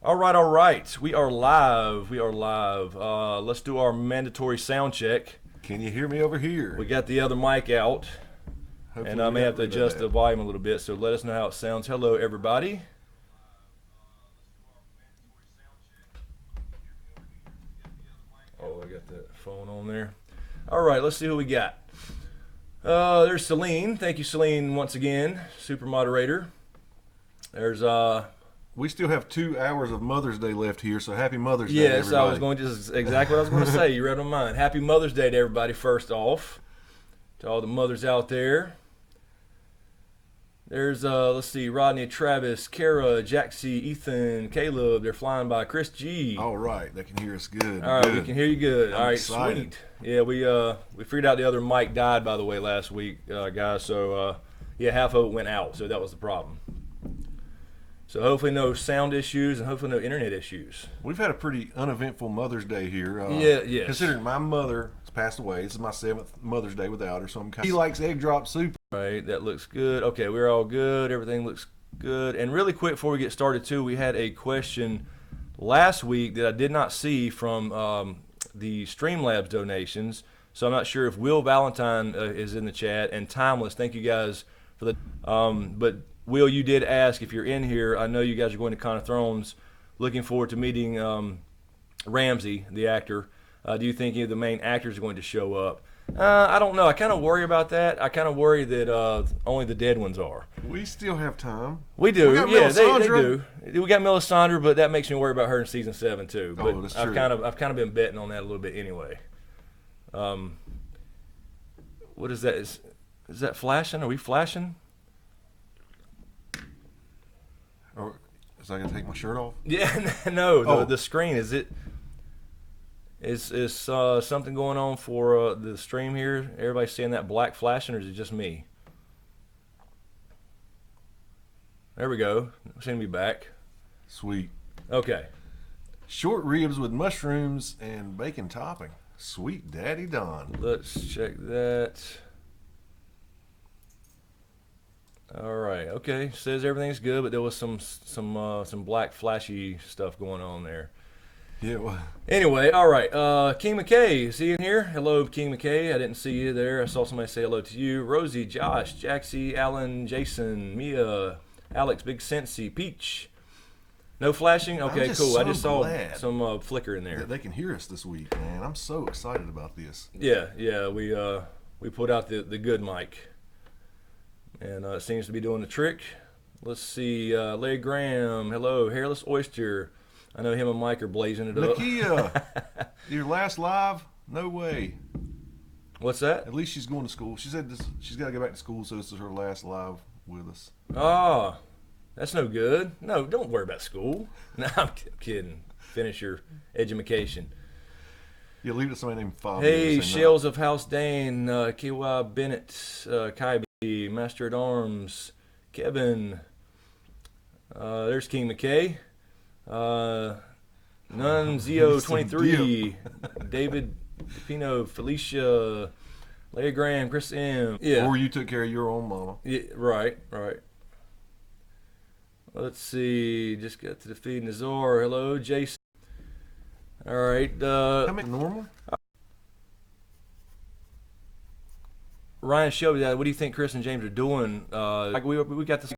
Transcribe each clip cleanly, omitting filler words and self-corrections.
All right. We are live. Let's do our mandatory sound check. Can you hear me over here? We got the other mic out, Hopefully and I may have to adjust the volume a little bit, so let us know how it sounds. Hello, everybody. Oh, I got that phone on there. All right, let's see who we got. There's Celine. Thank you, Celine, once again, super moderator. There's We still have 2 hours of Mother's Day left here, so happy Mother's Day, Yes, everybody. I was going to just exactly what I was going to say. You read my mind. Happy Mother's Day to everybody, first off. To all the mothers out there. There's, let's see, Rodney, Travis, Kara, Jaxie, Ethan, Caleb. They're flying by. Chris G. All right, they can hear us good. All right, we can hear you good. I'm all right, excited. sweet. Yeah, we figured out the other mic died, by the way, last week, guys. So, yeah, half of it went out, so that was the problem. So hopefully no sound issues and hopefully no internet issues. We've had a pretty uneventful Mother's Day here. Yes. Considering my mother has passed away, this is my 7th Mother's Day without her, so he likes egg drop soup. Right, that looks good. Okay, we're all good. Everything looks good. And really quick before we get started, too, we had a question last week that I did not see from the Streamlabs donations. So I'm not sure if Will Valentine is in the chat. And Timeless, thank you guys for the... But Will, you did ask if you're in here. I know you guys are going to Con of Thrones. Looking forward to meeting Ramsay, the actor. Do you think any of the main actors are going to show up? I don't know. I kind of worry about that. I kind of worry that only the dead ones are. We still have time. We do. We got Yeah, they Melisandre. do. We got Melisandre, but that makes me worry about her in season 7 too. But Oh, that's I've true. kind of been betting on that a little bit anyway. What is that? Is that flashing? Are we flashing? Or, is I going to take my shirt off? Yeah, no. Oh. The screen is something going on for the stream here? Everybody seeing that black flashing, or is it just me? There we go. Seem to be back. Sweet. Okay. Short ribs with mushrooms and bacon topping. Sweet Daddy Don. Let's check that. All right. Okay. Says everything's good, but there was some black flashy stuff going on there. Yeah, well, Anyway, all right. King McKay, is he in here? Hello, King McKay. I didn't see you there. I saw somebody say hello to you. Rosie, Josh, Jaxie, Alan, Jason, Mia, Alex, Big Sensei, Peach. No flashing? Okay, just cool. I so just saw glad some flicker in there. they can hear us this week, man. I'm so excited about this. Yeah. We put out the good mic, and it seems to be doing the trick. Let's see. Larry Graham, hello. Hairless Oyster. I know him and Mike are blazing it up. Nakia, your last live? No way. What's that? At least she's going to school. She said she's got to go back to school, so this is her last live with us. Oh, that's no good. No, don't worry about school. No, I'm kidding. Finish your education. Yeah, leave it to somebody named Fabio. Hey, Say no. Shells of House Dane, KY Bennett, Kaiby, Master at Arms, Kevin. There's King McKay. Nunzio23, David Pino, Felicia, Leah Graham, Chris M. Yeah. Or you took care of your own mama. Yeah, right. Let's see. Just got to the feed. Nazar. Hello, Jason. All right. How many normal? Ryan Shelby, what do you think Chris and James are doing? Like we got this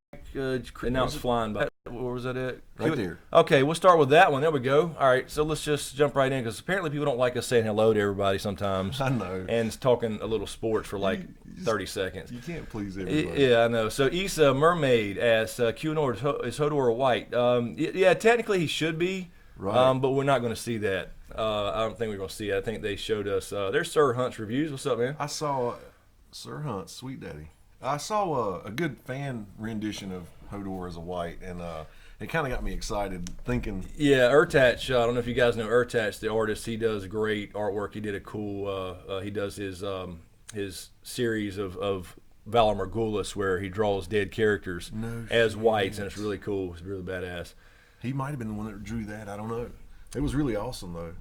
announced flying by. Where was that at? Right there. Okay, we'll start with that one. There we go. All right, so let's just jump right in because apparently people don't like us saying hello to everybody sometimes. I know. And talking a little sports for like 30 seconds. You can't please everybody. Yeah, I know. So Issa Mermaid asks, QNOR, is Hodor a white? Yeah, technically he should be, Right. but we're not going to see that. I don't think we're going to see it. I think they showed us. There's Sir Hunt's reviews. What's up, man? I saw Sir Hunt, Sweet Daddy. I saw a good fan rendition of Hodor as a white, and it kind of got me excited thinking. Yeah, Urtach, I don't know if you guys know Urtach, the artist. He does great artwork. He did a cool, he does his series of Valar Morghulis where he draws dead characters as whites, and it's really cool. It's really badass. He might have been the one that drew that. I don't know. It was really awesome, though.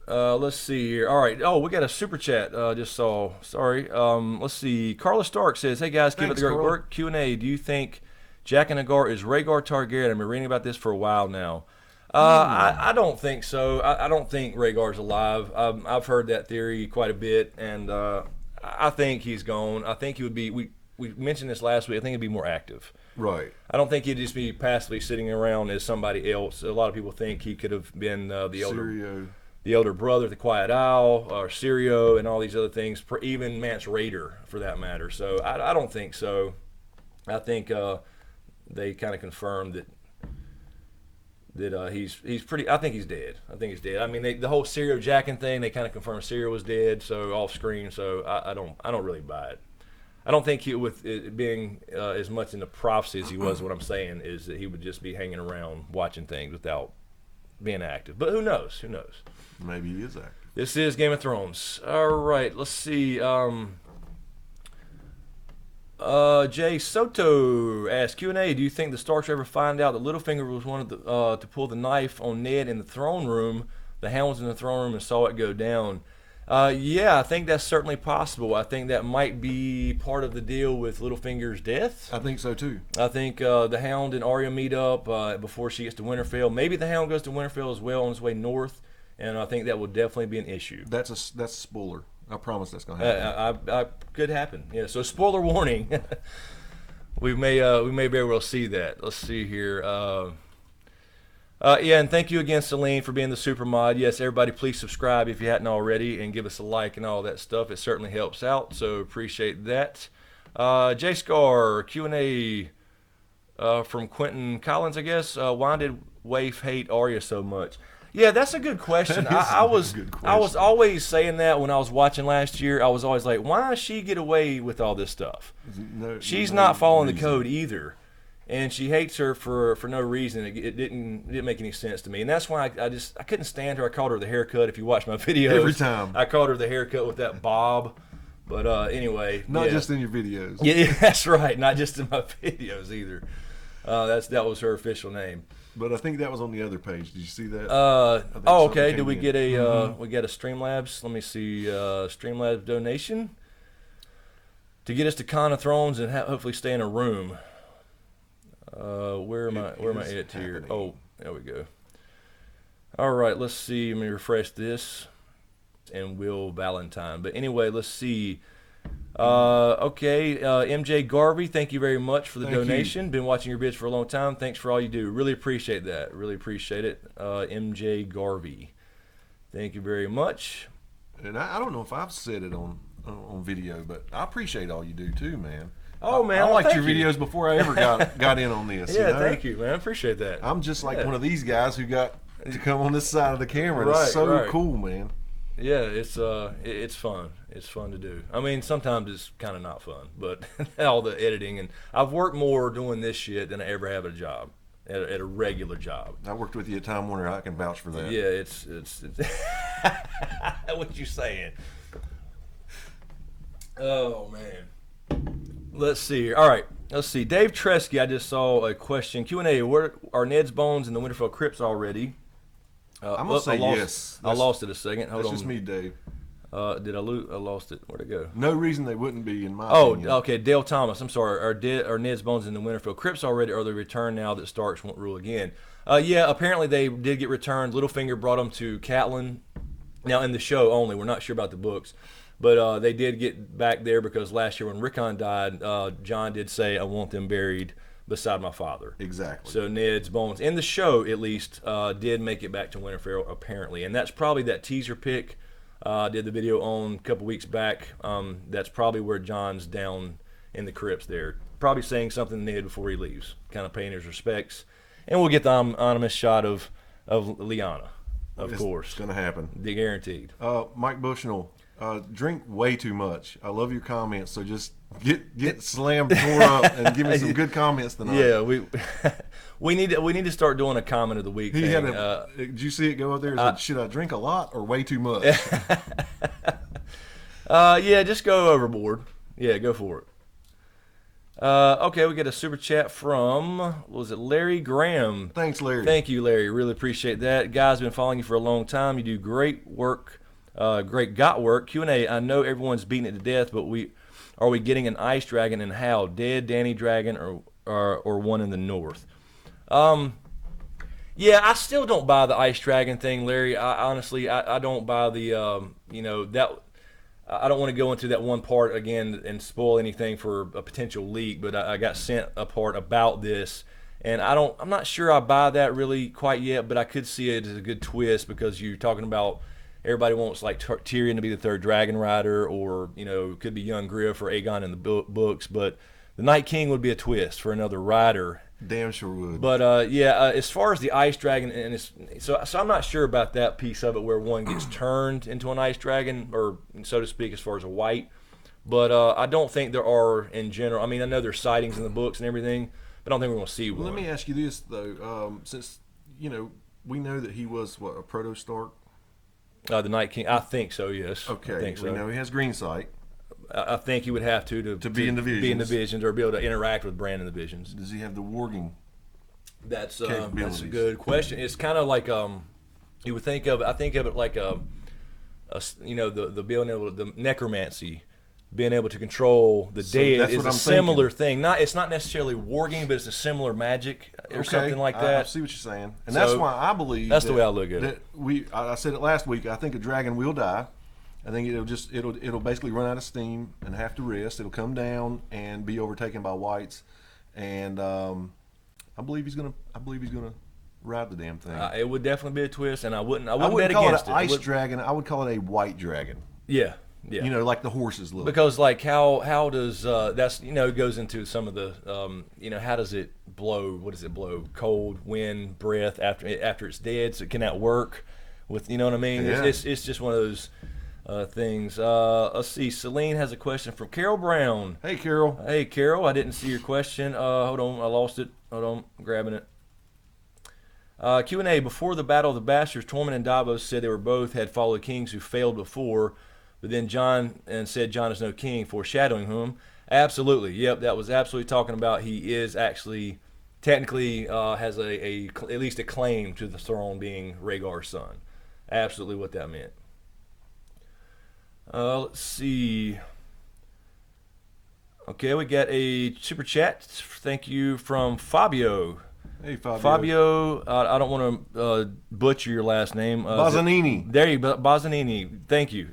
Let's see here. All right. Oh, we got a super chat. Just saw. Sorry. Let's see. Carla Stark says, "Hey guys, keep up Thanks, the great Carla. work. Q&A. Do you think Jack and Agar is Rhaegar Targaryen? I've been reading about this for a while now. I don't think so. I don't think Rhaegar's alive. I've heard that theory quite a bit, and I think he's gone. I think he would be. We mentioned this last week. I think he'd be more active. Right. I don't think he'd just be passively sitting around as somebody else. A lot of people think he could have been the elder brother, the Quiet Isle, or Syrio, and all these other things. Even Mance Rayder, for that matter. So I don't think so. I think they kind of confirmed that he's pretty. I think he's dead. I mean, the whole Syrio jacking thing. They kind of confirmed Syrio was dead, so off screen. So I don't really buy it. I don't think with it being as much in the prophecy as he was. What I'm saying is that he would just be hanging around watching things without being active. But who knows? Who knows? Maybe he is active. This is Game of Thrones. All right, let's see. Jay Soto asks Q&A, do you think the Starks ever find out that Littlefinger was one of to pull the knife on Ned in the throne room? The Hound was in the throne room and saw it go down. Yeah, I think that's certainly possible. I think that might be part of the deal with Littlefinger's death. I think so too. I think the Hound and Arya meet up before she gets to Winterfell. Maybe the Hound goes to Winterfell as well on his way north, and I think that will definitely be an issue. That's a spoiler. I promise that's gonna happen. Could happen. Yeah. So spoiler warning. we may very well see that. Let's see here. Yeah, and thank you again, Celine, for being the super mod. Yes, everybody, please subscribe if you hadn't already, and give us a like and all that stuff. It certainly helps out. So appreciate that. J Scar Q&A from Quentin Collins, I guess. Why did Waif hate Arya so much? Yeah, that's a good question. I was always saying that when I was watching last year. I was always like, why does she get away with all this stuff? She's not following the code either, and she hates her for no reason. It didn't make any sense to me, and that's why I couldn't stand her. I called her the haircut. If you watch my videos, every time I called her the haircut with that bob. But anyway, not just in your videos. Yeah, that's right. Not just in my videos either. That was her official name. But I think that was on the other page. Did you see that? Okay. Did we get a we got a Streamlabs? Let me see. Streamlabs donation to get us to Con of Thrones and hopefully stay in a room. Where am I at here? Oh, there we go. All right. Let's see. Let me refresh this. And Will Valentine. But anyway, let's see. Okay, MJ Garvey, thank you very much for the donation. Been watching your vids for a long time. Thanks for all you do. Really appreciate that. Really appreciate it. MJ Garvey, thank you very much. And I don't know if I've said it on video, but I appreciate all you do too, man. Oh man, I liked your videos before I ever got in on this. Yeah, thank you, man. I appreciate that. I'm just like one of these guys who got to come on this side of the camera. It's so cool, man. Yeah, it's fun. It's fun to do. I mean, sometimes it's kind of not fun, but all the editing, and I've worked more doing this shit than I ever have at a job, at a regular job. I worked with you at Time Warner. I can vouch for that. Yeah, it's what you saying? Oh man. Let's see here. All right. Let's see. Dave Tresky, I just saw a question. Q&A. Where are Ned's bones in the Winterfell crypts already? I'm going to say yes. I lost it a second. Hold on. That's just me, Dave. Did I lose? I lost it. Where'd it go? No reason they wouldn't be, in my opinion. Okay. Dale Thomas. I'm sorry. Are Ned's bones in the Winterfell crypts already, or are they returned now that Starks won't rule again? Yeah, apparently they did get returned. Littlefinger brought them to Catelyn. Now, in the show only. We're not sure about the books. But they did get back there because last year when Rickon died, Jon did say, I want them buried beside my father. Exactly. So Ned's bones, in the show at least, did make it back to Winterfell apparently, and that's probably that teaser pic. Did the video on a couple weeks back. That's probably where Jon's down in the crypts there, probably saying something to Ned before he leaves, kind of paying his respects, and we'll get the anonymous shot of Lyanna, of course. It's gonna happen. Guaranteed. Mike Bushnell. Drink way too much. I love your comments, so just get slammed tore up and give me some good comments tonight. Yeah, we need to start doing a comment of the week. Did you see it go up there? Should I drink a lot or way too much? Yeah, just go overboard. Yeah, go for it. Okay, we get a super chat from, was it Larry Graham? Thanks, Larry. Thank you, Larry. Really appreciate that. Guys, been following you for a long time. You do great work. Great got work. Q&A, I know everyone's beating it to death, but are we getting an ice dragon, and how? Dead Danny Dragon or one in the north? Yeah, I still don't buy the ice dragon thing, Larry. Honestly, I don't buy the that. I don't want to go into that one part again and spoil anything for a potential leak, but I got sent a part about this, and I'm not sure I buy that really quite yet, but I could see it as a good twist because you're talking about everybody wants like Tyrion to be the third dragon rider, or it could be young Griff or Aegon in the books, but the Night King would be a twist for another rider. Damn sure would. But as far as the ice dragon, and so I'm not sure about that piece of it where one gets turned into an ice dragon, or so to speak, as far as a white. But I don't think there are in general. I mean, I know there's sightings in the books and everything, but I don't think we're going to see one. Let me ask you this though, since we know that he was a proto Stark. The Night King, I think so. Yes. Okay. I think so. We know he has green sight. I think he would have to be in the visions. Be in the visions, or be able to interact with Bran in the visions. Does he have the warging? That's a good question. It's kind of like you would think of. I think of it like the being able the necromancy, being able to control the dead is a similar thing. It's not necessarily warging, but it's a similar magic or something like that. I see what you're saying, and that's why I believe that's the way I look at it. I said it last week. I think a dragon will die. I think it'll basically run out of steam and have to rest. It'll come down and be overtaken by whites, and I believe he's gonna ride the damn thing. It would definitely be a twist, and I wouldn't bet call against it an ice dragon. I would call it a white dragon. Yeah. Like the horses look. Because like how does that's it goes into some of the how does it blow? What does it blow? Cold wind, breath after it's dead. So can that work with what I mean? Yeah. It's just one of those things. Let's see. Celine has a question from Carol Brown. Hey, Carol. Hey, Carol. I didn't see your question. Hold on. I lost it. Hold on. I'm grabbing it. Q&A. Before the Battle of the Bastards, Tormund and Davos said they both had followed kings who failed before, but then Jon said Jon is no king, foreshadowing whom. Absolutely. Yep, that was absolutely talking about he is actually technically has at least a claim to the throne, being Rhaegar's son. Absolutely what that meant. Let's see. Okay, we got a super chat. Thank you from Fabio. Hey, Fabio. Fabio, I don't want to butcher your last name. Bazzanini. There you go, Bazzanini. Thank you.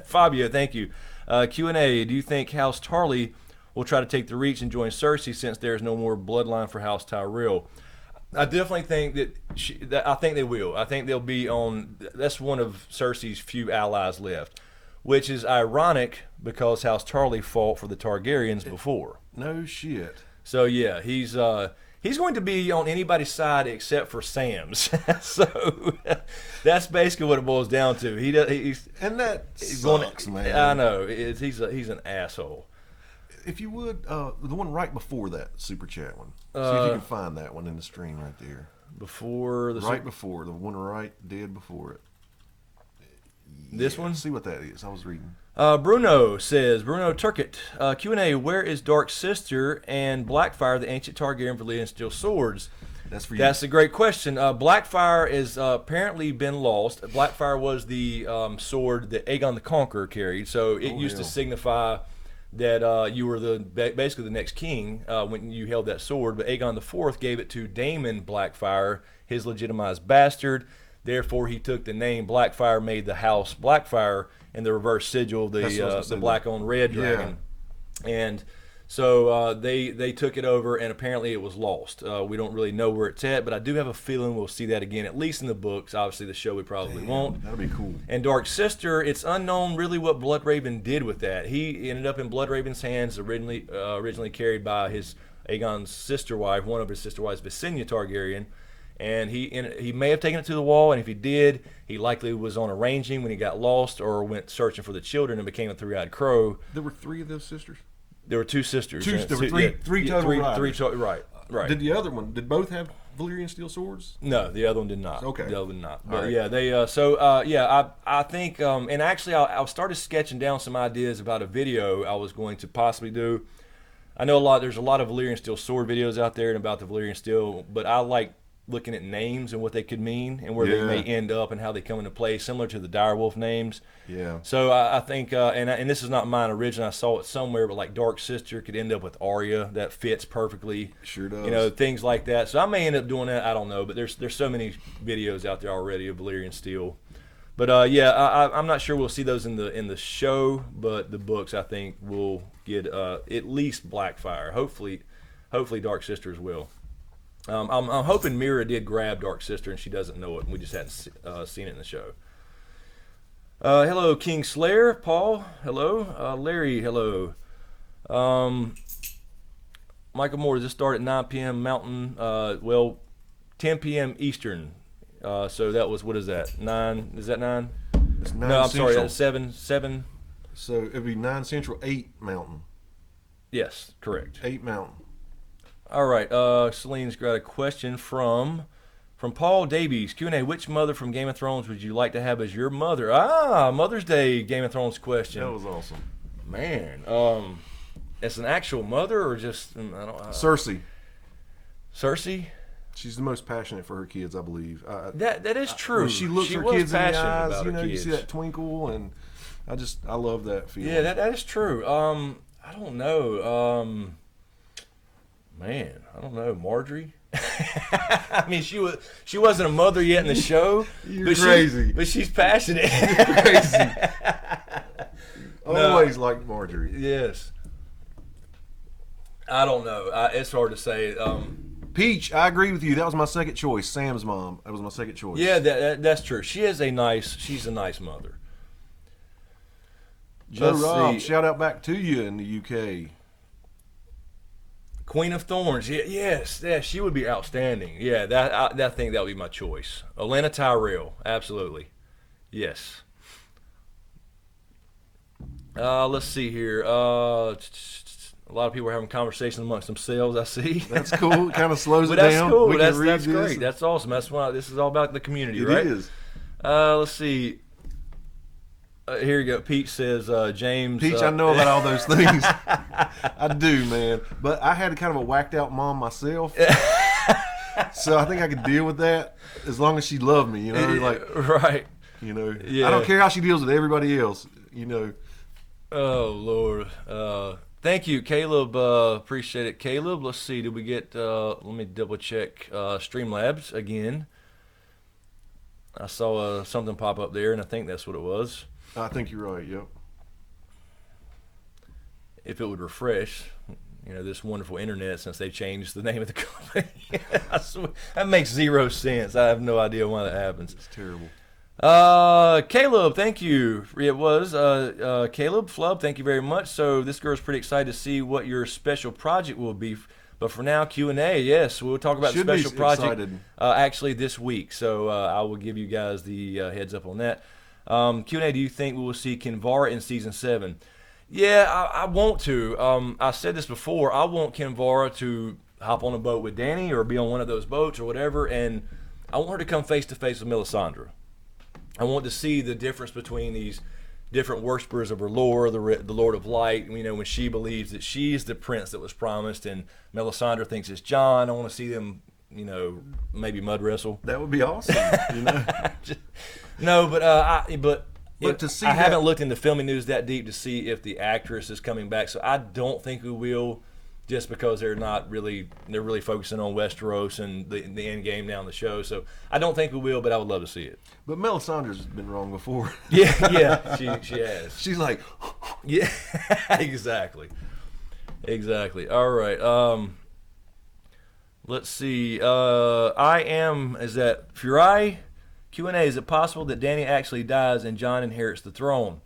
Fabio, thank you. Q&A, do you think House Tarly will try to take the Reach and join Cersei since there's no more bloodline for House Tyrell? I definitely think that I think they will. I think they'll be on. That's one of Cersei's few allies left, which is ironic because House Tarly fought for the Targaryens before. No shit. So yeah, he's going to be on anybody's side except for Sam's. So that's basically what it boils down to. That sucks, man. I know. He's an asshole. If you would, the one right before that super chat one. See if you can find that one in the stream right there. Before the one right dead before it. This one? See what that is. I was reading. Bruno Turkett, Q&A, where is Dark Sister and Blackfyre, the ancient Targaryen Valyrian steel swords? That's for you. That's a great question. Blackfyre is apparently been lost. Blackfyre was the sword that Aegon the Conqueror carried, so it used to signify that you were basically the next king when you held that sword, but Aegon IV gave it to Daemon Blackfyre, his legitimized bastard. Therefore, he took the name Blackfyre, made the house Blackfyre, and the reverse sigil, the black on red dragon. Yeah. And so they took it over, and apparently it was lost. We don't really know where it's at, but I do have a feeling we'll see that again, at least in the books. Obviously, the show we probably won't. That'll be cool. And Dark Sister, it's unknown really what Bloodraven did with that. He ended up in Bloodraven's hands, originally carried by Aegon's sister wife, one of his sister wives, Visenya Targaryen. And he may have taken it to the wall, and if he did, he likely was on a ranging when he got lost or went searching for the children and became a three-eyed crow. There were three of those sisters? There were two sisters. There were three total riders. Right. Did both have Valyrian steel swords? No, the other one did not. Okay. The other one did not. But right. yeah, I think, and actually I started sketching down some ideas about a video I was going to possibly do. I know there's a lot of Valyrian steel sword videos out there and about the Valyrian steel, but I like looking at names and what they could mean and where they may end up and how they come into play, similar to the direwolf names. Yeah. So I think, and this is not mine originally. I saw it somewhere, but like Dark Sister could end up with Arya. That fits perfectly. Sure does. You know, things like that. So I may end up doing that. I don't know, but there's so many videos out there already of Valyrian Steel. But yeah, I'm not sure we'll see those in the show, but the books I think will get at least Blackfire. Hopefully Dark Sisters will. I'm hoping Mira did grab Dark Sister and she doesn't know it, and we just hadn't seen it in the show. Hello, King Slayer. Paul, hello. Larry, hello. Michael Moore, does this start at 9 p.m. Mountain? Well, 10 p.m. Eastern. So that was, what is that? 9? Is that 9? It's 9 No, I'm Central. sorry, that's 7. So it'd be 9 Central, 8 Mountain. Yes, correct. 8 Mountain. All right. Celine's got a question from Paul Davies. Q&A, which mother from Game of Thrones would you like to have as your mother? Mother's Day Game of Thrones question. That was awesome. Man, as an actual mother or just, I don't Cersei. Cersei? She's the most passionate for her kids, I believe. That is true. When she looks her was kids in the passionate eyes, about you her know, you kids. see that twinkle, and I love that feeling. Yeah, that is true. I don't know. Man, I don't know. Marjorie? I mean, she wasn't a mother yet in the show. You're crazy. But she's passionate. You're crazy. No. Always liked Marjorie. Yes. I don't know. It's hard to say. Peach, I agree with you. That was my second choice. Sam's mom. That was my second choice. Yeah, that's true. She's a nice mother. Joe Let's Rob, see. shout out back to you in the UK. Queen of Thorns. Yes, she would be outstanding. Yeah, I think that would be my choice. Olenna Tyrell, absolutely. Yes. Let's see here. A lot of people are having conversations amongst themselves, I see. That's cool. It kind of slows But it that's down. cool. We can That's read this. great. That's awesome. That's why this is all about the community, right? It is. Let's see. Here you go. Pete says, James. Peach, I know about all those things. I do, man. But I had kind of a whacked out mom myself. So I think I could deal with that as long as she loved me, you know? Like, right. you know, Yeah. I don't care how she deals with everybody else, you know. Oh, Lord. Thank you, Caleb. Appreciate it, Caleb. Let's see. Did we get, let me double check Streamlabs again. I saw something pop up there, and I think that's what it was. I think you're right, yep. If it would refresh, you know, this wonderful internet, since they changed the name of the company. I swear, that makes zero sense. I have no idea why that happens. It's terrible. Caleb, thank you. It was Caleb Flub, thank you very much. So this girl's pretty excited to see what your special project will be. But for now, Q&A, yes, we'll talk about Should the be special project excited. Actually this week. So I will give you guys the heads up on that. Q&A, do you think we will see Kinvara in Season 7? Yeah, I want to. I said this before. I want Kinvara to hop on a boat with Dany or be on one of those boats or whatever, and I want her to come face-to-face with Melisandre. I want to see the difference between these different worshippers of her lore, the Lord of Light. You know, when she believes that she's the prince that was promised, and Melisandre thinks it's Jon. I want to see them, you know, maybe mud wrestle. That would be awesome, you know. No, but to see I that- haven't looked into filming news that deep to see if the actress is coming back. So I don't think we will, just because they're really focusing on Westeros and the end game now in the show. So I don't think we will, but I would love to see it. But Melisandre's been wrong before. Yeah, she has. She's like, Yeah, exactly. All right. Let's see. Is that Furai? Q&A, is it possible that Dany actually dies and Jon inherits the throne?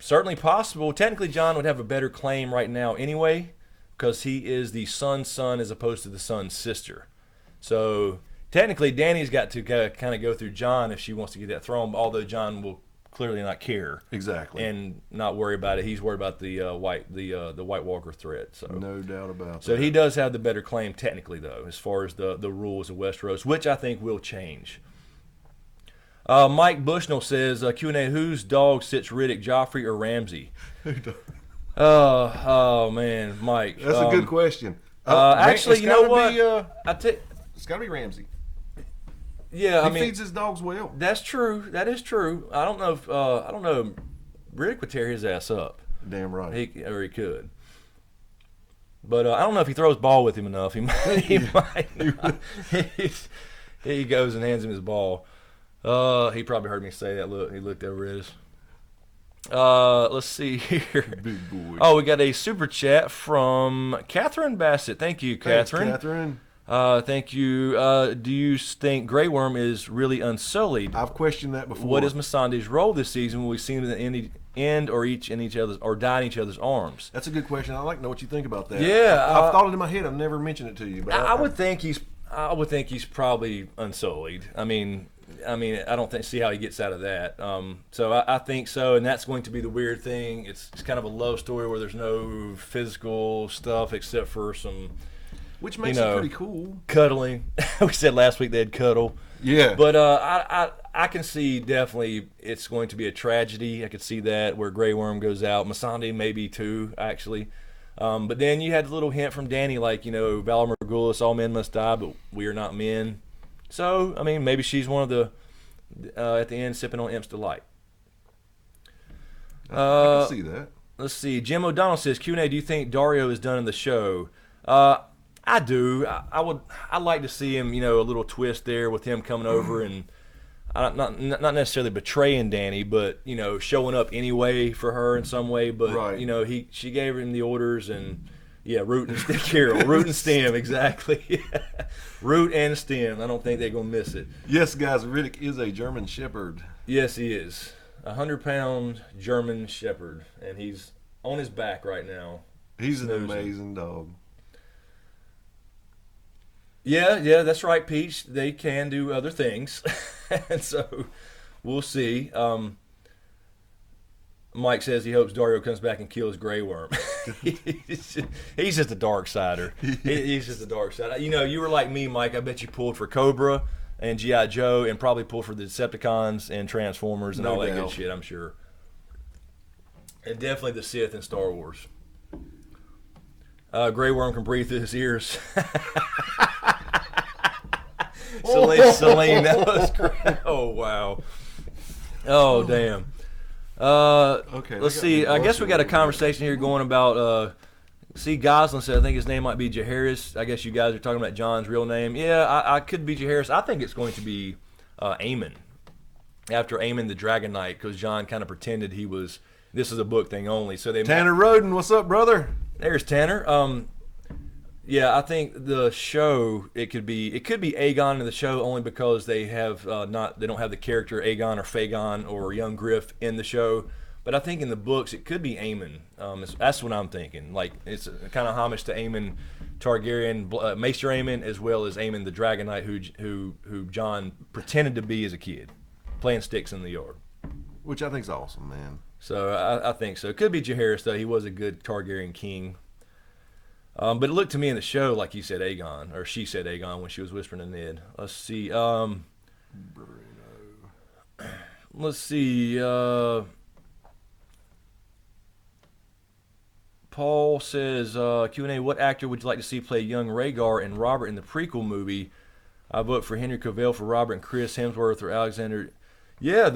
Certainly possible. Technically, Jon would have a better claim right now anyway, because he is the son's son as opposed to the son's sister. So technically, Dany's got to kind of go through Jon if she wants to get that throne, although Jon will clearly not care. exactly. And not worry about it. He's worried about the White Walker threat. So No doubt about that. so he does have the better claim technically, though, as far as the rules of Westeros, which I think will change. Mike Bushnell says, Q&A, whose dog sits Riddick, Joffrey or Ramsay? Oh man, Mike. That's a good question. Actually, It's you know gotta what? be, It's got to be Ramsay. Yeah, He feeds his dogs well. That's true. That is true. I don't know if Rick would tear his ass up. Damn right. He could. But I don't know if he throws ball with him enough. He might. He goes and hands him his ball. He probably heard me say that. Look, he looked over at us. Let's see here. Big boy. Oh, we got a super chat from Catherine Bassett. Thank you, Catherine. Thanks, Catherine. Thank you. Do you think Grey Worm is really unsullied? I've questioned that before. What is Missandei's role this season? Will we see him at the end or die in each other's arms? That's a good question. I'd like to know what you think about that. Yeah, I've thought it in my head. I've never mentioned it to you, but I would think he's probably unsullied. I mean, I don't see how he gets out of that. So I think so, and that's going to be the weird thing. It's kind of a love story where there's no physical stuff except for some. Which makes it pretty cool. Cuddling. We said last week they'd cuddle. Yeah. But I can see definitely it's going to be a tragedy. I could see that where Grey Worm goes out. Missandei maybe too, actually. But then you had a little hint from Dany, like, Valar Morghulis, all men must die, but we are not men. So, I mean, maybe she's one of the, at the end, sipping on Imp's Delight. I can see that. Let's see. Jim O'Donnell says, Q&A, do you think Dario is done in the show? I do. I'd like to see him, a little twist there with him coming over and not necessarily betraying Dany, but showing up anyway for her in some way. But right. She gave him the orders and root and stem, Carol, root and stem, exactly. Root and stem. I don't think they're gonna miss it. Yes, guys, Riddick is a German Shepherd. Yes, he is. 100-pound German Shepherd, and he's on his back right now. He's an amazing dog. Yeah, that's right, Peach. They can do other things, and so we'll see. Mike says he hopes Dario comes back and kills Grey Worm. He's just a dark sider. He's just a dark sider. You were like me, Mike. I bet you pulled for Cobra and G.I. Joe, and probably pulled for the Decepticons and Transformers and all that good shit, I'm sure. And definitely the Sith in Star Wars. Grey Worm can breathe through his ears. Celine, that was great. Oh, wow. Oh, damn. Okay. Let's see. I guess we got a conversation here going about. Goslin said I think his name might be Jaehaerys. I guess you guys are talking about Jon's real name. Yeah, I could be Jaehaerys. I think it's going to be Aemon. After Aemon the Dragon Knight, because Jon kind of pretended he was. This is a book thing only. So they. Tanner Roden, what's up, brother? There's Tanner. Yeah, I think the show it could be Aegon in the show only because they have they don't have the character Aegon or Fagon or young Griff in the show. But I think in the books it could be Aemon. That's what I'm thinking. Like it's a kind of homage to Aemon Targaryen, Maester Aemon, as well as Aemon the Dragon Knight, who Jon pretended to be as a kid, playing sticks in the yard. Which I think's awesome, man. So I think so. It could be Jaehaerys though. He was a good Targaryen king. But it looked to me in the show like he said Aegon, or she said Aegon when she was whispering to Ned. Let's see. Let's see. Paul says, Q&A, what actor would you like to see play young Rhaegar and Robert in the prequel movie? I vote for Henry Cavill for Robert and Chris Hemsworth or Alexander. Yeah,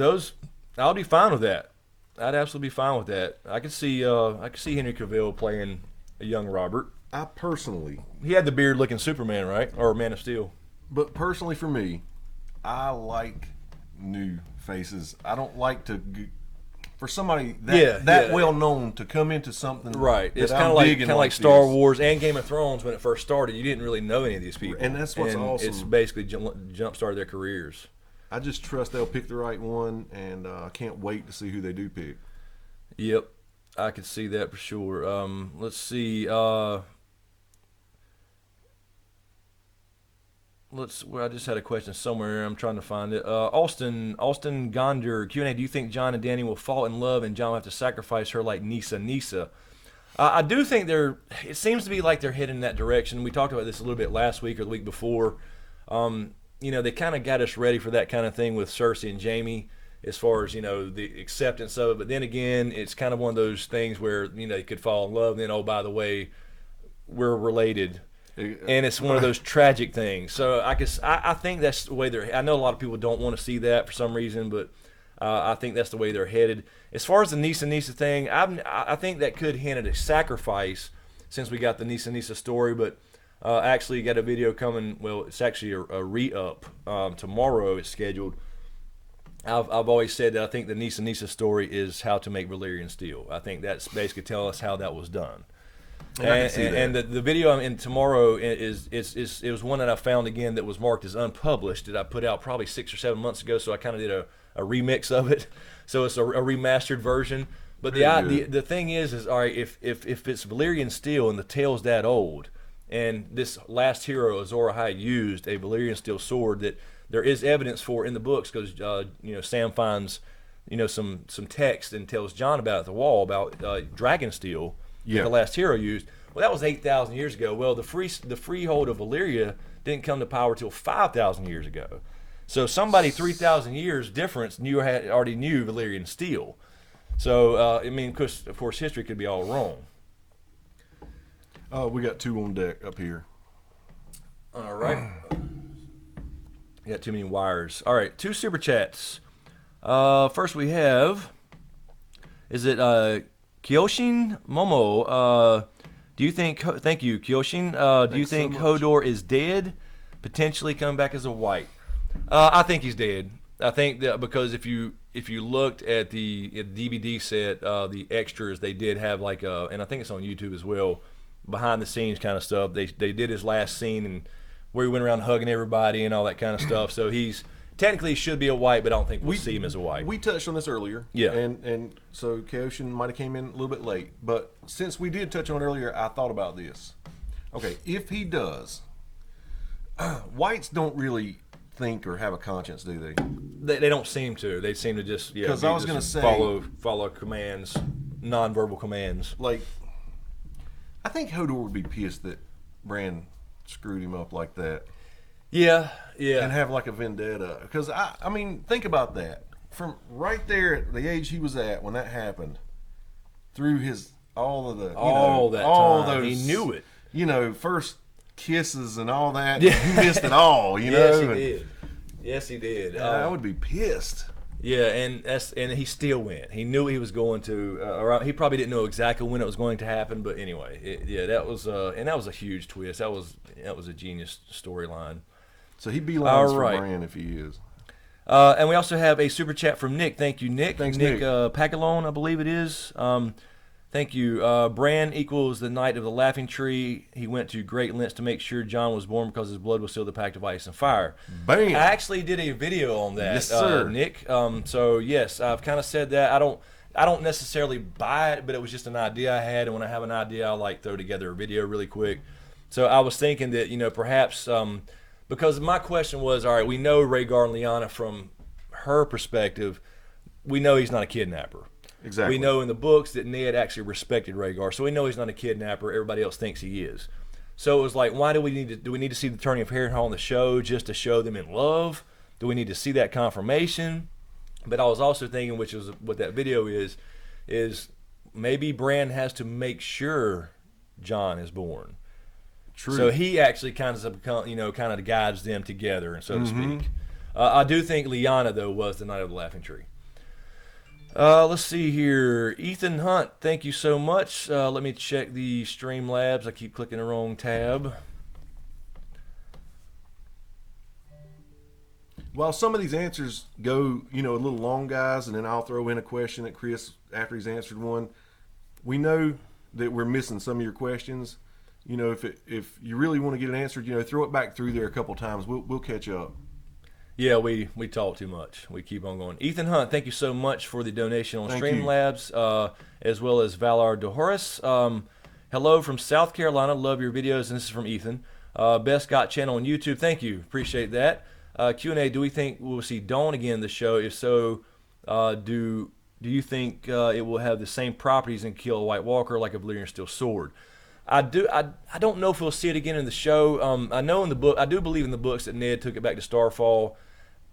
I'll be fine with that. I'd absolutely be fine with that. I could see Henry Cavill playing a young Robert. I personally... He had the beard-looking Superman, right? Or Man of Steel. But personally for me, I like new faces. I don't like to... For somebody that well known to come into something, right? It's kind of like Star Wars and Game of Thrones when it first started. You didn't really know any of these people, and that's what's awesome. It's basically jump started their careers. I just trust they'll pick the right one, and I can't wait to see who they do pick. Yep, I could see that for sure. Let's see. I just had a question somewhere. I'm trying to find it. Austin Gonder, Q&A, do you think Jon and Dany will fall in love and Jon will have to sacrifice her like Nisa? I do think it seems to be like they're heading in that direction. We talked about this a little bit last week or the week before. They kind of got us ready for that kind of thing with Cersei and Jaime as far as, the acceptance of it. But then again, it's kind of one of those things where, they could fall in love and then, oh, by the way, we're related. and it's one of those tragic things. So I think that's the way they're. I know a lot of people don't want to see that for some reason, but I think that's the way they're headed. As far as the Nisa thing, I think that could hint at a sacrifice since we got the Nisa story, but actually got a video coming. Well, it's actually a re-up tomorrow. It's scheduled. I've always said that I think the Nisa story is how to make Valyrian steel. I think that's basically telling us how that was done. And the video in tomorrow it was one that I found again that was marked as unpublished that I put out probably 6 or 7 months ago. So I kind of did a remix of it. So it's a remastered version. But the thing is all right, if it's Valyrian steel and the tale's that old, and this last hero Azor Ahai used a Valyrian steel sword that there is evidence for in the books because Sam finds some text and tells Jon about it at the wall about dragon steel. Yeah. The last hero used. Well, that was 8,000 years ago. Well, the freehold of Valyria didn't come to power till 5,000 years ago. So somebody 3,000 years difference already knew Valyrian steel. So of course, history could be all wrong. We got 2 on deck up here. All right. We got too many wires. All right, 2 super chats. First we have, is it Kyoshin Momo? Do you think? Thank you, Kyoshin. Do you think Hodor is dead? Potentially come back as a white. I think he's dead. I think that because if you looked at the DVD set, the extras, they did have and I think it's on YouTube as well, behind the scenes kind of stuff. They did his last scene and where he went around hugging everybody and all that kind of stuff. So he's technically should be a white, but I don't think we'll see him as a white. We touched on this earlier. Yeah. And so Kyoshin might have came in a little bit late. But since we did touch on it earlier, I thought about this. Okay, if he does, whites don't really think or have a conscience, do they? They don't seem to. They seem to just because I was going to say follow commands, non-verbal commands. Like, I think Hodor would be pissed that Bran screwed him up like that. Yeah. And have like a vendetta. Because, I mean, think about that. From right there at the age he was at when that happened, through all those, he knew it. First kisses and all that. Yeah. He missed it all, Yes, he did. I would be pissed. Yeah, and he still went. He knew he was going to. He probably didn't know exactly when it was going to happen, but anyway, that was a huge twist. That was a genius storyline. So he'd be lines for Bran if he is. And we also have a super chat from Nick. Thank you, Nick. Thanks, Nick. Pagalone, I believe it is. Thank you. Bran equals the Knight of the Laughing Tree. He went to great lengths to make sure Jon was born because his blood will seal the pact of ice and fire. Bam! I actually did a video on that, yes, sir. Nick. So yes, I've kind of said that. I don't necessarily buy it, but it was just an idea I had, and when I have an idea, I throw together a video really quick. So I was thinking that perhaps because my question was, all right, we know Rhaegar and Lyanna from her perspective. We know he's not a kidnapper. Exactly. We know in the books that Ned actually respected Rhaegar, so we know he's not a kidnapper. Everybody else thinks he is. So it was like, why do we need to see the turning of Harrenhal on the show just to show them in love? Do we need to see that confirmation? But I was also thinking, which is what that video is maybe Bran has to make sure Jon is born. True. So he actually kind of guides them together, and so to speak. I do think Lyanna though was the Knight of the Laughing Tree. Let's see here. Ethan Hunt, thank you so much. Let me check the Streamlabs. I keep clicking the wrong tab. While some of these answers go, a little long, guys, and then I'll throw in a question at Chris after he's answered one, we know that we're missing some of your questions. If you really want to get it answered, throw it back through there a couple times. We'll catch up. Yeah, we talk too much. We keep on going. Ethan Hunt, thank you so much for the donation on Streamlabs, as well as Valar DeHoris. Hello from South Carolina. Love your videos, and this is from Ethan. Best Got channel on YouTube. Thank you. Appreciate that. Q&A, do we think we'll see Dawn again in the show? If so, do you think it will have the same properties and kill a White Walker like a Valyrian steel sword? I don't know if we'll see it again in the show. I know in the book, I do believe in the books that Ned took it back to Starfall.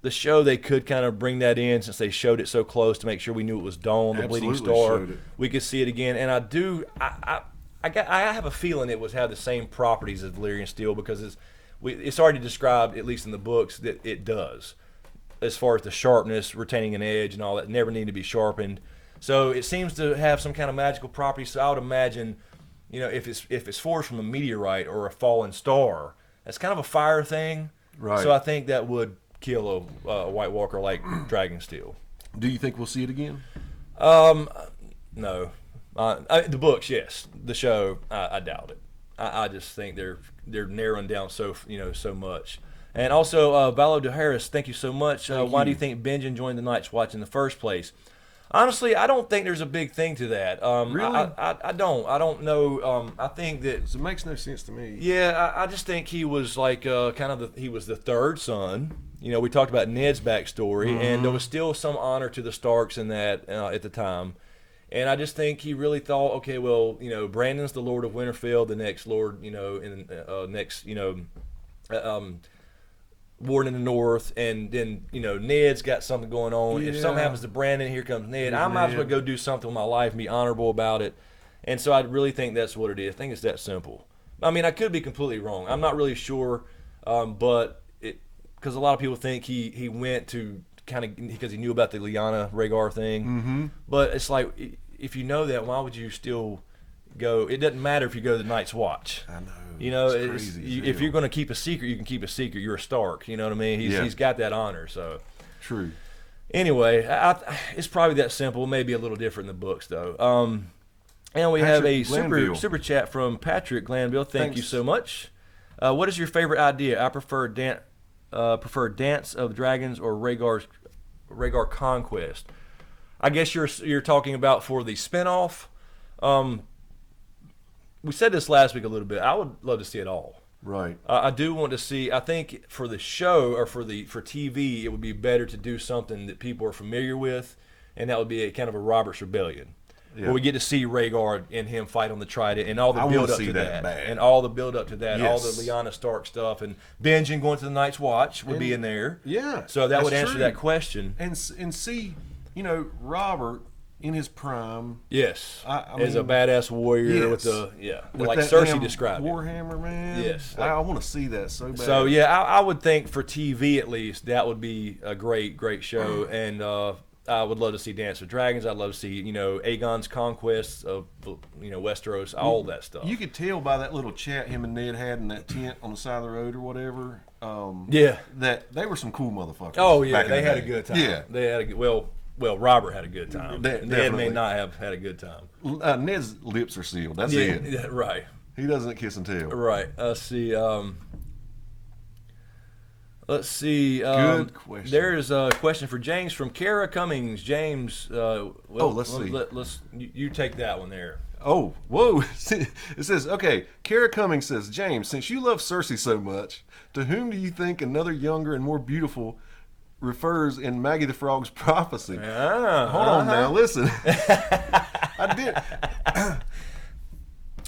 The show, they could kind of bring that in since they showed it so close to make sure we knew it was Dawn, the bleeding star. We could see it again, and I have a feeling it was have the same properties as Valyrian steel because it's already described, at least in the books, that it does. As far as the sharpness, retaining an edge, and all that, never need to be sharpened. So it seems to have some kind of magical property. So I would imagine, if it's forged from a meteorite or a fallen star, that's kind of a fire thing. Right. So I think that would kill a White Walker like dragon steel. Do you think we'll see it again? No. The books, yes. The show, I doubt it. I just think they're narrowing down so much. And also, Valo de Harris, thank you so much. Why do you think Benjen joined the Night's Watch in the first place? Honestly, I don't think there's a big thing to that. Really? I don't. I don't know. I think that it makes no sense to me. Yeah, I just think he was like he was the third son. We talked about Ned's backstory, and there was still some honor to the Starks in that at the time. And I just think he really thought, okay, well, Brandon's the Lord of Winterfell, the next Lord, Warden in the North, and then Ned's got something going on. Yeah. If something happens to Brandon, here comes Ned. I might as well go do something with my life and be honorable about it. And so I really think that's what it is. I think it's that simple. I mean, I could be completely wrong. I'm not really sure, but because a lot of people think he went to kind of because he knew about the Lyanna Rhaegar thing. Mm-hmm. But it's like, if you know that, why would you still go? It doesn't matter if you go to the Night's Watch. I know. It's crazy, if you're going to keep a secret, you can keep a secret. You're a Stark. You know what I mean? He's got that honor. So true. Anyway, it's probably that simple. Maybe a little different in the books, though. And we have a super chat from Patrick Glanville. Thank you so much. What is your favorite idea? I prefer Dance of Dragons or Rhaegar Conquest. I guess you're talking about for the spinoff. We said this last week a little bit. I would love to see it all. Right. I do want to see. I think for the show or for TV, it would be better to do something that people are familiar with, and that would be a kind of a Robert's Rebellion, where we get to see Rhaegar and him fight on the Trident, and all the build up to that, and all the build up to that, all the Lyanna Stark stuff, and Benjen going to the Night's Watch would be in there. Yeah. So that would answer that question. And see, Robert in his prime. Yes. I as mean, a badass warrior with like Cersei described. Warhammer, man. Yes. I want to see that so bad. So I would think for TV at least that would be a great show, and I would love to see Dance with Dragons. I'd love to see Aegon's conquests of Westeros, all that stuff. You could tell by that little chat him and Ned had in that tent on the side of the road or whatever. That they were some cool motherfuckers. Oh yeah, they had a good time. Yeah, they had a good. Well, Robert had a good time. Ned may not have had a good time. Ned's lips are sealed. That's it. Yeah, right. He doesn't kiss and tell. Right. Let's see. Good question. There's a question for James from Kara Cummings. James. Let's see. You take that one there. Oh, whoa. It says, okay, Kara Cummings says, James, since you love Cersei so much, to whom do you think another younger and more beautiful refers in Maggie the Frog's prophecy? Hold on now, listen. I did.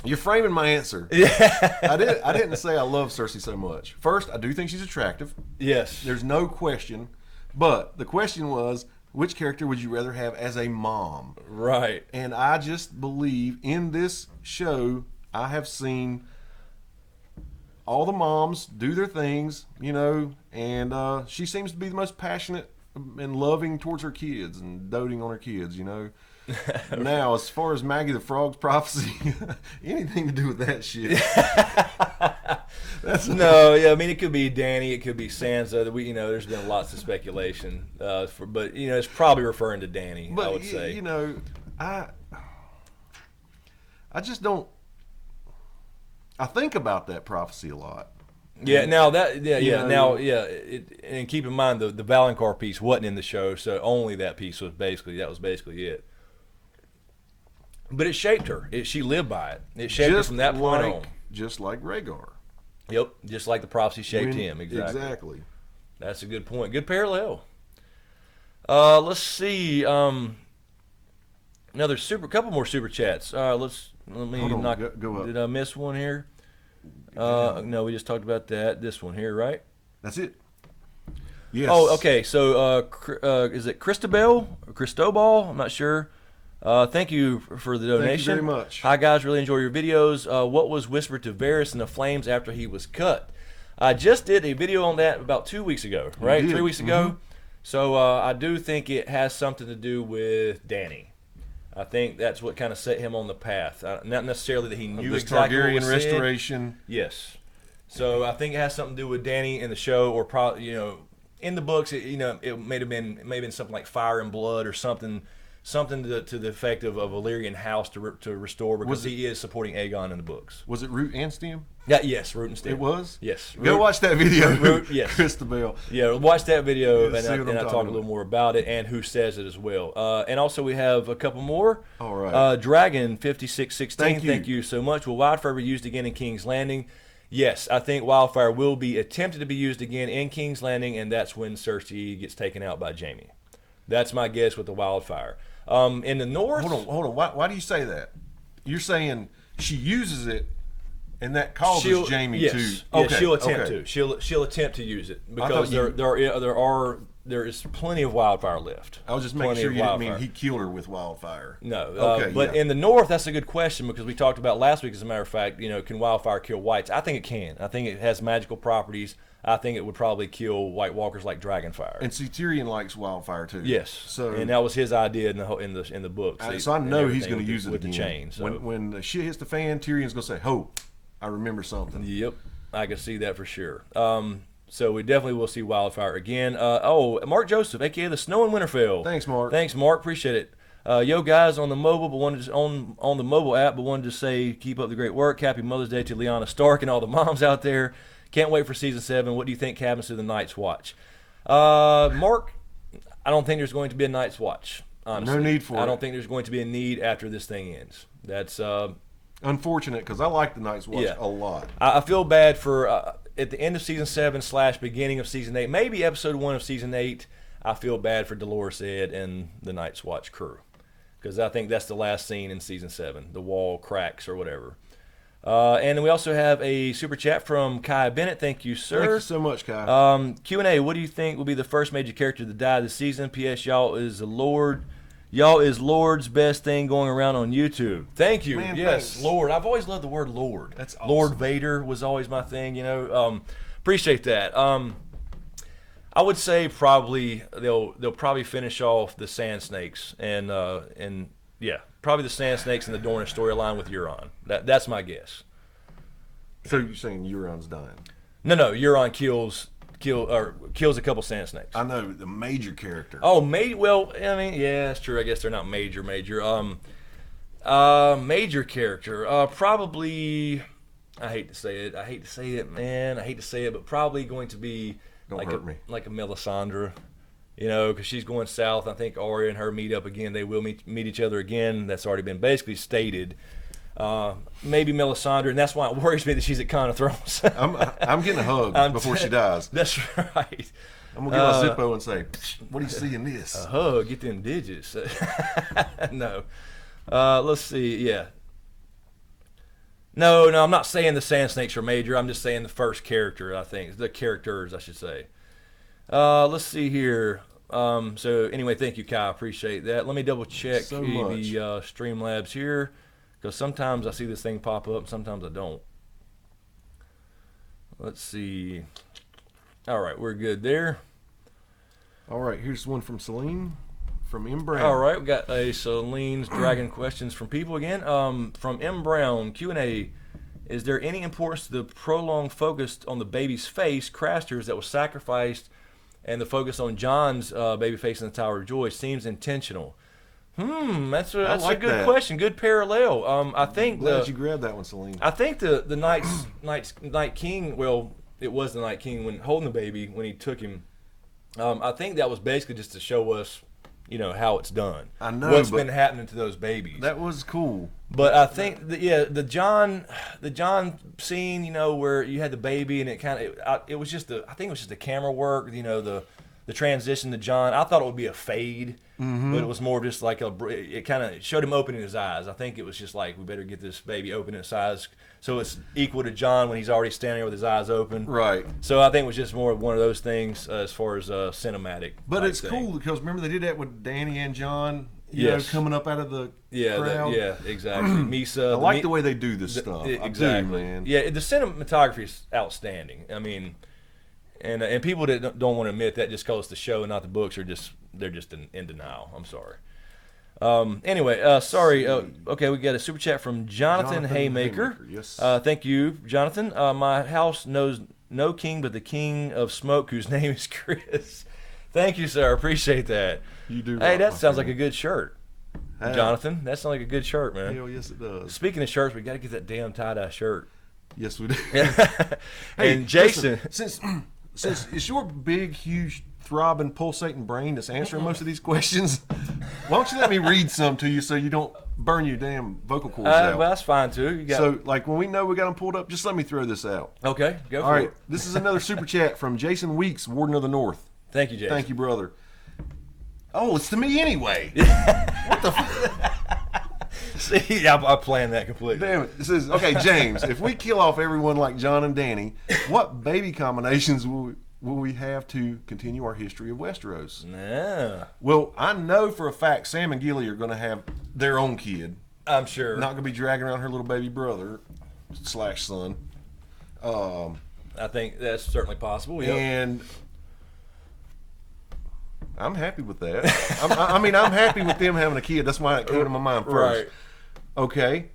You're framing my answer. Yeah. I didn't say I love Cersei so much. First, I do think she's attractive. Yes. There's no question. But the question was, which character would you rather have as a mom? Right. And I just believe in this show, I have seen all the moms do their things, and she seems to be the most passionate and loving towards her kids and doting on her kids, Now, as far as Maggie the Frog's prophecy, anything to do with that shit. I mean, it could be Dany, it could be Sansa. There's been lots of speculation, but it's probably referring to Dany. But, I would say. I just don't. I think about that prophecy a lot. Yeah. Now that. And keep in mind the Valonqar piece wasn't in the show, so only that piece was basically it. But it shaped her. She lived by it. It shaped her from that point on. Just like Rhaegar. Yep, just like the prophecy shaped him. Exactly. That's a good point. Good parallel. Let's see. Couple more super chats. Let me knock. Go up. Did I miss one here? No, we just talked about that. This one here, right? That's it. Yes. Oh, okay. So, is it Cristobal? I'm not sure. Thank you for the donation. Thank you very much. Hi guys, really enjoy your videos. What was whispered to Varys in the flames after he was cut? I just did a video on that about 2 weeks ago, right? 3 weeks ago. So I do think it has something to do with Dany. I think that's what kind of set him on the path. Not necessarily that he knew this exactly what Targaryen was said. restoration. Yes. So I think it has something to do with Dany in the show, or probably in the books. It may have been something like fire and blood or something to the effect of a Valyrian house to restore, because he is supporting Aegon in the books. Was it root and stem? Yeah, yes, root and stem. It was? Yes. Go watch that video. Root, yes. Christabel. Yeah, watch that video, Yeah, and I talk a little more about it and who says it as well. And also we have a couple more. All right. Dragon 5616. Thank you so much. Will Wildfire be used again in King's Landing? Yes, I think Wildfire will be attempted to be used again in King's Landing, and that's when Cersei gets taken out by Jaime. That's my guess with the Wildfire. In the north... Hold on. Why do you say that? You're saying she uses it, and that causes Jaime to... Okay, she'll attempt to. She'll attempt to use it, because there is plenty of Wildfire left. I was just making sure you didn't mean he killed her with Wildfire. No. But in the north, that's a good question, because we talked about last week, as a matter of fact, can Wildfire kill whites? I think it can. I think it has magical properties. I think it would probably kill White Walkers like Dragonfire. And see, Tyrion likes Wildfire too. Yes. And that was his idea in the book. So I know he's going to use it with again. The chain. So. When the shit hits the fan, Tyrion's going to say, "Ho, I remember something." Yep, I can see that for sure. So we definitely will see Wildfire again. Mark Joseph, aka the Snow in Winterfell. Thanks, Mark. Appreciate it. Yo, guys, on the mobile, on the mobile app, but wanted to say keep up the great work. Happy Mother's Day to Lyanna Stark and all the moms out there. Can't wait for season 7. What do you think happens to the Night's Watch? Mark, I don't think there's going to be a Night's Watch. Honestly. No need for it. I don't think there's going to be a need after this thing ends. That's unfortunate, because I like the Night's Watch a lot. I feel bad for at the end of season 7 / beginning of season 8, maybe episode 1 of season 8. I feel bad for Dolores Ed and the Night's Watch crew, because I think that's the last scene in season 7. The wall cracks or whatever. And then we also have a super chat from Kai Bennett. Thank you, sir. Thank you so much, Kai. Q&A, what do you think will be the first major character to die this season? P.S. Y'all is Lord's best thing going around on YouTube. Thank you. Man, yes, thanks. Lord. I've always loved the word Lord. That's awesome. Lord Vader was always my thing, Appreciate that. I would say probably they'll probably finish off the Sand Snakes and probably the Sand Snakes and the Dornish storyline with Euron. That's my guess. So you're saying Euron's dying? No. Euron kills a couple Sand Snakes. I know, the major character. Oh, well, I mean, yeah, that's true. I guess they're not major. Major character. Probably. I hate to say it, man. I hate to say it, but probably going to be like a Melisandre. Because she's going south. I think Arya and her meet up again. They will meet each other again. That's already been basically stated. Maybe Melisandre, and that's why it worries me that she's at Con of Thrones. I'm getting a hug before she dies. That's right. I'm going to get my Zippo and say, what do you see in this? A hug, get them digits. No. Let's see, yeah. No, I'm not saying the Sand Snakes are major. I'm just saying the first character, I think. The characters, I should say. Let's see here. So anyway, thank you, Kai. Appreciate that. Let me double check so the much. Streamlabs here, because sometimes I see this thing pop up and sometimes I don't. Let's see. All right, we're good there. All right, here's one from Celine from M. Brown. All right, we got a Celine's Dragon questions from people again. From M. Brown, Q&A. Is there any importance to the prolonged focus on the baby's face, Craster's, that was sacrificed, and the focus on Jon's baby face in the Tower of Joy seems intentional? That's a good question. Good parallel. I think glad you grabbed that one, Celine. I think the Night King. Well, it was the Night King when holding the baby when he took him. I think that was basically just to show us, how it's done. I know what's been happening to those babies. That was cool. But I think the Jon scene, where you had the baby and it was just I think it was just the camera work, the transition to Jon. I thought it would be a fade, but it was more just like it kind of showed him opening his eyes. I think it was just like, we better get this baby opening his eyes so it's equal to Jon when he's already standing there with his eyes open. Right. So I think it was just more of one of those things as far as cinematic. But it's cool because remember they did that with Dany and Jon you know, Yes. coming up out of the crowd. Yeah, exactly. Misa. I like the way they do this stuff. Exactly. I do, man. Yeah, the cinematography is outstanding. I mean, and people that don't want to admit that just because the show and not the books they're just in denial. I'm sorry. Anyway, sorry. Okay, we got a super chat from Jonathan Haymaker. Yes. Thank you, Jonathan. My house knows no king but the king of smoke, whose name is Chris. Thank you, sir. I appreciate that. You do. Hey, right, that my sounds like friend. a good shirt, Hey. Jonathan. That sounds like a good shirt, man. Hell yes, it does. Speaking of shirts, we got to get that damn tie-dye shirt. Yes, we do. And Jason, listen, since it's your big, huge, throbbing, pulsating brain that's answering most of these questions, why don't you let me read some to you so you don't burn your damn vocal cords out? well, that's fine too. You got So, like, when we know we got them pulled up, just let me throw this out. okay, go for All right, it. this is another super chat from Jason Weeks, Warden of the North. Thank you, Jason. Thank you, brother. Oh, it's to me anyway. What the fuck? See, I planned that completely. Damn it. It says, okay, James, if we kill off everyone like John and Danny, what baby combinations will we have to continue our history of Westeros? Yeah, Well, I know for a fact Sam and Gilly are going to have their own kid. I'm sure. Not going to be dragging around her little baby brother / son. I think that's certainly possible. Yep. And I'm happy with that. I mean, I'm happy with them having a kid. That's why it came to my mind first. Right. Okay.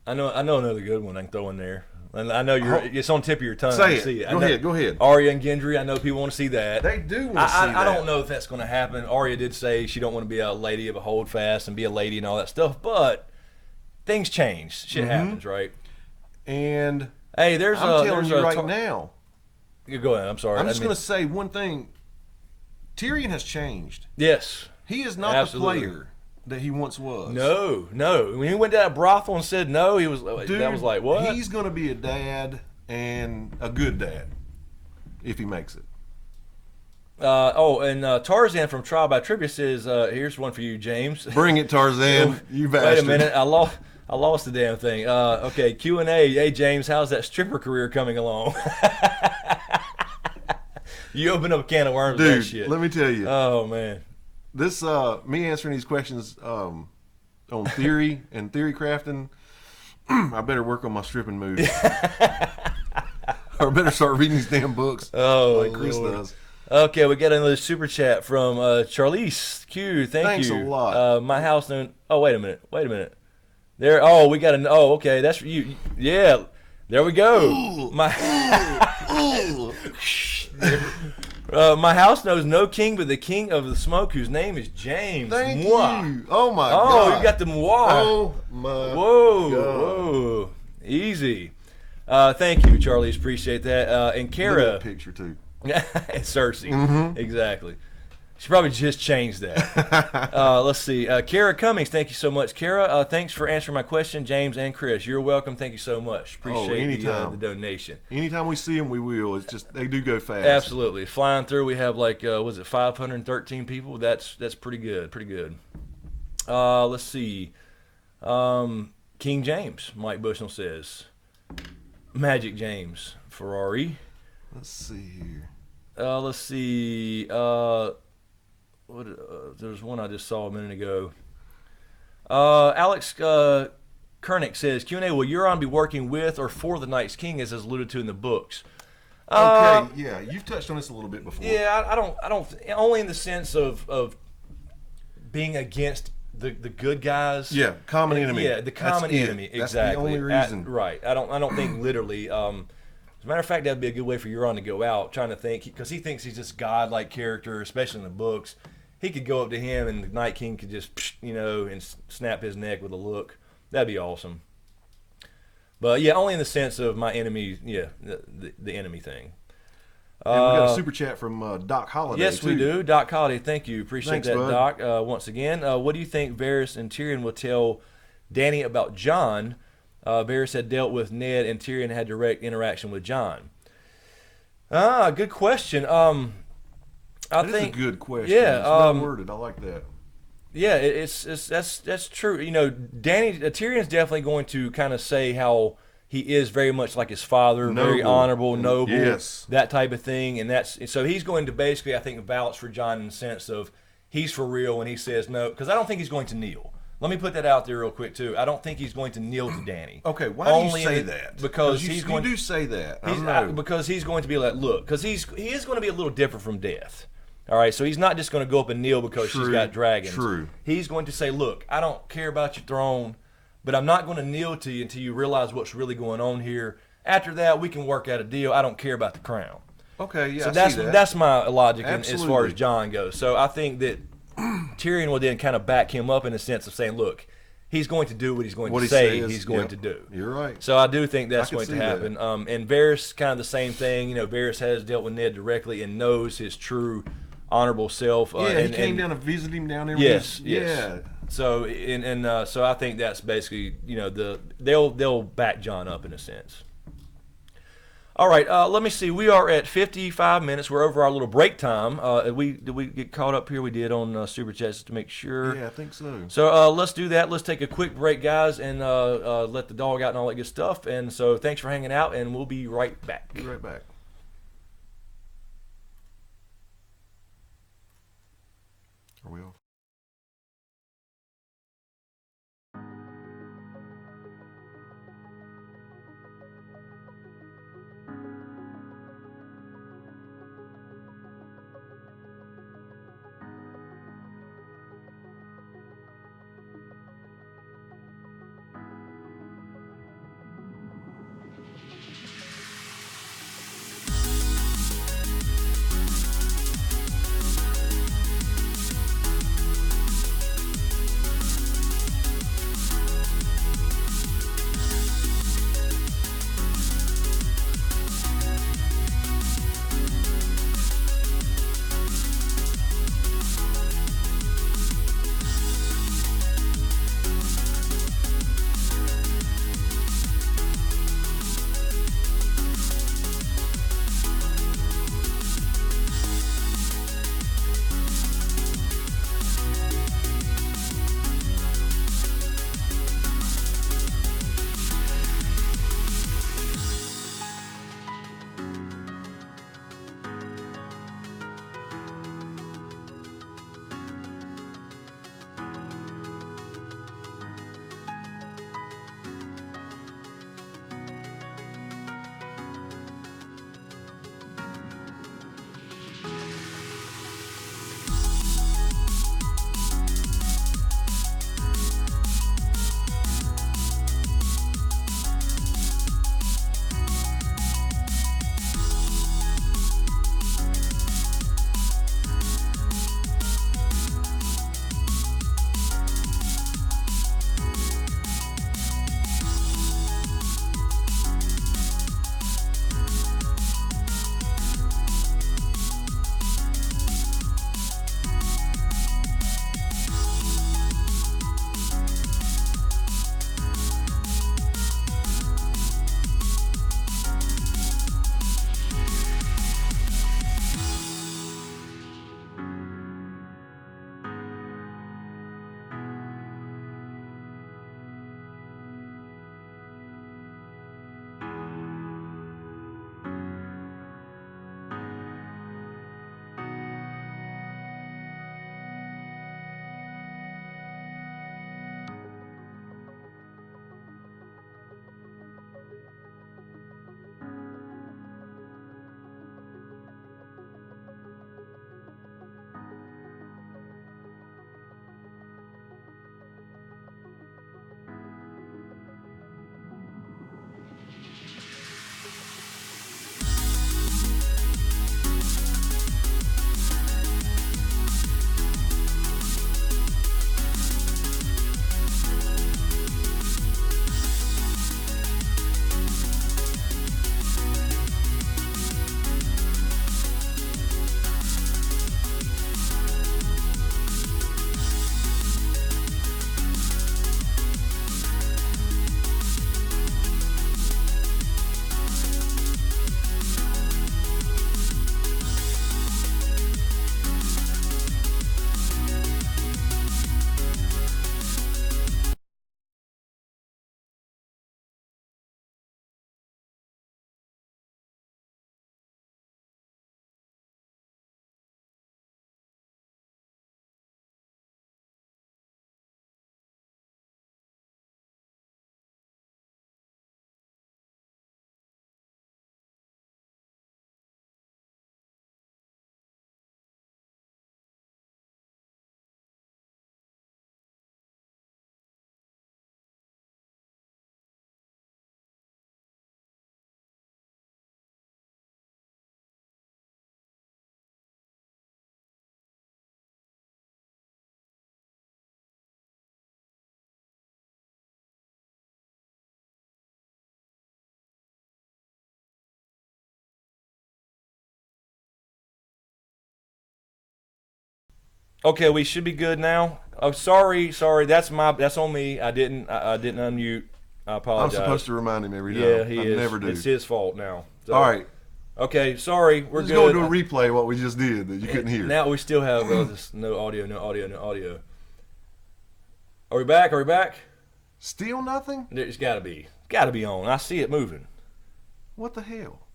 I know another good one I can throw in there. And I know it's on the tip of your tongue. Say I it. see Go ahead. Arya and Gendry, I know people want to see that. They do want to see that. I don't know if that's going to happen. Arya did say she don't want to be a lady of a holdfast and be a lady and all that stuff, but things change. Shit happens, right? And Hey, I'm telling you right now. You go ahead. I'm sorry. I'm just going to say one thing. Tyrion has changed. Yes. He is not Absolutely. the player that he once was. No. When he went to that brothel and said no, he was. Dude, that was like what? He's going to be a dad and a good dad if he makes it. And Tarzan from Trial by Trivia says, "Here's one for you, James." Bring it, Tarzan. You bastard. Wait a minute, I lost the damn thing. Okay, Q&A. Hey, James, how's that stripper career coming along? You open up a can of worms with that Dude, shit. let me tell you. Oh, man. This me answering these questions on theory and theory crafting. I better work on my stripping moves. Or I better start reading these damn books like Chris Lord. does. Okay, we got another super chat from Charlize Q. Thanks you. a lot. My house. Oh, wait a minute. There. Oh, we got Oh, okay. That's you. Yeah. There we go. Ooh. My house knows no king but the king of the smoke, whose name is James. Thank Moi. you. Oh my Oh, god. you got the moi. Oh my. Whoa, God. whoa, easy. Thank you, Charlie. Appreciate that. And Look at Kara, that picture too. Cersei, exactly. She probably just changed that. Let's see. Kara Cummings, thank you so much. Kara, thanks for answering my question, James and Chris. You're welcome. Thank you so much. Appreciate anytime. the donation. Anytime we see them, we will. It's just they do go fast. Absolutely. Flying through, we have like, was it 513 people? That's pretty good. Pretty good. Let's see. King James, Mike Bushnell says. Magic James, Ferrari. Let's see here. Let's see. There's one I just saw a minute ago. Alex Kernick says, Q&A, will Euron be working with or for the Night's King, as is alluded to in the books? Okay, yeah, you've touched on this a little bit before. Yeah, I don't. Only in the sense of being against the good guys. Yeah, common enemy. Yeah, the common That's it. enemy. That's Exactly. the only reason. Right. I don't think literally. As a matter of fact, that'd be a good way for Euron to go out, trying to think, because he thinks he's this godlike character, especially in the books. He could go up to him, and the Night King could just, and snap his neck with a look. That'd be awesome. But yeah, only in the sense of my enemy. Yeah, the enemy thing. And we got a super chat from Doc Holliday. Yes, too. we do. Doc Holiday, thank you. Appreciate Thanks, that, bud. Doc. Once again, what do you think Varys and Tyrion will tell Dany about Jon? Varys had dealt with Ned, and Tyrion had direct interaction with Jon. Good question. I That think is a good question. Yeah, It's well worded. I like that. yeah, that's true. Tyrion's definitely going to kind of say how he is very much like his father, very Noble. honorable, noble, Yes. that type of thing, and so he's going to basically, I think, vouch for Jon in the sense of he's for real when he says no, because I don't think he's going to kneel. Let me put that out there real quick too. I don't think he's going to kneel to Danny. Okay, why do you say that? Because you do say that. Because he's going to be like, look, because he is going to be a little different from Death. All right, so he's not just going to go up and kneel because she's got dragons. True. He's going to say, look, I don't care about your throne, but I'm not going to kneel to you until you realize what's really going on here. After that, we can work out a deal. I don't care about the crown. Okay, yeah. So I see that. that's my logic as far as Absolutely. Jon goes. So I think that Tyrion will then kind of back him up in the sense of saying, look, he's going to do what he's going to say he's going to do. You're right. So I do think that's can going to see happen. And Varys, kind of the same thing. You know, Varys has dealt with Ned directly and knows his true honorable self. He came down to visit him down there. Yes. Yeah. So so I think that's basically, you know, they'll back Jon up in a sense. All right, let me see. We are at 55 minutes. We're over our little break time. Did we get caught up here? We did on Super Chats just to make sure. Yeah, I think so. So let's do that. Let's take a quick break, guys, and let the dog out and all that good stuff. And so thanks for hanging out, and we'll be right back. Be right back. Are we off? Okay, we should be good now. Oh, sorry. That's on me. I didn't unmute. I apologize. I'm supposed to remind him every time. Yeah, he I is. never do. It's his fault now. So, All right. Okay, sorry. We're Let's good. go to a replay what we just did that you couldn't hear. Now we still have this no audio. Are we back? Still nothing? It's got to be. Got to be on. I see it moving. What the hell?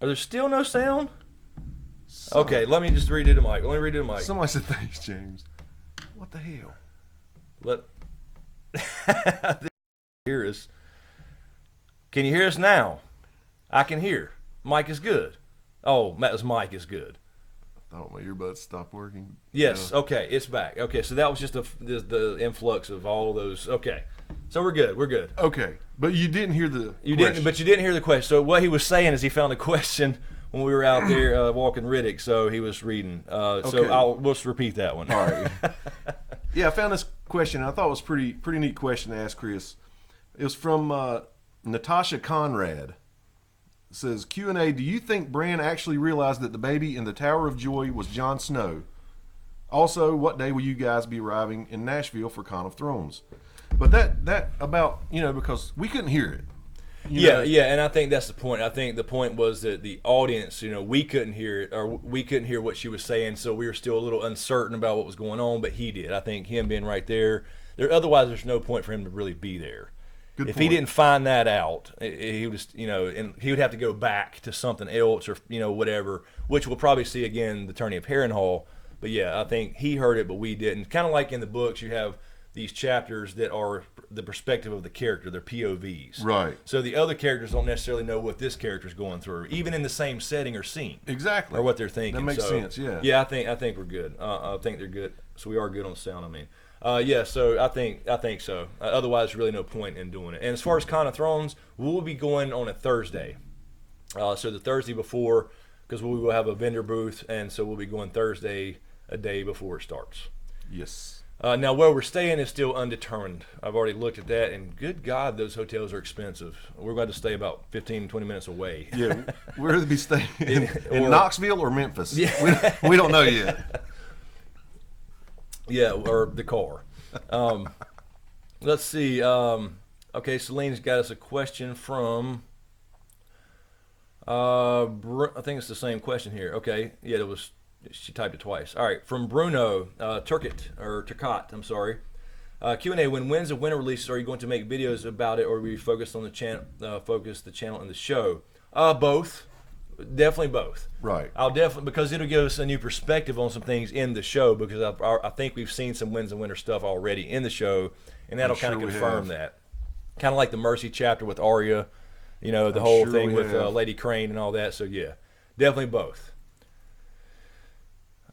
Are there still no sound? Son. Okay, let me just redo the mic. Somebody said thanks, James. What the hell? Let hear us. Can you hear us now? I can hear. Mic is good. Oh, Matt's mic is good. I thought my earbuds stopped working. Yes. Okay, it's back. Okay, so that was just the influx of all of those. Okay, so we're good. Okay, but you didn't hear the You question. didn't hear the question. So what he was saying is he found a question when we were out there walking Riddick. So he was reading. Okay. So we'll just repeat that one. All right. Yeah, I found this question. I thought it was pretty neat question to ask Chris. It was from Natasha Conrad. It says, Q&A, do you think Bran actually realized that the baby in the Tower of Joy was Jon Snow? Also, what day will you guys be arriving in Nashville for Con of Thrones? But that about, because we couldn't hear it. Yeah, and I think that's the point. I think the point was that the audience, we couldn't hear it, or we couldn't hear what she was saying, so we were still a little uncertain about what was going on, but he did. I think him being right there, otherwise there's no point for him to really be there. If he didn't find that out, he was, and he would have to go back to something else or, whatever, which we'll probably see again, the Tourney of Harrenhal. But yeah, I think he heard it, but we didn't. Kind of like in the books, you have these chapters that are the perspective of the character, they're POVs. Right. So the other characters don't necessarily know what this character's going through, even in the same setting or scene. Exactly. Or what they're thinking. That makes sense, yeah. Yeah, I think we're good. I think they're good. So we are good on sound, I mean. Yeah, so I think so. Otherwise, really no point in doing it. And as far as Con of Thrones, we'll be going on a Thursday. So the Thursday before, because we will have a vendor booth, and so we'll be going Thursday a day before it starts. Yes. Now, where we're staying is still undetermined. I've already looked at that, and good God, those hotels are expensive. We're going to stay about 15, 20 minutes away. Yeah, we're going to be staying in Knoxville or Memphis. Yeah. We don't know yet. Yeah, or the car. Let's see. Okay, Celine's got us a question from. I think it's the same question here. Okay, yeah, she typed it twice. All right, from Bruno Turcot. I'm sorry. Q&A: when's the winter releases? Are you going to make videos about it, or will you focus on the channel? Focus the channel and the show. Both. Definitely both. Right. I'll definitely, because it'll give us a new perspective on some things in the show, because I think we've seen some Winds of Winter stuff already in the show, and that'll kind of confirm that. Kind of like the Mercy chapter with Arya, the whole thing with Lady Crane and all that. So yeah, definitely both.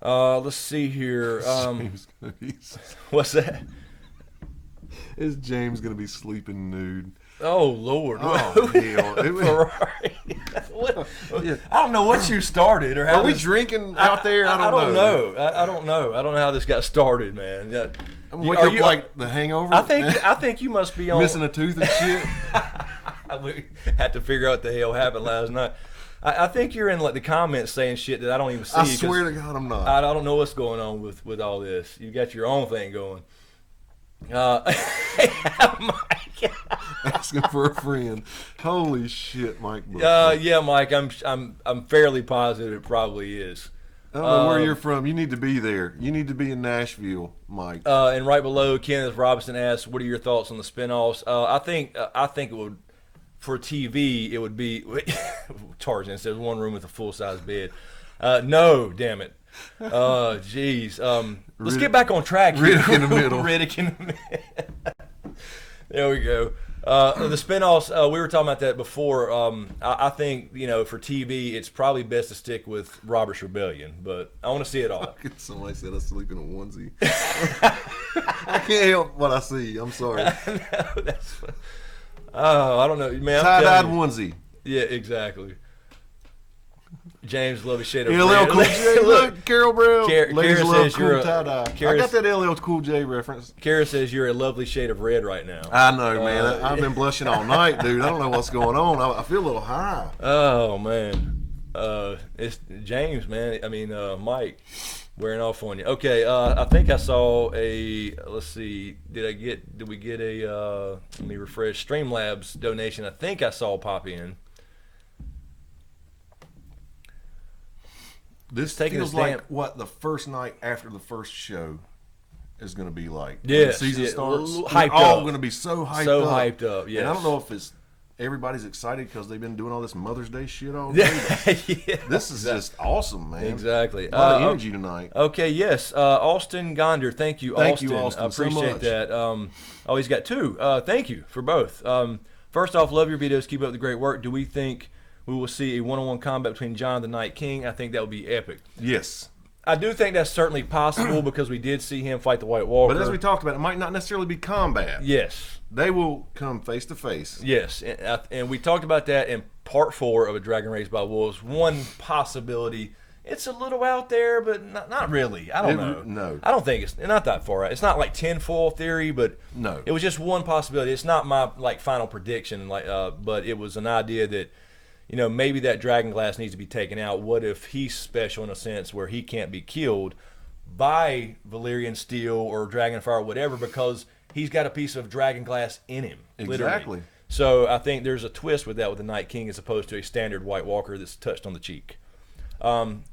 Let's see here. What's that? Is James going to be sleeping nude? Oh Lord! Oh hell! What? Yeah. I don't know what you started or how. Are we drinking out there? I don't know. I don't know. I don't know how this got started, man. Wake up like the Hangover. I think you must be on missing a tooth and shit. We had to figure out what the hell happened last night. I think you're in like the comments saying shit that I don't even see. I swear to God, I'm not. I don't know what's going on with all this. You got your own thing going. Mike. Asking for a friend. Holy shit, Mike. Yeah, Mike. I'm fairly positive it probably is. I don't know where you're from. You need to be there. You need to be in Nashville, Mike. And right below, Kenneth Robinson asks, "What are your thoughts on the spinoffs?" I think it would, for TV, it would be Tarzan says one room with a full size bed. No, damn it. Jeez. Let's get back on track here. Riddick in the middle. Riddick in the middle. There we go. The spinoffs, we were talking about that before. I think, for TV, it's probably best to stick with Robert's Rebellion, but I want to see it all. Somebody said I sleep in a onesie. I can't help what I see. I'm sorry. I don't know, man. Tie-dyed onesie. Yeah, exactly. James, love a shade of LL Cool J. Look, Carol Brown. Kara says cool tie-dye. I got that LL Cool J reference. Kara says you're a lovely shade of red right now. I know, man. I've been blushing all night, dude. I don't know what's going on. I feel a little high. Oh, man. It's James, man. I mean, Mike. Wearing off on you. Okay, I think I saw a. Let's see. Did we get a? Let me refresh. Streamlabs donation. I think I saw pop in. This taking feels a stamp. like what the first night after the first show is going to be like. Yes, when the season yeah, starts. hyped We're all up. going to be so hyped So up. hyped up, yes. And I don't know if it's everybody's excited because they've been doing all this Mother's Day shit all day. Yeah, This is just awesome, man. exactly. A lot of energy tonight. Okay, yes. Austin Gonder, thank you, Thank Austin. you, Austin, I appreciate so much. that. Oh, he's got two. Thank you for both. First off, love your videos. Keep up the great work. Do we think we will see a one-on-one combat between Jon the Night King? I think that would be epic. Yes. I do think that's certainly possible because we did see him fight the White Walker. But as we talked about, it might not necessarily be combat. Yes. They will come face to face. Yes, and we talked about that in part 4 of A Dragon Raised by Wolves. One possibility. It's a little out there, but not really. I don't know. No. I don't think it's not that far out. It's not like tinfoil theory, but No. it was just one possibility. It's not my final prediction, but it was an idea that, maybe that dragon glass needs to be taken out. What if he's special in a sense where he can't be killed by Valyrian steel or dragonfire or whatever because he's got a piece of dragon glass in him. Literally. Exactly. So I think there's a twist with that with the Night King as opposed to a standard White Walker that's touched on the cheek. And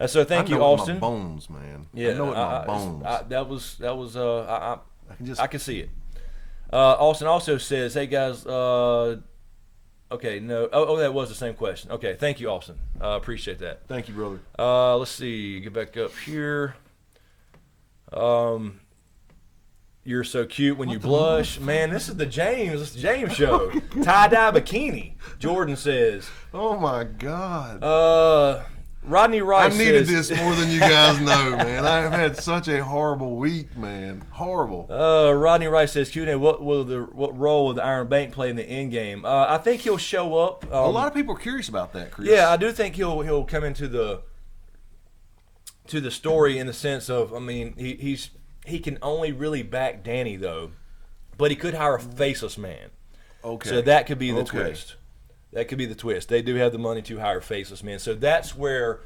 so thank you, Austin. I know it in my bones, man. Yeah, I know it in my bones. I can see it. Austin also says, "Hey guys, okay, no, that was the same question. Okay, thank you, Austin. Appreciate that. Thank you, brother. Let's see, get back up here. You're so cute when you blush, man. This is the James show. Tie-dye bikini. Jordan says. Oh my God. Rodney Rice I needed says, this more than you guys know, man. I have had such a horrible week, man. Horrible. Rodney Rice says, Q&A, what role will the Iron Bank play in the end game? I think he'll show up. A lot of people are curious about that, Chris. Yeah, I do think he'll come into the story in the sense of, he can only really back Dany though, but he could hire a faceless man. Okay. So that could be the twist. That could be the twist. They do have the money to hire faceless men. So that's where,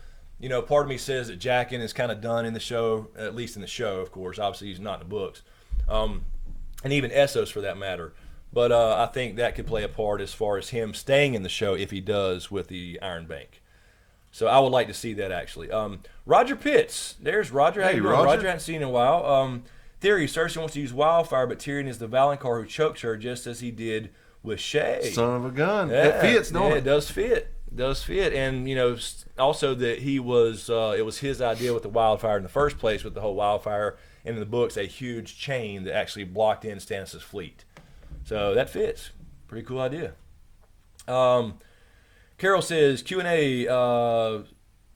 part of me says that Jaqen is kind of done in the show, at least in the show, of course. Obviously, he's not in the books. And even Essos for that matter. But I think that could play a part as far as him staying in the show if he does with the Iron Bank. So I would like to see that actually. Roger Pitts. There's Roger. How you doing? Roger, hadn't seen in a while. Theory, Cersei wants to use wildfire, but Tyrion is the Valonqar who chokes her just as he did with Shay. Son of a gun. Yeah, It fits, don't it? It does fit. And also that he was it was his idea with the wildfire in the first place with the whole wildfire, and in the books a huge chain that actually blocked in Stannis' fleet. So that fits. Pretty cool idea. Carol says Q&A.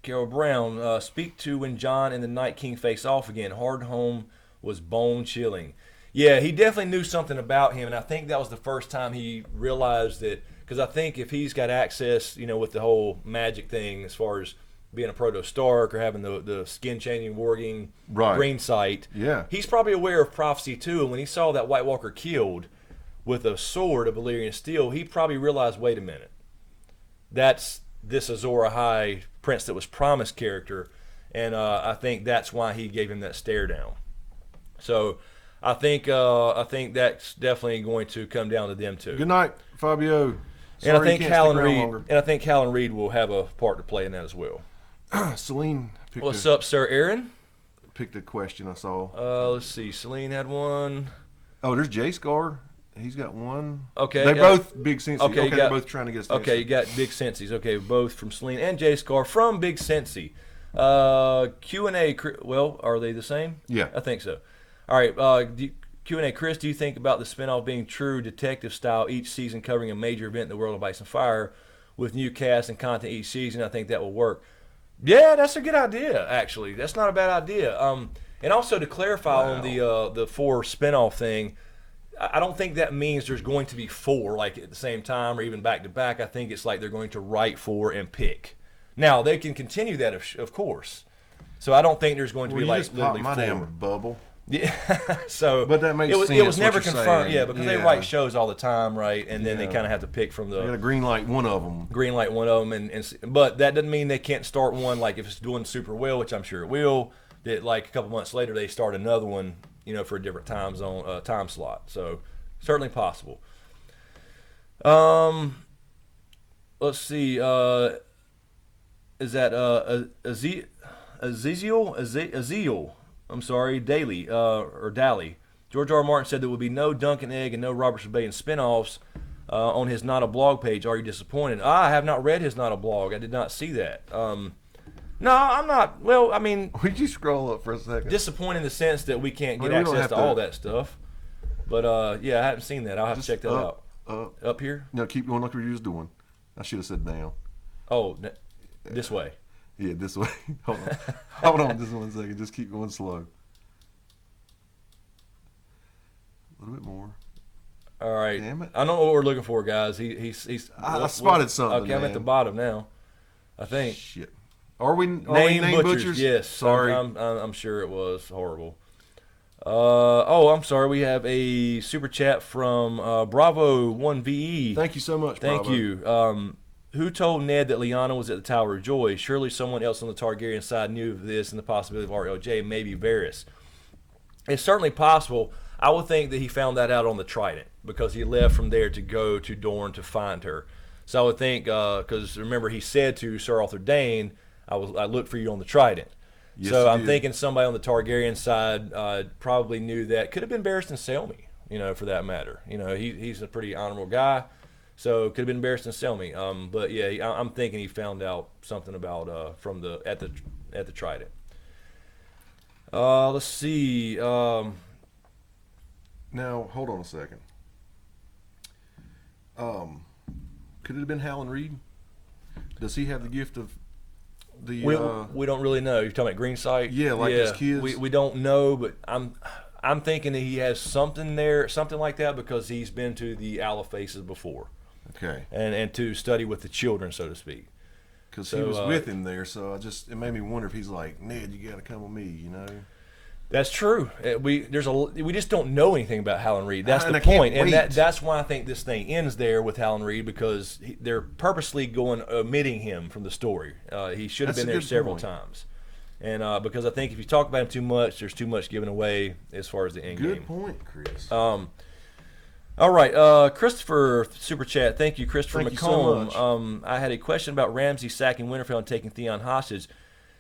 Carol Brown, speak to when Jon and the Night King face off again. Hardhome was bone chilling. Yeah, he definitely knew something about him, and I think that was the first time he realized that, because I think if he's got access, with the whole magic thing as far as being a Proto-Stark or having the skin-changing, warging green sight, Yeah. he's probably aware of prophecy too, and when he saw that White Walker killed with a sword of Valyrian steel, he probably realized, wait a minute, that's this Azor Ahai prince that was promised character, and I think that's why he gave him that stare down. So I think that's definitely going to come down to them two. Good night, Fabio. And I Sorry think you can't stick around Callan longer. Reed and I think Callan Reed will have a part to play in that as well. Celine What's up, Sir Aaron? picked a question I saw. Let's see. Celine had one. Oh, there's J Scar. He's got one. Okay. They're both big senses. Okay, Okay, you they're got- both trying to get us. Okay, you got Big Sensies. Okay, both from Celine and J Scar from Big Sensi. Q&A. Well, are they the same? Yeah. I think so. All right. Q&A. Chris, do you think about the spinoff being true detective style, each season covering a major event in the world of Ice and Fire, with new cast and content each season? I think that will work. Yeah, that's a good idea. Actually, that's not a bad idea. And also to clarify on the 4 spinoff thing, I don't think that means there's going to be 4 like at the same time or even back to back. I think it's like they're going to write 4 and pick. Now they can continue that of course. So I don't think there's going to be like just popped literally my 4. damn bubble. Yeah. So But that makes it was, sense, it was what never you're confirmed. saying. Yeah, because they Yeah. write shows all the time, right? And then they Yeah. kind of have to pick from I got the a green light. One of them. green light one of them, but that doesn't mean they can't start one like if it's doing super well, which I'm sure it will. that like a couple months later they start another one, for a different time zone, time slot. So certainly possible. Let's see. Is that Aziel? I'm sorry, Daly or Dally. George R. R. Martin said there would be no Duncan Egg and no Robert's Rebellion spinoffs on his Not a Blog page. Are you disappointed? I have not read his Not a Blog. I did not see that. No, I'm not. Well, I mean, would you scroll up for a second? Disappointed in the sense that we can't get access to all that stuff. But yeah, I haven't seen that. I'll have to check that out. Up here? No, keep going like you were just doing. I should have said down. Oh, this way. Yeah, this way. Hold on just 1 second. Just keep going slow. A little bit more. All right. Damn it. I know what we're looking for, guys. He's. I spotted something. Okay, I'm at the bottom now. I think. Shit. Are we name butchers? Yes. Sorry. I'm sure it was horrible. I'm sorry. We have a super chat from Bravo 1VE. Thank you so much. Thank Bravo. you. Who told Ned that Lyanna was at the Tower of Joy? Surely someone else on the Targaryen side knew of this and the possibility of RLJ, maybe Varys. It's certainly possible. I would think that he found that out on the Trident because he left from there to go to Dorne to find her. So I would think, because remember he said to Sir Arthur Dayne, I looked for you on the Trident. Yes, so I'm thinking somebody on the Targaryen side probably knew that. Could have been Barristan Selmy, for that matter. He's a pretty honorable guy. So could have been Barristan Selmy. But yeah, I'm thinking he found out something about at the Trident. Let's see. Now hold on a second. Could it have been Howland Reed? Does he have the gift of the? We don't really know. You're talking about Green Sight? Yeah, his kids. We don't know, but I'm thinking that he has something there, something like that, because he's been to the Owl of Faces before. Okay. And to study with the children, so to speak. Because he was with him there, so it made me wonder if he's like, Ned, you got to come with me, That's true. We just don't know anything about Howland Reed. That's the point, and that's why I think this thing ends there with Howland Reed, because they're purposely omitting him from the story. He should have been there several times, and because I think if you talk about him too much, there's too much given away as far as the end game. Good point, Chris. All right, Christopher Super Chat. Thank you, Christopher Thank McComb. you so much. I had a question about Ramsay sacking Winterfell and taking Theon hostage.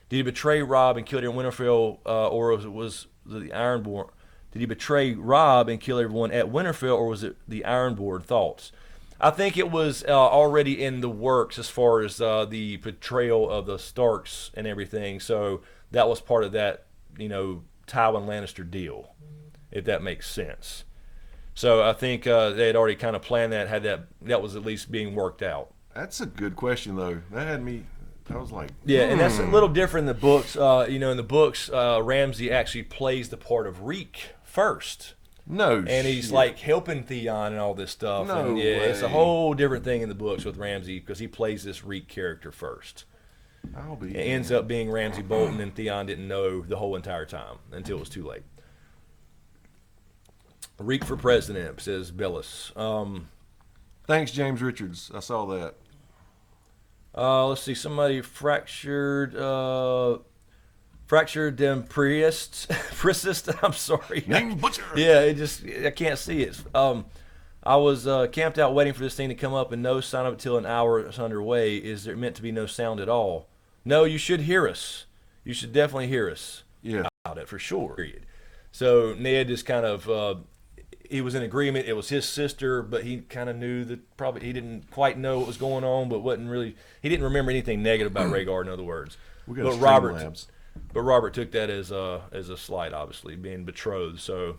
Did he betray Robb and kill everyone in Winterfell, or was it the Ironborn? Did he betray Robb and kill everyone at Winterfell, or was it the Ironborn? Thoughts? I think it was already in the works as far as the betrayal of the Starks and everything. So that was part of that, Tywin Lannister deal, if that makes sense. So I think they had already kind of planned that, that was at least being worked out. That's a good question, though. That had me. I was like, yeah, and that's a little different in the books. In the books, Ramsay actually plays the part of Reek first. No, and he's like helping Theon and all this stuff. No and, way. It's a whole different thing in the books with Ramsay because he plays this Reek character first. It ends up being Ramsay Bolton, and Theon didn't know the whole entire time until it was too late. Reek for president, says Bellis. Thanks, James Richards. I saw that. Let's see. Somebody fractured Priest. I'm sorry. Name butcher. Yeah, I can't see it. I was camped out waiting for this thing to come up, and no sign of it till an hour is underway. Is there meant to be no sound at all? No, you should hear us. You should definitely hear us. Yeah, about it for sure. Period. So Ned just kind of. He was in agreement. It was his sister, but he kind of knew that probably he didn't quite know what was going on, but he didn't remember anything negative about Rhaegar, in other words. But Robert took that as a slight, obviously, being betrothed. So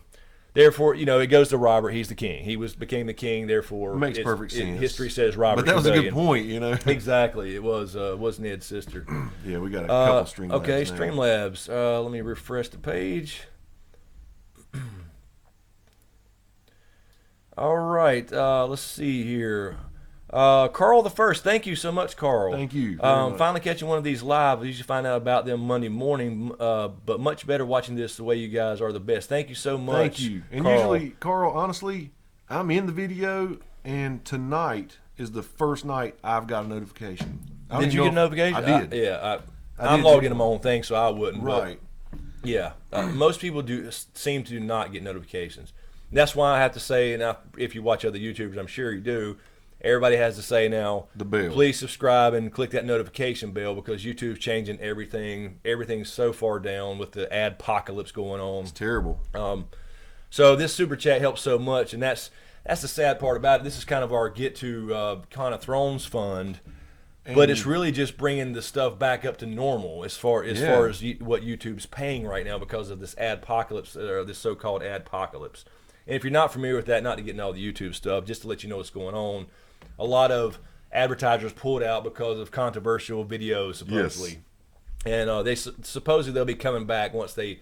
therefore, it goes to Robert. He's the king. He became the king. Therefore, makes perfect sense. History says Robert. But that was a good point, Exactly. It was Ned's sister. Yeah, we got a couple Streamlabs. Okay, now. Streamlabs. Let me refresh the page. All right, let's see here. Carl the First, thank you so much, Carl. Thank you. Finally catching one of these live. I usually find out about them Monday morning, but much better watching this the way you guys are the best. Thank you so much. Thank you. And Carl. Usually, Carl, honestly, I'm in the video, and tonight is the first night I've got a notification. Did you get a notification? I did. I'm logged into my own thing, so I wouldn't. Right. Yeah, most people do seem to not get notifications. That's why I have to say, and if you watch other YouTubers, I'm sure you do. Everybody has to say now, The bell. please subscribe and click that notification bell because YouTube's changing everything. Everything's so far down with the adpocalypse going on. It's terrible. So this super chat helps so much, and that's the sad part about it. This is kind of our get to kind of Thrones fund, but it's really just bringing the stuff back up to normal as far as what YouTube's paying right now because of this adpocalypse or this so-called adpocalypse. And if you're not familiar with that, not to get into all the YouTube stuff, just to let you know what's going on, a lot of advertisers pulled out because of controversial videos supposedly, and they supposedly they'll be coming back once they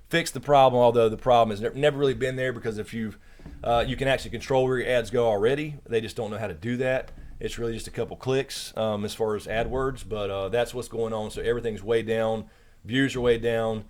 fix the problem. Although the problem has never really been there because if you can actually control where your ads go already, they just don't know how to do that. It's really just a couple clicks as far as AdWords, but that's what's going on. So everything's way down, views are way down.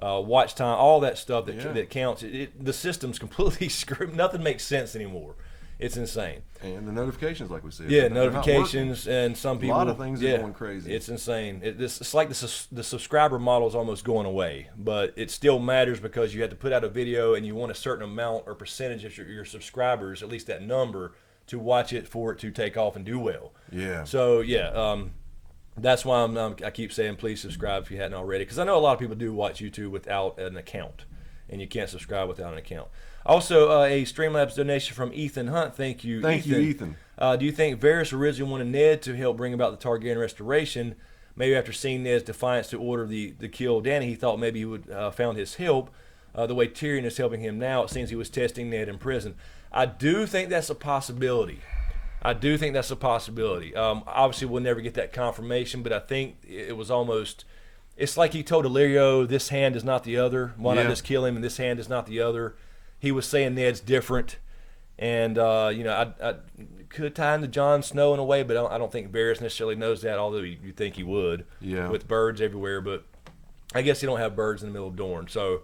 Watch time, all that stuff that counts. The system's completely screwed. Nothing makes sense anymore. It's insane. And the notifications, like we said. Yeah, notifications, and some people. A lot of things are going crazy. It's insane. It's like the subscriber model is almost going away, but it still matters because you have to put out a video and you want a certain amount or percentage of your subscribers, at least that number, to watch it for it to take off and do well. Yeah. So, that's why I keep saying please subscribe if you hadn't already, because I know a lot of people do watch YouTube without an account, and you can't subscribe without an account. Also, a Streamlabs donation from Ethan Hunt. Thank you, Thank you, Ethan. Do you think Varys originally wanted Ned to help bring about the Targaryen restoration? Maybe after seeing Ned's defiance to order the kill of Dany, he thought maybe he would found his help. The way Tyrion is helping him now, it seems he was testing Ned in prison. I do think that's a possibility. Obviously, we'll never get that confirmation, but I think it was almost. It's like he told Illyrio, "This hand is not the other. Why not just kill him? And this hand is not the other." He was saying Ned's different, and I could tie into Jon Snow in a way, but I don't think Varys necessarily knows that. Although you think he would, with birds everywhere. But I guess you don't have birds in the middle of Dorne, so.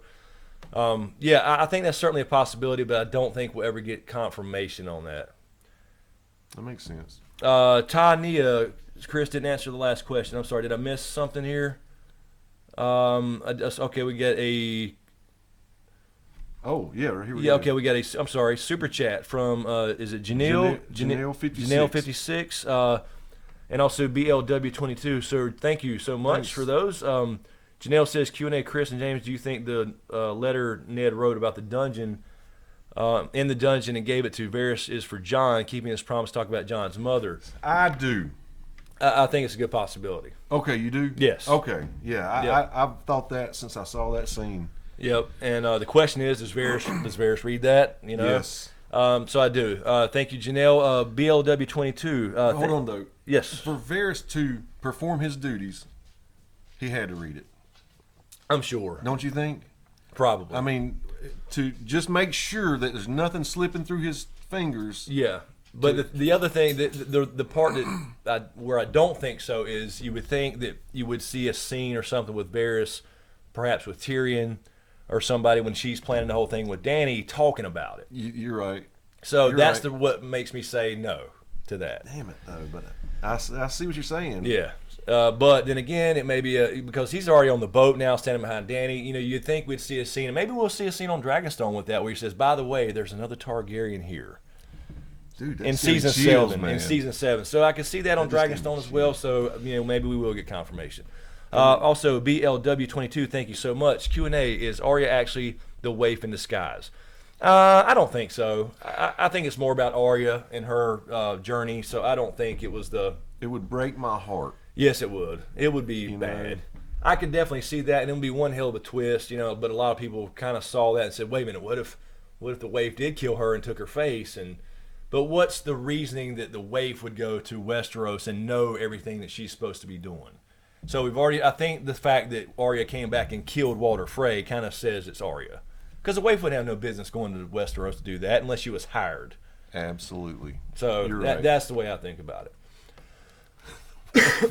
I think that's certainly a possibility, but I don't think we'll ever get confirmation on that. That makes sense. Tania, Chris didn't answer the last question. I'm sorry, did I miss something here? Okay, we get a. Oh yeah, here we go. Okay, we got a. I'm sorry, super chat from is it Janelle? Janelle 56. Janelle 56, and also BLW 22. So thank you so much for those. Janelle says Q&A, Chris and James, do you think the letter Ned wrote about the dungeon? In the dungeon and gave it to Varys is for Jon, keeping his promise to talk about Jon's mother. I do. I think it's a good possibility. Okay, you do? Yes. Okay, yeah. I've thought that since I saw that scene. Yep, and the question is, does Varys read that? Yes. So I do. Thank you, Janelle. BLW22. Hold on, though. Yes. For Varys to perform his duties, he had to read it. I'm sure. Don't you think? Probably. I mean, to just make sure that there's nothing slipping through his fingers. Yeah, but the other thing, the part where I don't think so is you would think that you would see a scene or something with Varys, perhaps with Tyrion or somebody when she's planning the whole thing with Dany, talking about it. You're right. So that's what makes me say no to that. Damn it, though. But I see what you're saying. Yeah. But then again, it may be because he's already on the boat now, standing behind Dany. You'd think we'd see a scene, and maybe we'll see a scene on Dragonstone with that, where he says, "By the way, there's another Targaryen here." Dude, that's in season chills, 7. man. In season 7, so I can see that on Dragonstone as well. So maybe we will get confirmation. Also, BLW22, thank you so much. Q&A, is Arya actually the waif in disguise? I don't think so. I think it's more about Arya and her journey. So I don't think it was the. It would break my heart. Yes, it would. It would be bad. I could definitely see that, and it would be one hell of a twist, But a lot of people kind of saw that and said, "Wait a minute, what if the waif did kill her and took her face?" But what's the reasoning that the waif would go to Westeros and know everything that she's supposed to be doing? So I think the fact that Arya came back and killed Walder Frey kind of says it's Arya, because the waif would have no business going to Westeros to do that unless she was hired. Absolutely. So that's the way I think about it.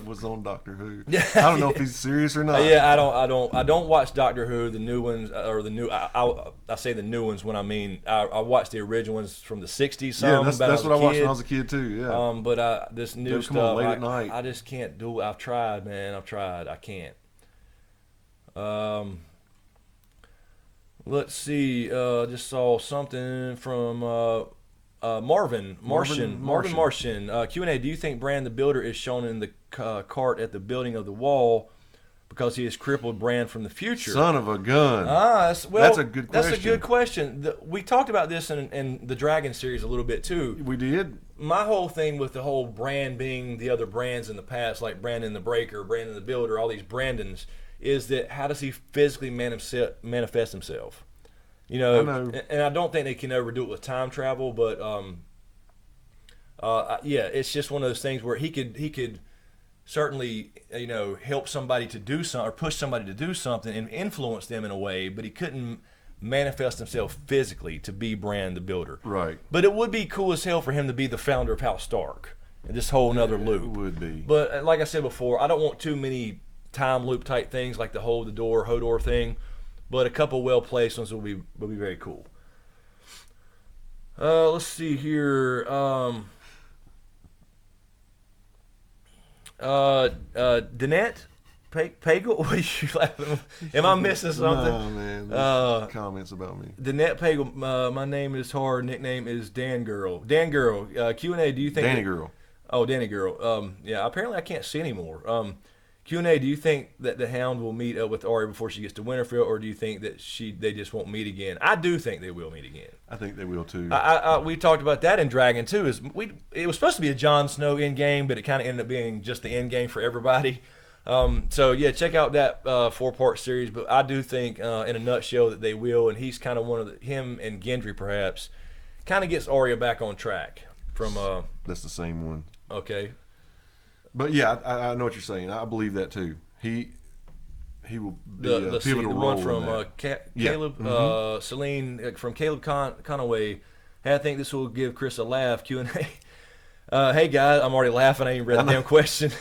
Was on Doctor Who. I don't know if he's serious or not. Yeah, I don't watch Doctor Who, the new ones, or the new. I say the new ones when I mean I watched the original ones from the '60s. Yeah, that's what I watched when I was a kid too. Yeah. But this new come stuff, on late at night. I just can't do it. I've tried, man. I can't. Let's see. Just saw something from Marvin Martian. Q&A. Do you think Bran the Builder is shown in the cart at the building of the wall because he has crippled Bran from the future? Son of a gun. That's a good question. That's a good question. We talked about this in the Dragon series a little bit too. We did. My whole thing with the whole Bran being the other Brans in the past, like Brandon the Breaker, Brandon the Builder, all these Brandons, is that how does he physically manifest himself? You know, and I don't think they can ever do it with time travel, but yeah, it's just one of those things where he could certainly, you know, help somebody to do something or push somebody to do something and influence them in a way, but he couldn't manifest himself physically to be Bran the Builder. Right. But it would be cool as hell for him to be the founder of House Stark. And this whole nother loop. It would be. But like I said before, I don't want too many time loop type things like the Hold the Door, Hodor thing. But a couple well placed ones will be very cool. Let's see here. Danette Pagel, what are you laughing? Am I missing something? No, man. Comments about me. Danette Pagel, my name is hard. Nickname is Dan Girl. Dan Girl, Q&A. Do you think Danny Girl? Oh, Danny Girl. Yeah. Apparently, I can't see anymore. Q&A. Do you think that the Hound will meet up with Arya before she gets to Winterfell, or do you think that they just won't meet again? I do think they will meet again. I think they will too. We talked about that in Dragon too. It was supposed to be a Jon Snow end game, but it kind of ended up being just the end game for everybody. So yeah, check out that 4-part series. But I do think, in a nutshell, that they will, and he's kind of one of him and Gendry perhaps kind of gets Arya back on track. From that's the same one. Okay. But yeah, I know what you're saying. I believe that too. He will be a pivotal role from in that. Caleb, Celine from Caleb Conaway. Hey, I think this will give Chris a laugh. Q&A. Hey guys, I'm already laughing. I ain't read the damn question.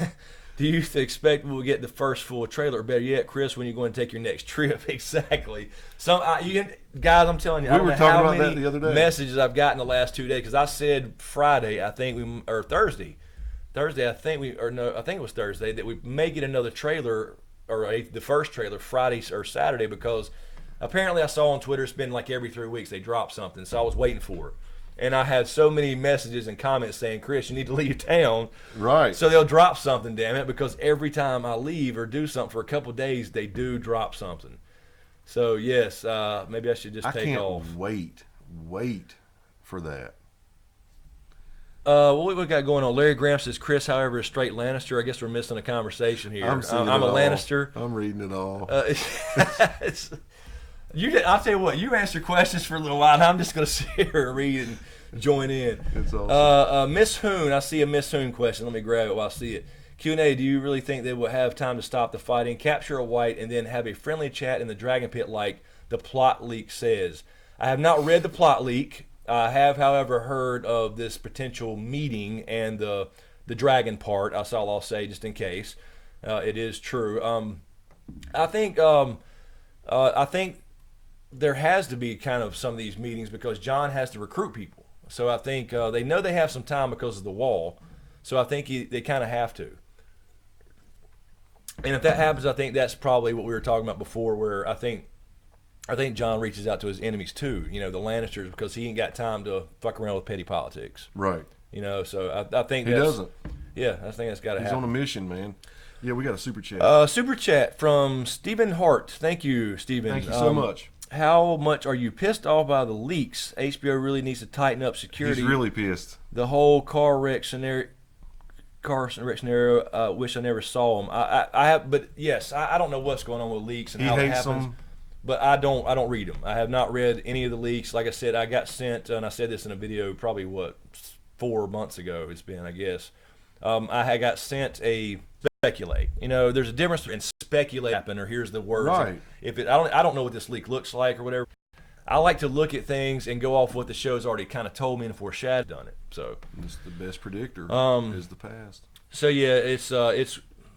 Do you expect we'll get the first full trailer? Or better yet, Chris, when you're going to take your next trip? Exactly. Guys, I'm telling you, I don't know how many messages I've gotten the last 2 days. Because I said Friday, or Thursday, I think it was Thursday, that we may get another trailer, or the first trailer Friday or Saturday, because apparently I saw on Twitter it's been like every 3 weeks they drop something, so I was waiting for it. And I had so many messages and comments saying, Chris, you need to leave town. Right. So they'll drop something, damn it, because every time I leave or do something for a couple of days, they do drop something. So, yes, maybe I should just take off. I can't wait for that. What we got going on? Larry Graham says, Chris, however, is straight Lannister. I guess we're missing a conversation here. I'm a Lannister. I'm reading it all. I'll tell you what, you answer questions for a little while, and I'm just going to sit here and read and join in. It's awesome. Miss Hoon, I see a Miss Hoon question. Let me grab it while I see it. Q&A, do you really think they will have time to stop the fighting, capture a white, and then have a friendly chat in the Dragon Pit like the plot leak says? I have not read the plot leak. I have, however, heard of this potential meeting and the dragon part. That's all I'll say, just in case it is true. I think there has to be kind of some of these meetings because Jon has to recruit people. So I think they know they have some time because of the wall. So I think they kind of have to. And if that happens, I think that's probably what we were talking about before, where I think Jon reaches out to his enemies too, the Lannisters, because he ain't got time to fuck around with petty politics. Right. So I think he doesn't. Yeah, I think that's got to happen. He's on a mission, man. Yeah, we got a super chat. Super chat from Stephen Hart. Thank you, Stephen. Thank you so much. How much are you pissed off by the leaks? HBO really needs to tighten up security. He's really pissed. The whole car wreck scenario. Wish I never saw them. I have, but yes, I don't know what's going on with leaks and how it happens. Them. But I don't read them. I have not read any of the leaks. Like I said, I got sent, and I said this in a video probably 4 months ago. It's been, I guess. I got sent a speculate. There's a difference in speculate or here's the words. Right. I don't know what this leak looks like or whatever. I like to look at things and go off what the show's already kind of told me and foreshadowed done it. So it's the best predictor is the past. So yeah, it's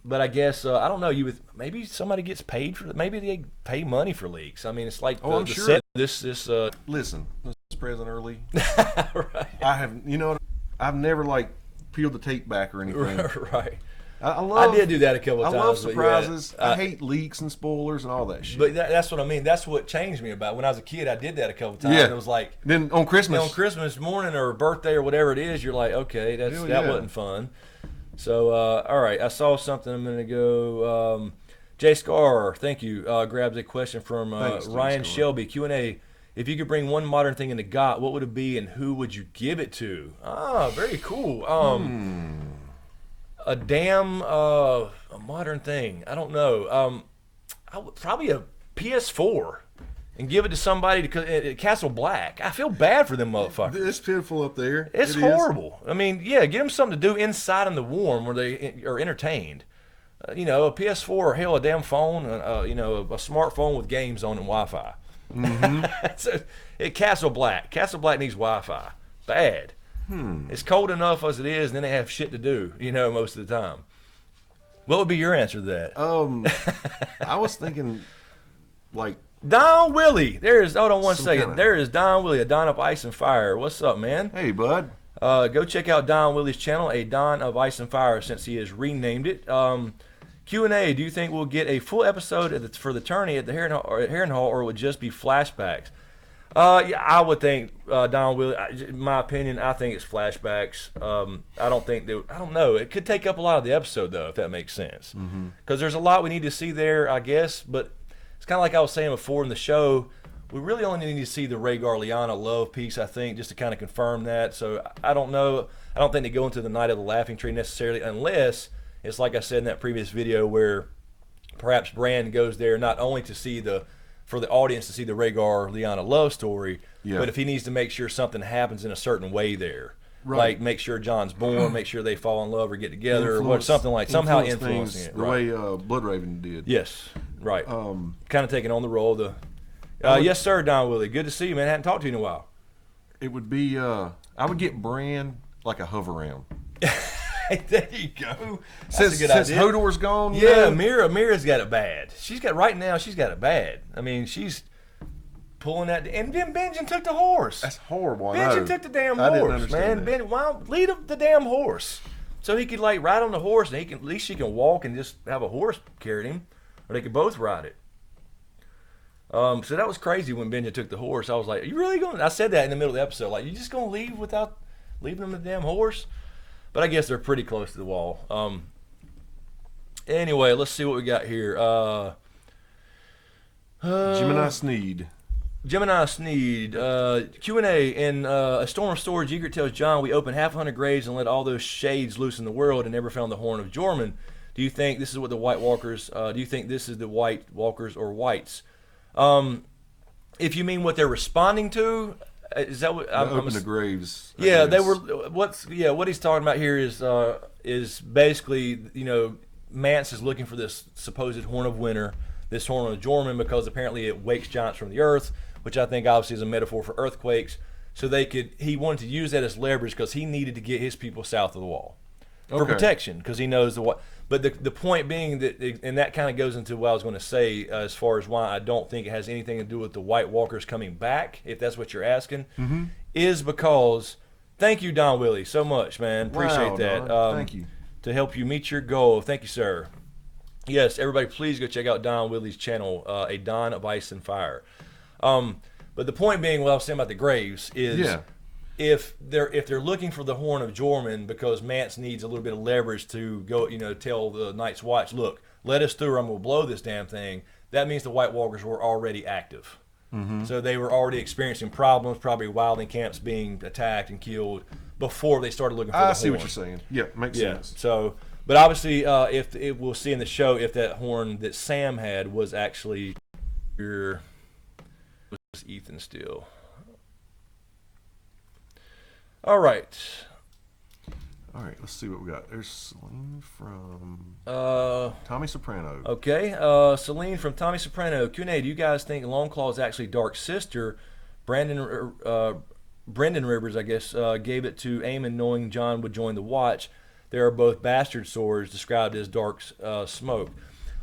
but I guess I don't know. Maybe somebody gets paid for. Maybe they pay money for leaks. I mean, it's like I'm sure. This listen, Mr. President Early. Right. I've never peeled the tape back or anything. Right. I did do that a couple of I times. love surprises. Yeah, I hate leaks and spoilers and all that shit. But that's what I mean. That's what changed me about when I was a kid. I did that a couple of times. Yeah. It was like Then on Christmas, on Christmas morning or birthday or whatever it is, you're like, okay, that wasn't fun. So all right, I saw something a minute ago. Jay Scar, thank you. Grabs a question from Ryan Shelby. Q&A. If you could bring one modern thing into GOT, what would it be and who would you give it to? Ah, very cool. A modern thing. I don't know. I would probably a PS4 and give it to somebody at Castle Black. I feel bad for them motherfuckers. It's pitiful up there. It's horrible. I mean, yeah, give them something to do inside in the warm where they are entertained. A PS4 or hell, a damn phone, a smartphone with games on and Wi-Fi. Mm-hmm. At Castle Black needs Wi-Fi. Bad. It's cold enough as it is, and then they have shit to do, most of the time. What would be your answer to that? I was thinking, like... Don Willie. Hold on one second. Kinda... There is Don Willie, a Don of Ice and Fire. What's up, man? Hey, bud. Go check out Don Willie's channel, a Don of Ice and Fire, since he has renamed it. Q&A, do you think we'll get a full episode for the tourney at the Heron Hall, or it would just be flashbacks? Yeah, I would think Don Willie. In my opinion, I think it's flashbacks. I don't know. It could take up a lot of the episode though, if that makes sense. Because there's a lot we need to see there, I guess. But it's kind of like I was saying before in the show. We really only need to see the Rhaegar Lyanna love piece, I think, just to kind of confirm that. So I don't know. I don't think they go into the Night of the Laughing Tree necessarily, unless it's like I said in that previous video, where perhaps Bran goes there not only to see for the audience to see the Rhaegar Lyanna love story, but if he needs to make sure something happens in a certain way there, like make sure Jon's born, make sure they fall in love or get together, or what, something like somehow influencing it, the way Bloodraven did. Yes, right. Kind of taking on the role of the. Yes, sir, Don Willie. Good to see you, man. I hadn't talked to you in a while. It would be. I would get Bran like a hover round. There you go. Since Hodor's gone, yeah, Mira's got it bad. She's got it bad. I mean, she's pulling that, and then Benjen took the horse. That's horrible. Benjen took the damn horse, man. Lead the damn horse, so he could like ride on the horse, and at least she can walk and just have a horse carry him, or they could both ride it. So that was crazy when Benjen took the horse. I was like, "Are you really going?" I said that in the middle of the episode, like, "You just gonna leave without leaving him the damn horse?" But I guess they're pretty close to the wall. Anyway, let's see what we got here. Gemini Sneed. Q&A. In A Storm of Swords, Ygritte tells Jon, we opened 100 graves and let all those shades loose in the world and never found the Horn of Jormungand. Do you think this is what the White Walkers, do you think this is the White Walkers or Whites? If you mean what they're responding to, is that what open the graves? Yeah, they were. What he's talking about here is basically, Mance is looking for this supposed Horn of Winter, this Horn of Jormungand, because apparently it wakes giants from the earth, which I think obviously is a metaphor for earthquakes. So he wanted to use that as leverage because he needed to get his people south of the wall for protection, because he knows the what. But the point being that, and that kind of goes into what I was going to say as far as why I don't think it has anything to do with the White Walkers coming back, if that's what you're asking, is because, thank you, Don Willie, so much, man. Appreciate that. Thank you. To help you meet your goal. Thank you, sir. Yes, everybody, please go check out Don Willie's channel, A Don of Ice and Fire. But the point being, what I was saying about the graves is, if they're looking for the Horn of Jormungand because Mance needs a little bit of leverage to go, tell the Night's Watch, look, let us through, or I'm going to blow this damn thing, that means the White Walkers were already active. So they were already experiencing problems, probably wildling camps being attacked and killed before they started looking for the Horn. I see what you're saying. Yeah, makes sense. So, but obviously, we'll see in the show if that horn that Sam had was actually Ethan still. All right, let's see what we got. There's Celine from Tommy Soprano. Okay, Celine from Tommy Soprano. Q&A, do you guys think Longclaw is actually Dark's sister? Brendan Rivers, I guess, gave it to Aemon knowing Jon would join the Watch. They are both bastard swords described as Dark's smoke.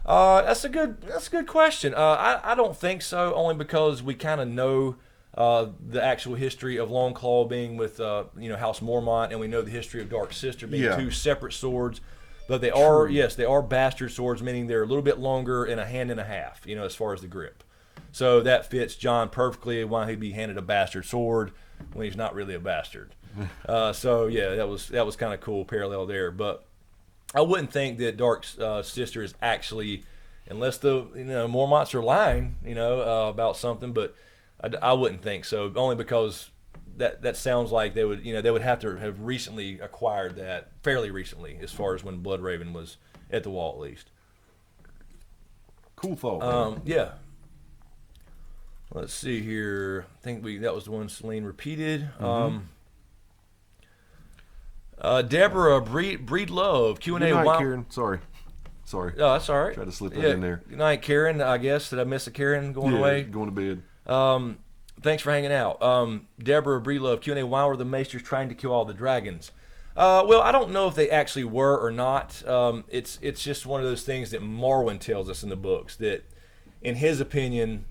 That's a good question. I don't think so, only because we kind of know the actual history of Longclaw being with House Mormont, and we know the history of Dark's sister being two separate swords. But they are, yes, they are bastard swords, meaning they're a little bit longer and a hand and a half, you know, as far as the grip. So that fits Jon perfectly. Why he'd be handed a bastard sword when he's not really a bastard. So yeah, that was kind of cool parallel there. But I wouldn't think that Dark's sister is actually, unless the Mormonts are lying, about something. But I wouldn't think so, only because that sounds like they would have to have recently acquired that, fairly recently, as far as when Bloodraven was at the wall at least. Cool thought. Yeah. Let's see here. I think that was the one Celine repeated. Mm-hmm. Deborah Breedlove Q&A. Good night, Karen. Sorry. Oh, that's all right. Try to slip that in there. Good night, Karen. I guess did I miss a Karen going away? Going to bed. Thanks for hanging out. Deborah Breedlove Q&A. Why were the Maesters trying to kill all the dragons? Well, I don't know if they actually were or not. It's just one of those things that Marwyn tells us in the books that, in his opinion,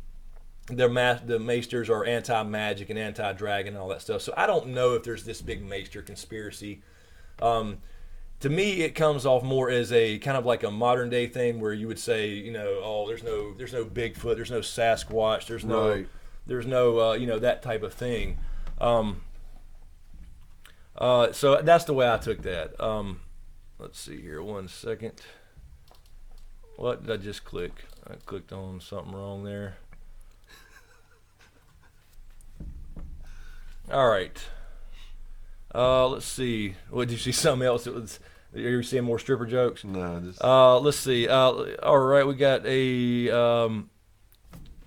the Maesters are anti-magic and anti-dragon and all that stuff. So I don't know if there's this big Maester conspiracy. To me, it comes off more as a kind of like a modern day thing where you would say, there's no Bigfoot, there's no Sasquatch, there's no that type of thing. So that's the way I took that. Let's see here, 1 second. What did I just click? I clicked on something wrong there. All right. Let's see. What, did you see something else? Are you seeing more stripper jokes? No, just. Let's see. All right, we got a.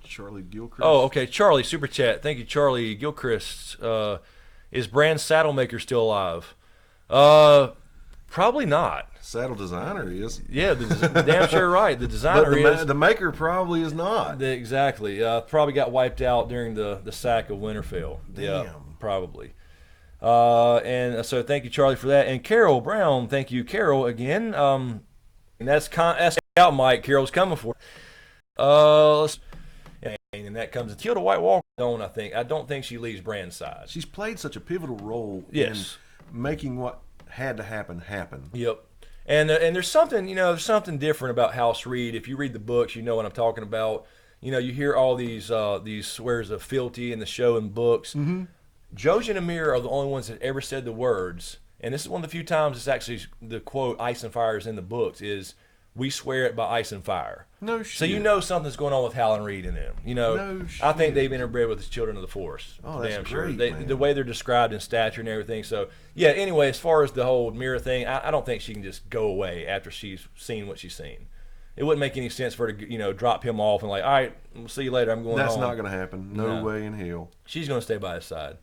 Charlie Gilchrist. Oh, okay. Charlie, super chat. Thank you, Charlie Gilchrist. Is Bran Saddlemaker still alive? Probably not. Saddle designer is. Yeah, damn sure right. The designer is. The maker probably is not. Exactly. Probably got wiped out during the sack of Winterfell. Damn. Yeah, probably. And so thank you, Charlie, for that. And Carol Brown, thank you, Carol, again. And that's out, Mike. Carol's coming for. And that comes until the White Walker. I don't think she leaves Bran's side. She's played such a pivotal role in making what had to happen. Yep. And there's something different about House Reed. If you read the books, you know what I'm talking about. You hear all these swears of fealty in the show and books. Mm-hmm. Jojen and Amir are the only ones that ever said the words, and this is one of the few times it's actually the quote "ice and fire" is in the books. Is we swear it by ice and fire. No shit. So something's going on with Hal Reed and them. No shit. I think they've interbred with the children of the Force. Oh, that's damn great, sure. man. The way they're described in stature and everything. So yeah. Anyway, as far as the whole mirror thing, I don't think she can just go away after she's seen what she's seen. It wouldn't make any sense for her to drop him off and like, all right, we'll see you later. I'm going That's home. not going to happen. No way in hell. She's going to stay by his side.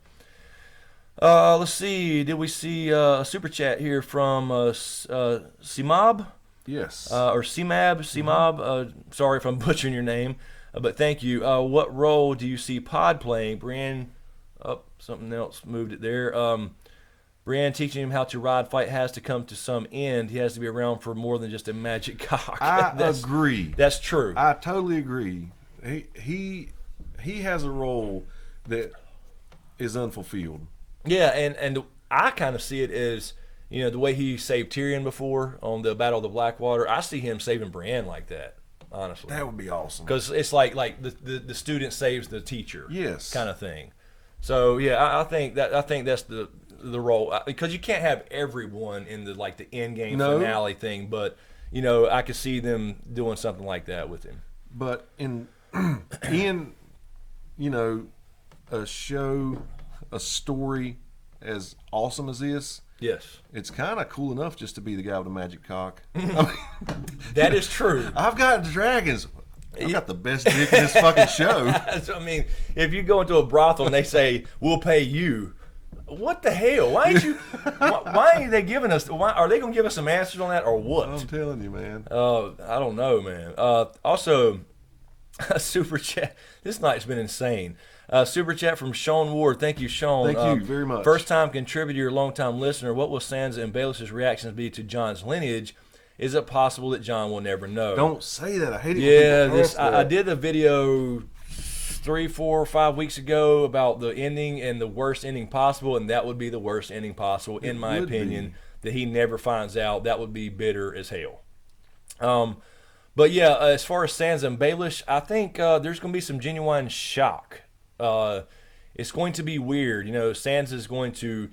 Let's see. Did we see a super chat here from Simab? Yes. Or Simab? Simab. Sorry if I'm butchering your name, but thank you. What role do you see Pod playing? Bran. Something else moved it there. Bran teaching him how to ride fight has to come to some end. He has to be around for more than just a magic cock. I agree. That's true. I totally agree. He has a role that is unfulfilled. Yeah, and I kind of see it as, the way he saved Tyrion before on the Battle of the Blackwater. I see him saving Bran like that, honestly. That would be awesome. Because it's like the student saves the teacher, yes, kind of thing. So yeah, I think that's the role, because you can't have everyone in the end game finale thing, but I could see them doing something like that with him. But in a show, a story as awesome as this, yes, it's kind of cool enough just to be the guy with the magic cock. That is true. I've got dragons. I've got the best dick in this fucking show. So, I mean, if you go into a brothel and they say, we'll pay you, what the hell? Why ain't they giving us? Why are they gonna give us some answers on that, or what? I'm telling you, man. I don't know, man. Also, a super chat. This night's been insane. Super chat from Sean Ward. Thank you, Sean. Thank you very much. First time contributor, long time listener. What will Sansa and Baelis's reactions be to Jon's lineage? Is it possible that Jon will never know? Don't say that. I hate it. Yeah, I did a video 3, 4, 5 weeks ago about the ending and the worst ending possible, and that would be the worst ending possible in my opinion. that he never finds out. That would be bitter as hell. But yeah, as far as Sansa and Baelish, I think there's going to be some genuine shock. It's going to be weird. Sansa's going to.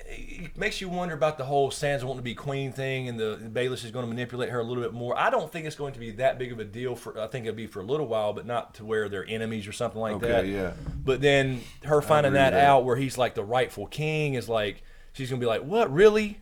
It makes you wonder about the whole Sansa wanting to be queen thing, and the Baelish is going to manipulate her a little bit more. I don't think it's going to be that big of a deal. I think it'll be for a little while, but not to where they're enemies or something like that. Okay, yeah. But then her finding that out, where he's like the rightful king, is like she's going to be like, what, really?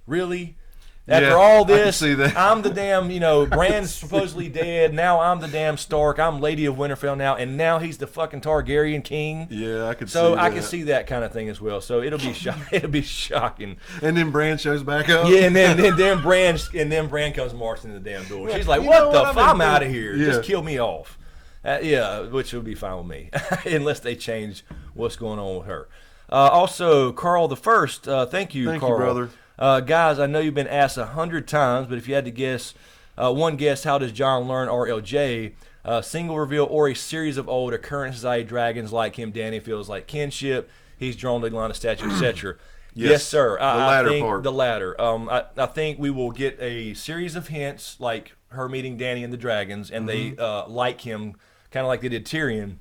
After all this, I'm the damn, Bran's supposedly dead. Now I'm the damn Stark. I'm Lady of Winterfell now, and now he's the fucking Targaryen king. Yeah, I could see that. So I can see that kind of thing as well. So it'll be shocking. And then Bran shows back up. Yeah, and then Bran comes marching in the damn door. She's like, "What the? I'm out of here. Yeah. Just kill me off." Which would be fine with me, unless they change what's going on with her. Also, Carl the First. Thank you, Carl. Thank you, brother. Guys, I know you've been asked 100 times, but if you had to guess, one guess, how does Jon learn RLJ? Single reveal or a series of old occurrences, i.e. dragons like him, Dany feels like kinship, he's drawn to Lyanna statue, etc. Yes, sir. I think part. The latter. I think we will get a series of hints, like her meeting Dany and the dragons, and they like him, kind of like they did Tyrion.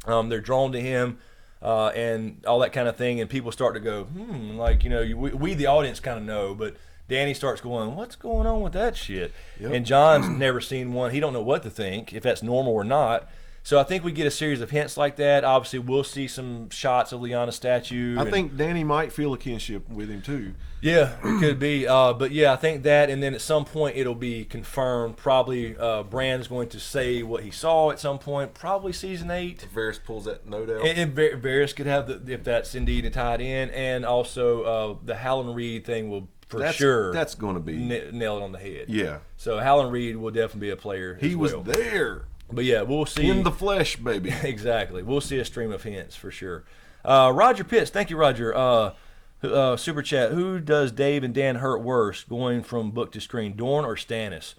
They're drawn to him. And all that kind of thing, and people start to go, we the audience kind of know, but Dany starts going, what's going on with that shit? Yep. And Jon's never seen one. He don't know what to think, if that's normal or not. So I think we get a series of hints like that. Obviously, we'll see some shots of Lyanna's statue. I think Dany might feel a kinship with him, too. Yeah, it could be. But yeah, I think that, and then at some point it'll be confirmed. Probably Bran's going to say what he saw at some point, probably season 8. Varys pulls that note out. And Varys could have, if that's indeed tied in. And also the Howland Reed thing will, sure. That's going to be. Nail it on the head. Yeah. So Howland Reed will definitely be a player. He was there. But yeah, we'll see. In the flesh, baby. Exactly. We'll see a stream of hints for sure. Roger Pitts, thank you, Roger. Super chat. Who does Dave and Dan hurt worse, going from book to screen, Dorne or Stannis?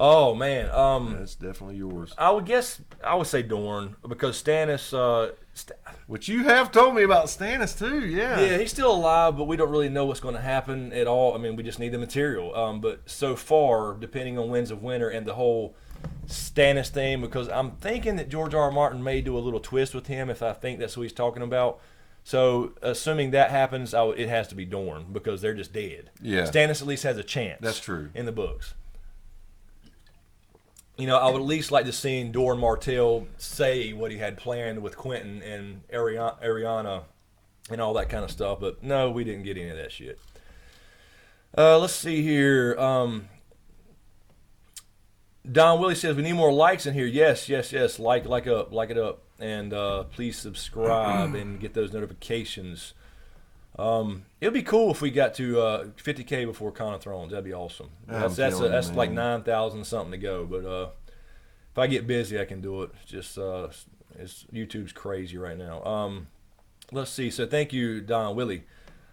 Oh man, that's definitely yours. I would say Dorne, because Stannis. Which you have told me about Stannis too, yeah. Yeah, he's still alive, but we don't really know what's going to happen at all. I mean, we just need the material. But so far, depending on Winds of Winter and the whole Stannis thing, because I'm thinking that George R. R. Martin may do a little twist with him, if I think that's what he's talking about. So assuming that happens, it has to be Dorne, because they're just dead. Yeah. Stannis at least has a chance. That's true. In the books. I would at least like to see Doran Martell say what he had planned with Quentin and Ariana and all that kind of stuff. But no, we didn't get any of that shit. Let's see here. Don Willie says we need more likes in here. Yes. Like it up, and please subscribe and get those notifications. It'd be cool if we got to 50K before Con of Thrones. That'd be awesome. That's like 9,000 something to go. But if I get busy, I can do it. YouTube's crazy right now. Let's see. So thank you, Don Willie.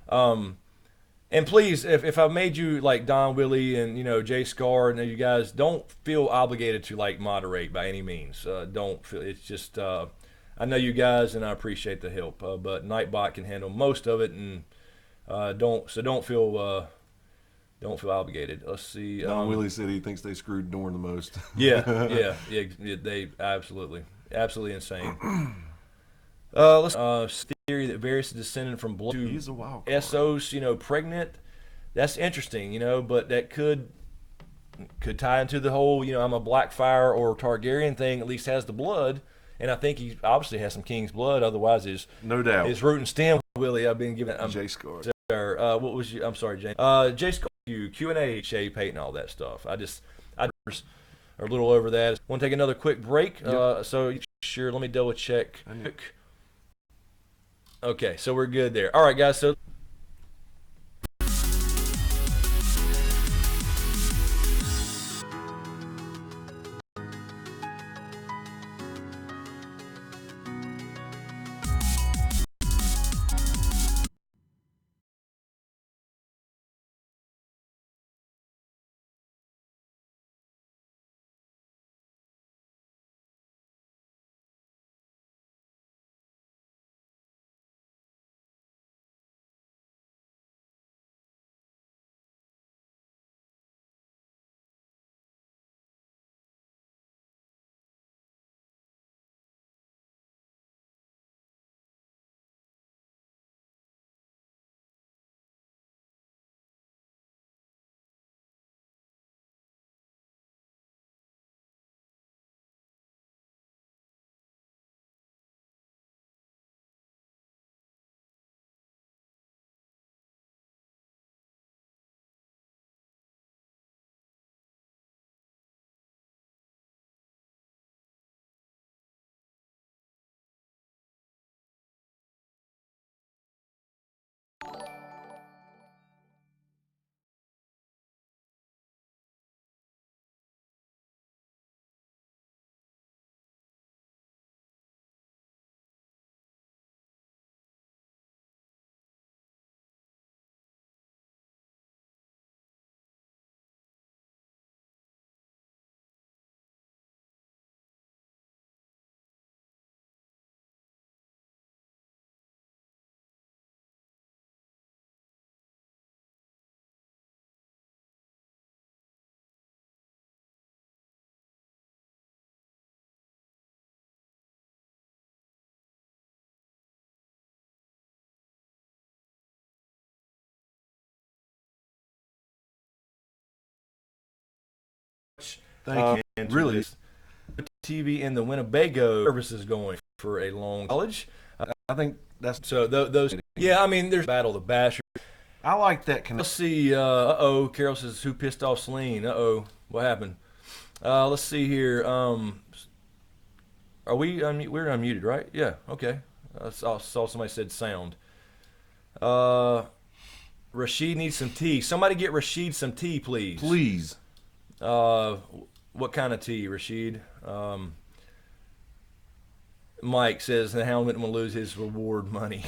And please, if I made you like Don Willie and Jay Scar and you guys, don't feel obligated to like moderate by any means. Don't feel it's just. I know you guys, and I appreciate the help. But Nightbot can handle most of it, and don't feel obligated. Let's see. Don Willie said he thinks they screwed Dorne the most. Yeah, they absolutely insane. Let's theory that Varys is descended from blood. He's a wild card. Essos, pregnant. That's interesting, but that could tie into the whole, I'm a Blackfire or Targaryen thing. At least has the blood. And I think he obviously has some King's blood. Otherwise, no doubt. His root and stem, Willie. I've been given. Jay Scar. What was you? I'm sorry, Jay. Jay Scar. Q&A, Shay Payton, all that stuff. I are a little over that. Want to take another quick break? Yep. So sure. Let me double check. Okay, so we're good there. All right, guys. So. Thank you. And Really, TV in the Winnebago service is going for a long college. I think that's. So those, yeah, I mean, there's Battle of the Basher. I like that Let's connection. see. Carol says, "Who pissed off Celine?" What happened? Let's see here. Are we? We're unmuted, right? Yeah. Okay. I saw somebody said sound. Rashid needs some tea. Somebody get Rashid some tea, please. Please. What kind of tea, Rashid? Mike says the Houndman will lose his reward money.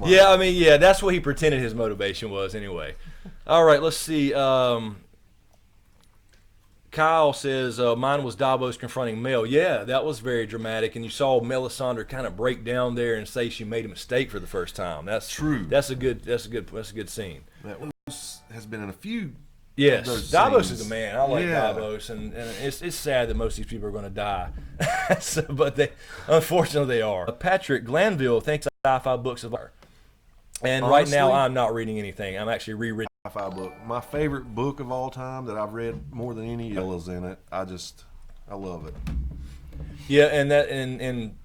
Yeah, I mean, yeah, that's what he pretended his motivation was anyway. All right, let's see. Kyle says mine was Davos confronting Mel. Yeah, that was very dramatic, and you saw Melisandre kind of break down there and say she made a mistake for the first time. That's true. That's a good scene. That has been in a few. Yes, Davos scenes. is the man. I like Davos, and it's sad that most of these people are going to die, but unfortunately they are. Patrick Glanville thinks sci-fi books of art, and honestly, right now I'm not reading anything. I'm actually rereading sci-fi book. My favorite book of all time that I've read more than any is in it. I love it. Yeah, and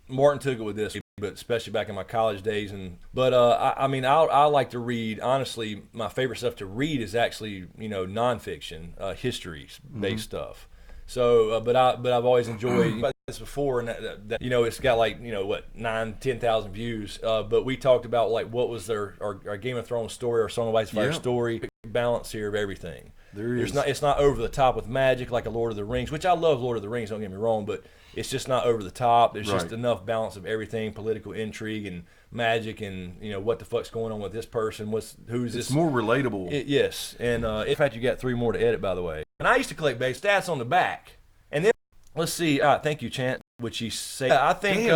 Martin took it with this, but especially back in my college days. But I mean, I like to read. Honestly, my favorite stuff to read is actually nonfiction, history-based stuff. So, but I've always enjoyed this before, and that it's got like 9,000-10,000 views. But we talked about like what was our Game of Thrones story, our Song of Ice and Fire story, balance here of everything. It's not over the top with magic like a Lord of the Rings, which I love Lord of the Rings. Don't get me wrong, but it's just not over the top. There's just enough balance of everything, political intrigue and magic, and what the fuck's going on with this person. Who's this? It's more relatable. Yes, and in fact, you got 3 more to edit, by the way. And I used to collect base stats on the back, and then let's see. Thank you, Chant. Which he said. I think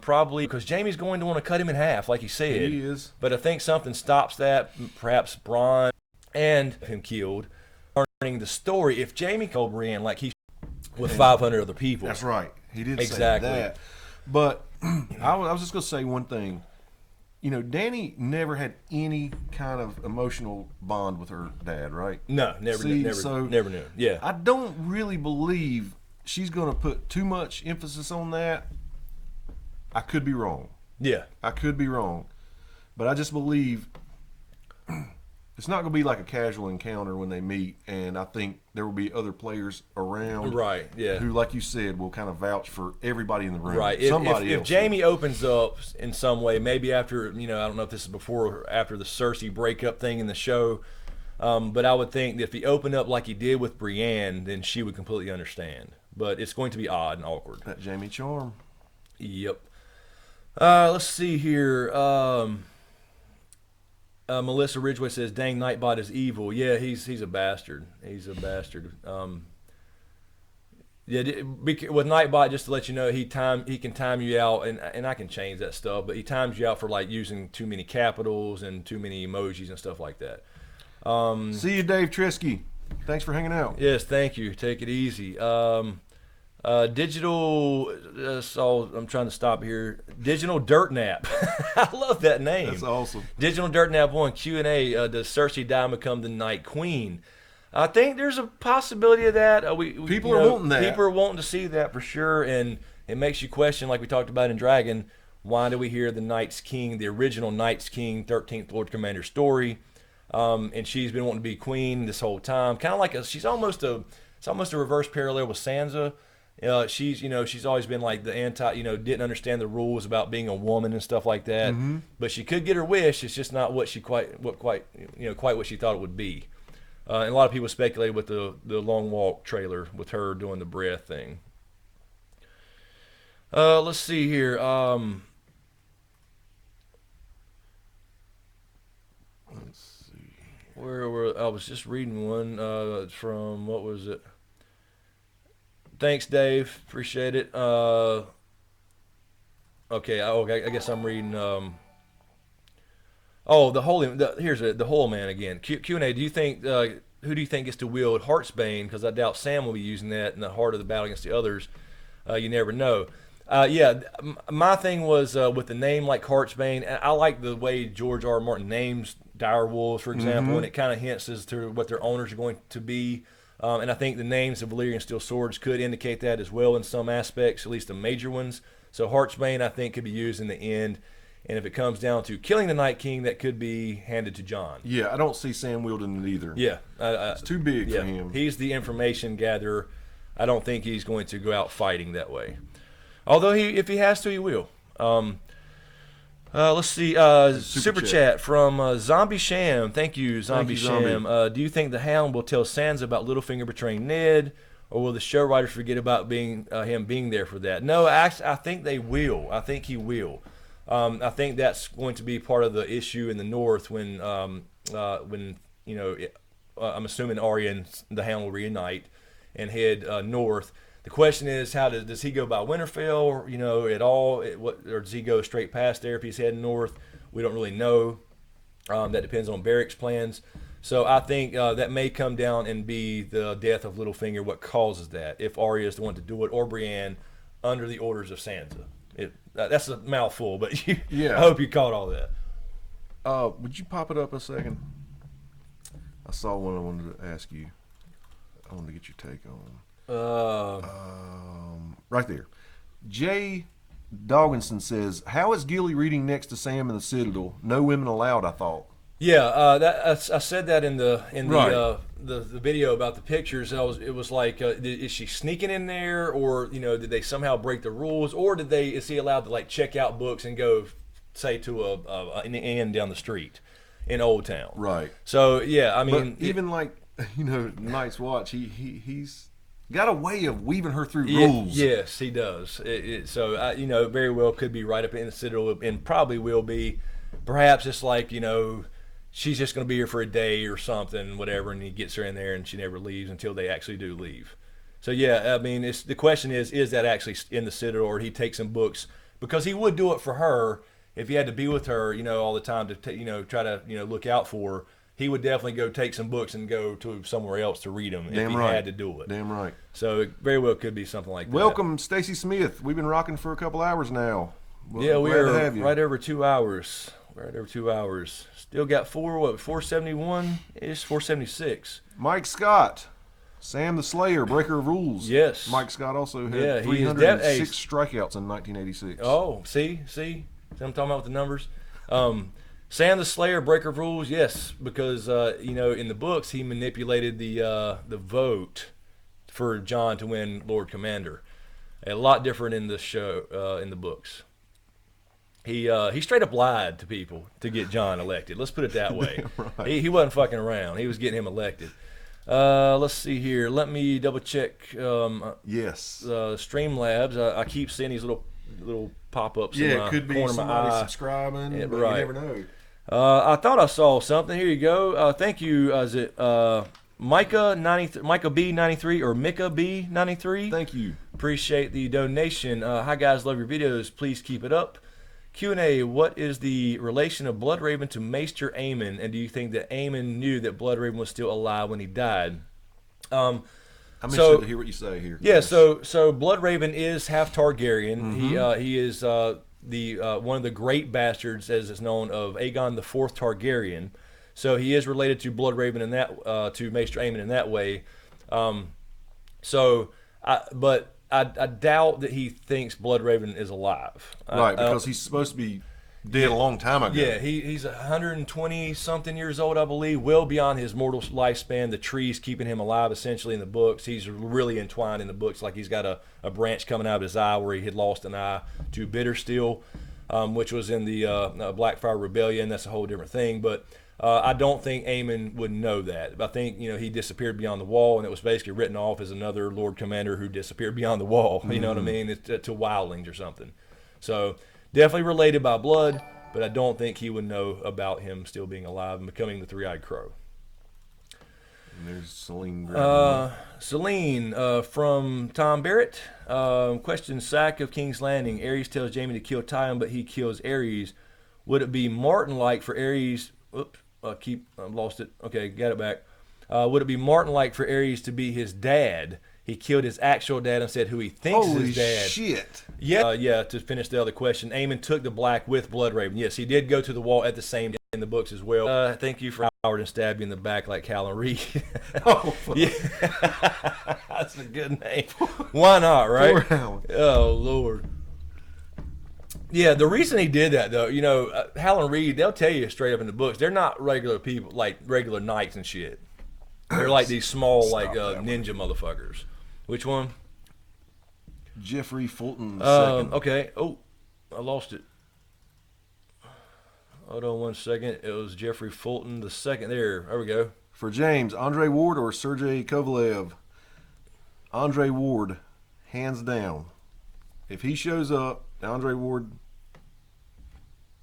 probably because Jaime's going to want to cut him in half, like he said. He is. But I think something stops that. Perhaps Bran and him killed. Learning the story. If Jaime killed Brienne like he with 500 other people. That's right. He did exactly say that. But I was just going to say one thing. Dany never had any kind of emotional bond with her dad, right? No, never knew. Yeah. I don't really believe she's going to put too much emphasis on that. I could be wrong. Yeah. I could be wrong. But I just believe it's not going to be like a casual encounter when they meet, and I think there will be other players around, right? Yeah, who, like you said, will kind of vouch for everybody in the room. Right. If Jaime opens up in some way, maybe after I don't know if this is before or after the Cersei breakup thing in the show, but I would think that if he opened up like he did with Brienne, then she would completely understand. But it's going to be odd and awkward. That Jaime charm. Yep. Let's see here. Melissa Ridgway says, "Dang, Nightbot is evil." Yeah, he's a bastard. He's a bastard. With Nightbot, just to let you know, he can time you out, and I can change that stuff, but he times you out for like using too many capitals and too many emojis and stuff like that. See you, Dave Trisky. Thanks for hanging out. Yes, thank you. Take it easy. Digital. I'm trying to stop here. Digital Dirt Nap. I love that name. That's awesome. Digital Dirt Nap 1 Q&A. Does Cersei die and become the Night Queen? I think there's a possibility of that. People are wanting that. People are wanting to see that for sure, and it makes you question, like we talked about in Dragon, why do we hear the Night's King, the original Night's King, 13th Lord Commander story? And she's been wanting to be queen this whole time. Kind of like it's almost a reverse parallel with Sansa. She's always been like the anti, didn't understand the rules about being a woman and stuff like that. Mm-hmm. But she could get her wish. It's just not what quite what she thought it would be. And a lot of people speculated with the Long Walk trailer with her doing the breath thing. Let's see here. Let's see. Where I was just reading one from, what was it? Thanks, Dave. Appreciate it. Okay, I guess I'm reading. Here's the Whole Man again. Q&A. Do you think who do you think gets to wield Heartsbane? Because I doubt Sam will be using that in the heart of the battle against the others. You never know. My thing was with the name like Heartsbane. I like the way George R. R. Martin names dire wolves, for example, and it kind of hints as to what their owners are going to be. And I think the names of Valyrian steel swords could indicate that as well in some aspects, at least the major ones. So Heartsbane, I think, could be used in the end. And if it comes down to killing the Night King, that could be handed to Jon. Yeah, I don't see Sam wielding it either. Yeah. It's too big for him. He's the information gatherer. I don't think he's going to go out fighting that way. Although if he has to, he will. Let's see. Super chat from Zombie Sham. Thank you, Zombie Sham. Do you think the Hound will tell Sansa about Littlefinger betraying Ned, or will the show writers forget about him being there for that? No, actually, I think they will. I think he will. I think that's going to be part of the issue in the North when I'm assuming Arya and the Hound will reunite and head north. The question is, how does he go by Winterfell, at all? Or does he go straight past there if he's heading north? We don't really know. That depends on Beric's plans. So I think that may come down and be the death of Littlefinger, what causes that, if Arya is the one to do it, or Brienne under the orders of Sansa. That's a mouthful, but I hope you caught all that. Would you pop it up a second? I saw one I wanted to ask you. I wanted to get your take on. Right there. Jay Dogginson says, "How is Gilly reading next to Sam in the Citadel? No women allowed, I thought." Yeah, I said that in the Right. the video about the pictures. It was like, is she sneaking in there, or did they somehow break the rules, or is he allowed to like check out books and go, say, to an inn down the street in Old Town? Right. So yeah, I mean, but even Night's Watch, he's got a way of weaving her through rules. Yes, he does. So very well could be right up in the Citadel, and probably will be. Perhaps it's like she's just going to be here for a day or something, whatever, and he gets her in there and she never leaves until they actually do leave. So yeah, I mean, the question is that actually in the Citadel, or he takes some books, because he would do it for her if he had to be with her, all the time to try to look out for her. He would definitely go take some books and go to somewhere else to read them if he had to do it. Damn right. So it very well could be something like that. Welcome, Stacey Smith. We've been rocking for a couple hours now. Yeah, we are right over 2 hours. Right over 2 hours. Still got 471-ish, 476. Mike Scott, Sam the Slayer, breaker of rules. Yes. Mike Scott also had 306 strikeouts in 1986. Oh, see? I'm talking about with the numbers. Sam the Slayer, breaker of rules, yes, because in the books he manipulated the vote for Jon to win Lord Commander. A lot different in the show, in the books. He straight up lied to people to get Jon elected. Let's put it that way. Right. He wasn't fucking around. He was getting him elected. Let's see here. Let me double check. Yes. Streamlabs. I keep seeing these little pop-ups in my could be corner of my somebody eye. subscribing, but right. you never know. I thought I saw something. Here you go. Thank you. Is it Micah B93 or Micah B93? Thank you. Appreciate the donation. Hi guys, love your videos. Please keep it up. Q&A, what is the relation of Bloodraven to Maester Aemon, and do you think that Aemon knew that Bloodraven was still alive when he died? I'm interested to hear what you say here. Yeah, so Bloodraven is half Targaryen. Mm-hmm. He is the one of the great bastards, as is known, of Aegon the Fourth Targaryen. So he is related to Bloodraven in that to Maester Aemon in that way. But I doubt that he thinks Bloodraven is alive. Right, because he's supposed to be dead a long time ago. Yeah, he's 120-something years old, I believe, well beyond his mortal lifespan. The tree's keeping him alive, essentially, in the books. He's really entwined in the books, like he's got a branch coming out of his eye where he had lost an eye to Bittersteel, which was in the Blackfire Rebellion. That's a whole different thing, but I don't think Aemon would know that. I think he disappeared beyond the wall, and it was basically written off as another Lord Commander who disappeared beyond the wall. You know what I mean? It's to wildlings or something. So definitely related by blood, but I don't think he would know about him still being alive and becoming the Three-Eyed Crow. And there's Celine. Celine from Tom Barrett. Question: Sack of King's Landing. Aerys tells Jaime to kill Tywin, but he kills Aerys. Would it be Martin-like for Aerys? Oops. I lost it. Okay, got it back. Would it be Martin-like for Aerys to be his dad? He killed his actual dad and said who he thinks is his dad. Holy shit. Yeah. To finish the other question, Aemon took the black with Bloodraven. Yes, he did go to the wall at the same time. in the books as well. Thank you for Howard and stab you in the back like Callan Reed. Oh, Yeah, that's a good name. Why not, right? Poor Howard. Oh Lord. Yeah, the reason he did that though, you know, Howland Reed, they'll tell you straight up in the books, they're not regular people, like regular knights and shit. They're like these small, like ninja motherfuckers. Which one? Jeffrey Fulton II. Okay. Oh, I lost it. Hold on 1 second. It was Jeffrey Fulton II. There we go. For James, Andre Ward or Sergey Kovalev? Andre Ward, hands down. If he shows up, Andre Ward,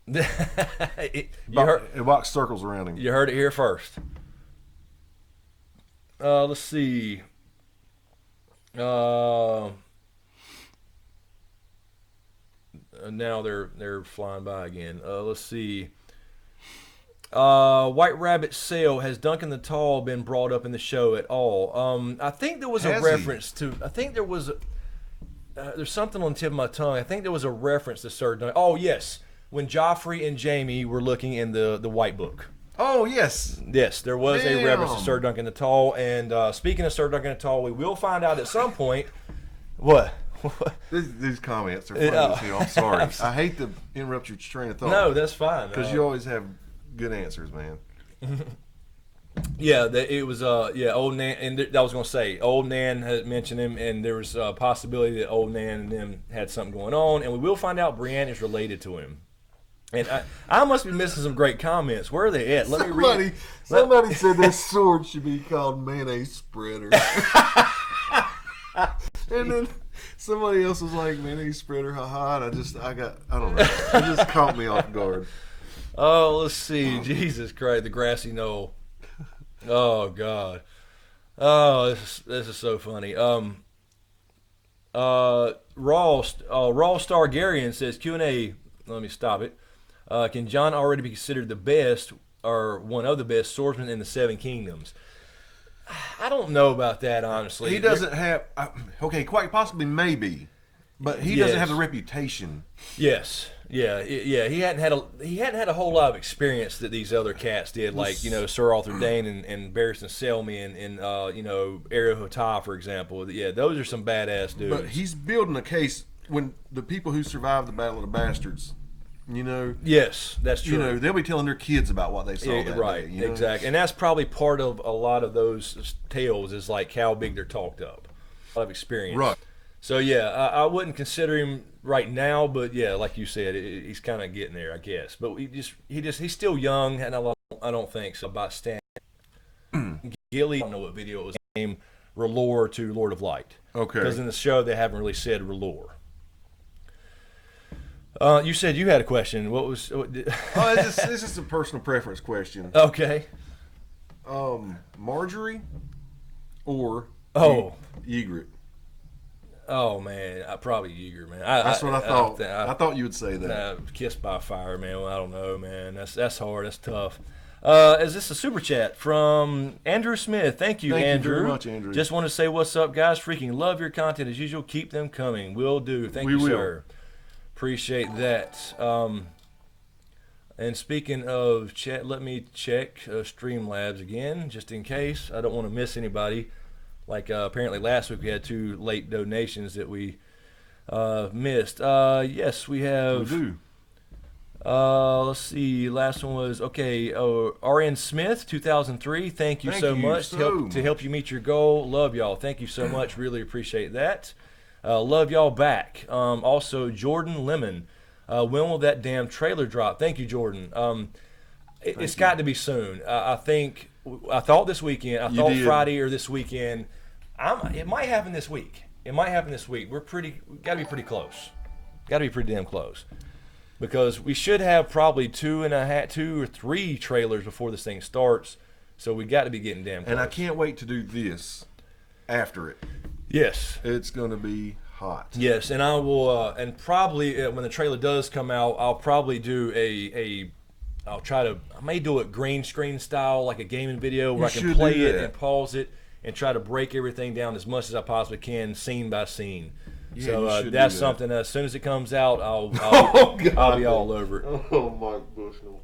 it box circles around him. You heard it here first. Let's see. Now they're flying by again. Let's see. White Rabbit Sale, has Duncan the Tall been brought up in the show at all? I think there was a reference to. I think there was. There's something on the tip of my tongue. I think there was a reference to Sir Duncan. Oh yes, when Joffrey and Jaime were looking in the White Book. Oh yes, yes, there was a reference to Sir Duncan the Tall. And speaking of Sir Duncan the Tall, we will find out at some point. What? These comments are funny as hell. I'm sorry. I hate to interrupt your train of thought. No, that's fine. Because you always have good answers, man. Yeah, it was Old Nan, and I was gonna say Old Nan had mentioned him, and there was a possibility that Old Nan and them had something going on, and we will find out Brienne is related to him. And I must be missing some great comments. Where are they at? Let me read. Somebody said their sword should be called mayonnaise spreader. And then somebody else was like, mayonnaise spreader, haha. And I don't know. It just caught me off guard. Oh, let's see. Jesus Christ, the grassy knoll. Oh God. Oh, this is so funny. Raw Stargarian says Q&A. Let me stop it. Can Jon already be considered the best or one of the best swordsmen in the Seven Kingdoms? I don't know about that, honestly. He doesn't have. Okay, quite possibly, maybe, but he doesn't have the reputation. Yes. Yeah. He hadn't had a whole lot of experience that these other cats did, like Sir Arthur Dayne and Barristan Selmy and Ariel Hotah, for example. Yeah, those are some badass dudes. But he's building a case when the people who survived the Battle of the Bastards. Yes, that's true. They'll be telling their kids about what they saw that right, day. Exactly. And that's probably part of a lot of those tales is like how big they're talked up. A lot of experience. Right. So yeah, I wouldn't consider him right now, but yeah, like you said, he's kind of getting there, I guess. But he's still young, and I don't think so. About Stan Gilly, I don't know what video it was named, R'hllor to Lord of Light. Okay. Because in the show they haven't really said R'hllor. You said you had a question. What was? This is a personal preference question. Okay. Marjorie or Ygritte? Oh man, probably Yeager, man. That's what I thought. I thought you would say that. Kissed by fire, man. Well, I don't know, man. That's hard. That's tough. Is this a super chat from Andrew Smith? Thank you, Andrew. Thank you very much, Andrew. Just want to say what's up, guys. Freaking love your content as usual. Keep them coming. Will do. Thank you, sir. Appreciate that. And speaking of chat, let me check Streamlabs again, just in case. I don't want to miss anybody. Like apparently last week we had 2 late donations that we missed. Yes, we have. We do. Let's see. Last one was RN Smith, 2003. Thank you so much to help you meet your goal. Love y'all. Thank you so much. Really appreciate that. Love y'all back. Also, Jordan Lemon. When will that damn trailer drop? Thank you, Jordan. It's got to be soon. I thought this weekend. I thought Friday or this weekend. It might happen this week. We're got to be pretty close. Got to be pretty damn close. Because we should have probably 2 or 3 trailers before this thing starts. So we got to be getting damn close. And I can't wait to do this after it. Yes. It's going to be hot. Yes, and I will, and probably when the trailer does come out, I'll probably do I may do it green screen style, like a gaming video where I can play it and pause it and try to break everything down as much as I possibly can, scene by scene. Yeah, So you should that's do that. something. As soon as it comes out, Oh, God. I'll be all over it. Oh, Mike Bushnell.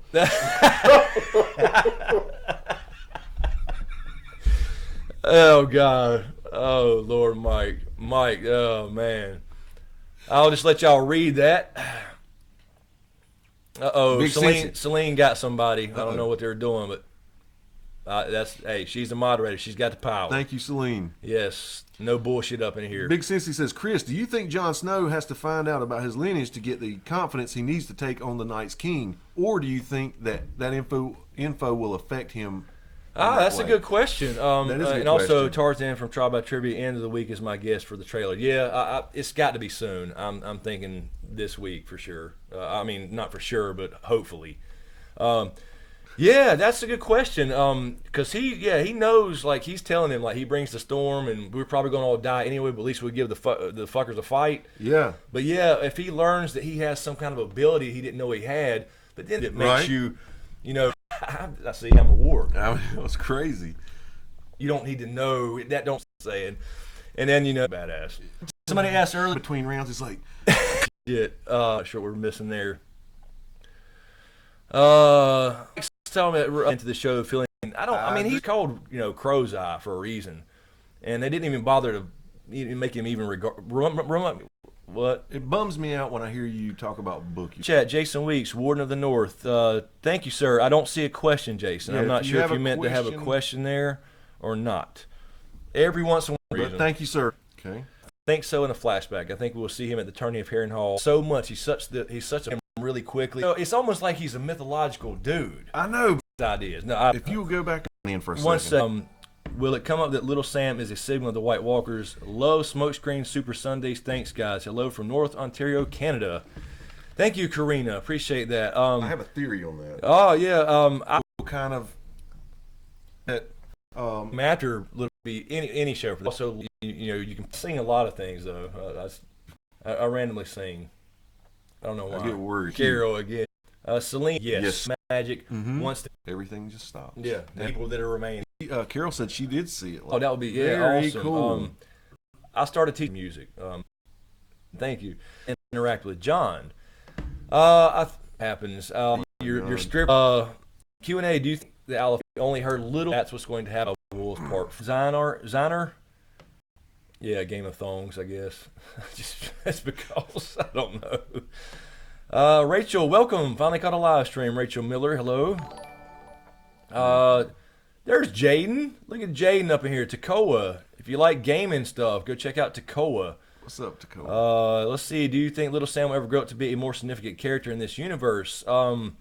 Oh God. Oh Lord, Mike. Oh man. I'll just let y'all read that. Big Cincy. Celine got somebody. I Uh-oh. don't know what they're doing, but she's the moderator. She's got the power. Thank you, Celine. Yes, no bullshit up in here. Big Cincy says, Chris, do you think Jon Snow has to find out about his lineage to get the confidence he needs to take on the Night's King? Or do you think that info will affect him? That's a good question. That is a good and also, question. Tarzan from Trial by Trivia, end of the week is my guest for the trailer. Yeah, it's got to be soon. I'm thinking this week for sure. I mean, not for sure, but hopefully. Yeah, that's a good question. Because he knows, like he's telling him, like he brings the storm, and we're probably gonna all die anyway. But at least we give the fuckers a fight. Yeah. But yeah, if he learns that he has some kind of ability he didn't know he had, but then it makes Right. you know, I see I'm a war. I mean, it was crazy. You don't need to know that. Don't say it. And then badass. Somebody asked earlier. Between rounds, it's like, Shit. Sure, we're missing there. Tell me into the show feeling. I mean, he's called Crow's Eye for a reason, and they didn't even bother to make him even what. it bums me out when I hear you talk about book. Chat, Jason Weeks, Warden of the North. Thank you, sir. I don't see a question, Jason. Yeah, I'm not if you sure if have you a meant to have a question- question there or not. Every once in a while. But thank you, sir. Okay. Think so in a flashback. I think we'll see him at the tourney of Harrenhal so much. He's such a really quickly. It's almost like he's a mythological dude. I know. Ideas. No, If you will go back in for a one second. will it come up that Little Sam is a signal of the White Walkers? Love Smokescreen Super Sundays. Thanks, guys. Hello from North Ontario, Canada. Thank you, Karina. Appreciate that. I have a theory on that. Oh yeah. I Kind of. That. matter little be any show for that. Also, you can sing a lot of things though. I randomly sing. I don't know why. I get worried. Carol again. Celine. Yes. Magic. Mhm. Wants to. Everything just stopped. Yeah. The people that are remaining. Carol said she did see it. Oh, that would be Very awesome. cool. I started teaching music. Thank you. And interact with John. Happens. Your strip Q&A. Do you think the Aleph only heard little? That's what's going to happen. Wolves Part. Ziner. Yeah, Game of Thrones, I guess. Just because I don't know. Rachel, welcome. Finally caught a live stream. Rachel Miller, hello. There's Jaden. Look at Jaden up in here. Takoa. If you like gaming stuff, go check out Takoa. What's up, Tacoma? Let's see. Do you think Little Sam will ever grow up to be a more significant character in this universe? Yeah,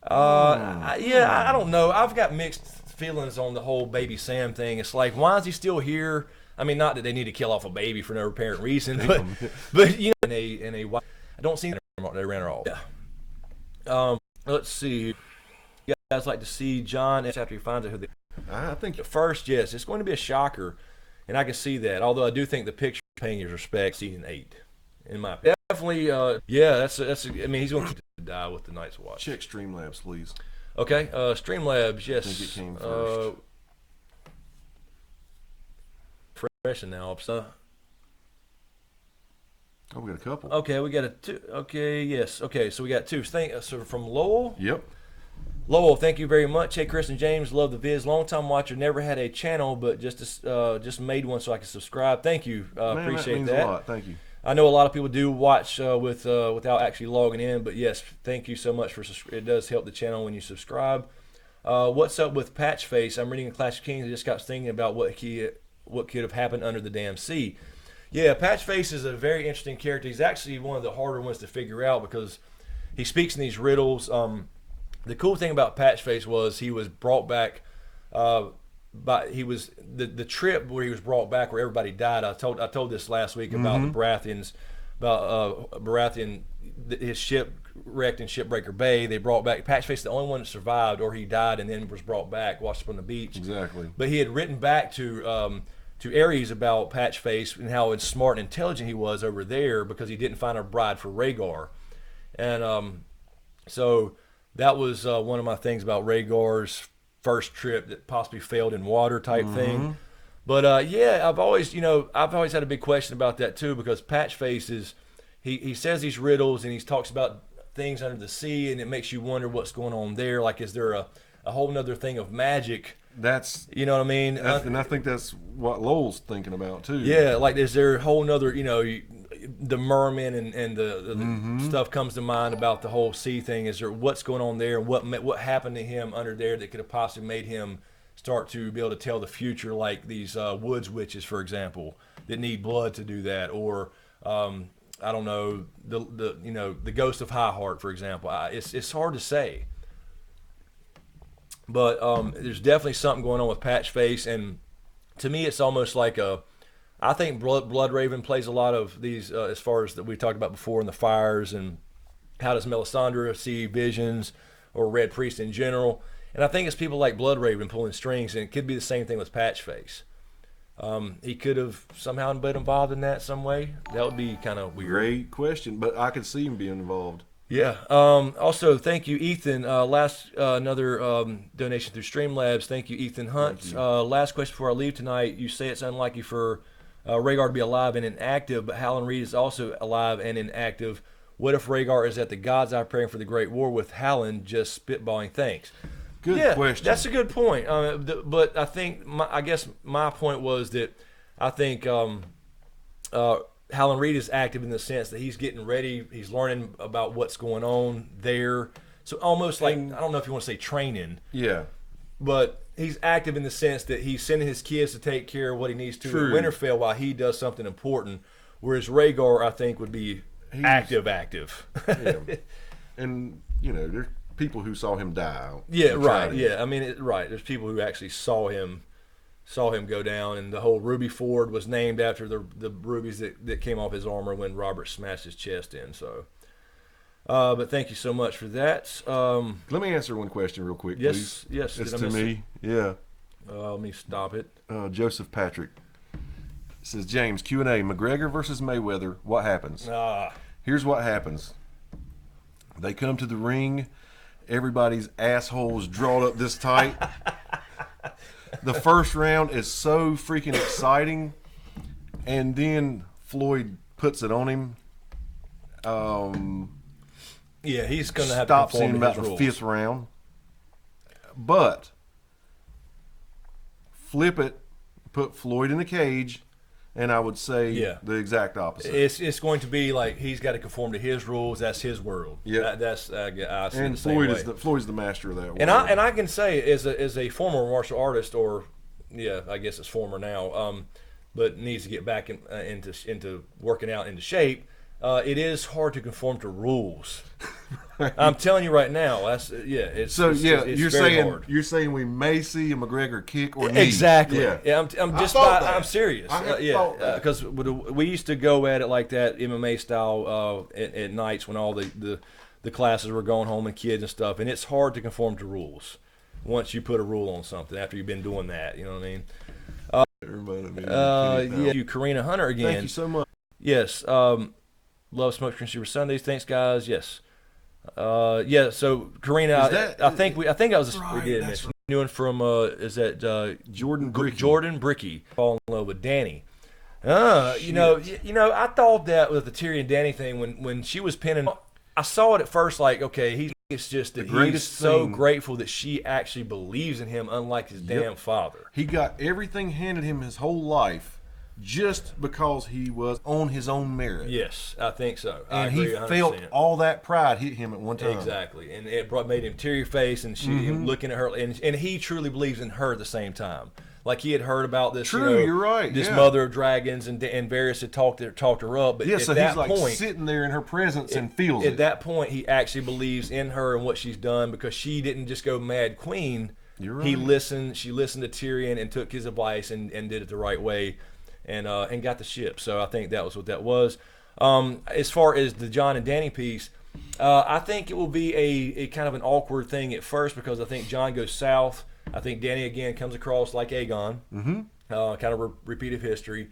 I don't know. I've got mixed feelings on the whole Baby Sam thing. It's like, why is he still here? I mean, not that they need to kill off a baby for no apparent reason, but in a I don't see they ran her off. Yeah. Let's see. You guys like to see John after he finds out who they. I think First, yes, it's going to be a shocker, and I can see that. Although I do think the picture is paying his respect. Season 8, in my opinion. Definitely. Yeah, that's. I mean, he's going to die with the Night's Watch. check Streamlabs, please. Okay. Streamlabs, yes. I think it came first. Fresh now. Oh, we got a couple. Okay, we got a two. Okay, yes. Okay, so we got two. So from Lowell. Yep. Lowell, thank you very much. Hey, Chris and James, love the viz. Long time watcher, never had a channel, but just made one so I can subscribe. Thank you. Man, Appreciate that. Means that. a lot. Thank you. I know a lot of people do watch without actually logging in, but yes, thank you so much for it does help the channel when you subscribe. What's up with Patchface? I'm reading Clash of Kings. I just got thinking about what could have happened under the damn sea. Yeah, Patchface is a very interesting character. He's actually one of the harder ones to figure out because he speaks in these riddles. The cool thing about Patchface was he was brought back. He was the trip where he was brought back where everybody died. I told this last week about the Baratheons, about Baratheon, his ship wrecked in Shipbreaker Bay. They brought back Patchface, the only one that survived, or he died and then was brought back, washed up on the beach. Exactly. But he had written back to Ares about Patchface and how smart and intelligent he was over there because he didn't find a bride for Rhaegar, and so that was one of my things about Rhaegar's first trip that possibly failed in water type thing. But yeah, I've always had a big question about that too, because Patchface he says these riddles and he talks about things under the sea, and it makes you wonder what's going on there. Like, is there a whole nother thing of magic? That's You know what I mean? and I think that's what Lowell's thinking about too. Yeah, like is there a whole nother, the merman and the stuff comes to mind about the whole sea thing. Is there what's going on there, and what happened to him under there that could have possibly made him start to be able to tell the future, like these woods witches, for example, that need blood to do that, or I don't know, the ghost of High Heart, for example. It's hard to say, but there's definitely something going on with Patchface, and to me, it's almost like I think Bloodraven plays a lot of these as far as that we talked about before in the fires, and how does Melisandre see visions, or Red Priest in general. And I think it's people like Bloodraven pulling strings, and it could be the same thing with Patchface. He could have somehow been involved in that some way. That would be kind of weird. Great question, but I could see him being involved. Yeah. Also, thank you, Ethan. Another donation through Streamlabs. Thank you, Ethan Hunt. Thank you. Last question before I leave tonight. You say it's unlikely for Rhaegar to be alive and inactive, but Hallan Reed is also alive and inactive. What if Rhaegar is at the God's Eye praying for the Great War with Hallan just spitballing things? Good question. That's a good point. But I think, I guess my point was that I think Hallan Reed is active in the sense that he's getting ready. He's learning about what's going on there. So almost like, I don't know if you want to say training. Yeah. But he's active in the sense that he's sending his kids to take care of what he needs to True. at Winterfell while he does something important. Whereas Rhaegar, I think, would be active. Yeah. And, there's people who saw him die. Yeah, right. Yeah, I mean, right. There's people who actually saw him go down, and the whole Ruby Ford was named after the rubies that came off his armor when Robert smashed his chest in. So, but thank you so much for that. Let me answer one question real quick, please. Yes. It's Did I to miss me. Yeah. Let me stop it. Joseph Patrick says, James, Q&A, McGregor versus Mayweather, what happens? Here's what happens. They come to the ring. Everybody's assholes drawn up this tight. The first round is so freaking exciting, and then Floyd puts it on him. Yeah, he's going to have to stops conform him to about his the rules. fifth round. But flip it, put Floyd in a cage, and I would say the exact opposite. It's going to be like he's got to conform to his rules. That's his world. Yeah, that's I see and the same way. Floyd's the master of that world. And I can say as a former martial artist, or I guess it's former now, but needs to get back into working out into shape. It is hard to conform to rules. Right. I'm telling you right now. It's you're saying we may see a McGregor kick or knee. Exactly. Yeah. I'm serious. Because we used to go at it like that MMA style at nights when all the classes were going home and kids and stuff, and it's hard to conform to rules once you put a rule on something after you've been doing that. You know what I mean? You Karina Hunter again. Thank you so much. Yes. Love Smokescreen Super Sundays. Thanks, guys. Yes. So Karina, I think I was we did mention new one from is that Jordan Bricky. Jordan Bricky fall in love with Danny. I thought that with the Tyrion Danny thing when she was pinning, I saw it at first like, okay, it's just that he's so grateful that she actually believes in him, unlike his damn father. He got everything handed him his whole life just because he was on his own merit. Yes, I think so. And I agree he 100%. felt all that pride hit him at one time. Exactly, and it made him teary face, and she looking at her, and he truly believes in her at the same time. Like he had heard about this. True, you're right. This mother of dragons, and Varys had talked her up. But so he's like sitting there in her presence and feels it. At that point, he actually believes in her and what she's done, because she didn't just go mad queen. You're right. He listened. She listened to Tyrion and took his advice and did it the right way. And got the ship. So I think that was what that was. As far as the Jon and Danny piece, I think it will be a kind of an awkward thing at first, because I think Jon goes south. I think Danny again comes across like Aegon, kind of repeat of history.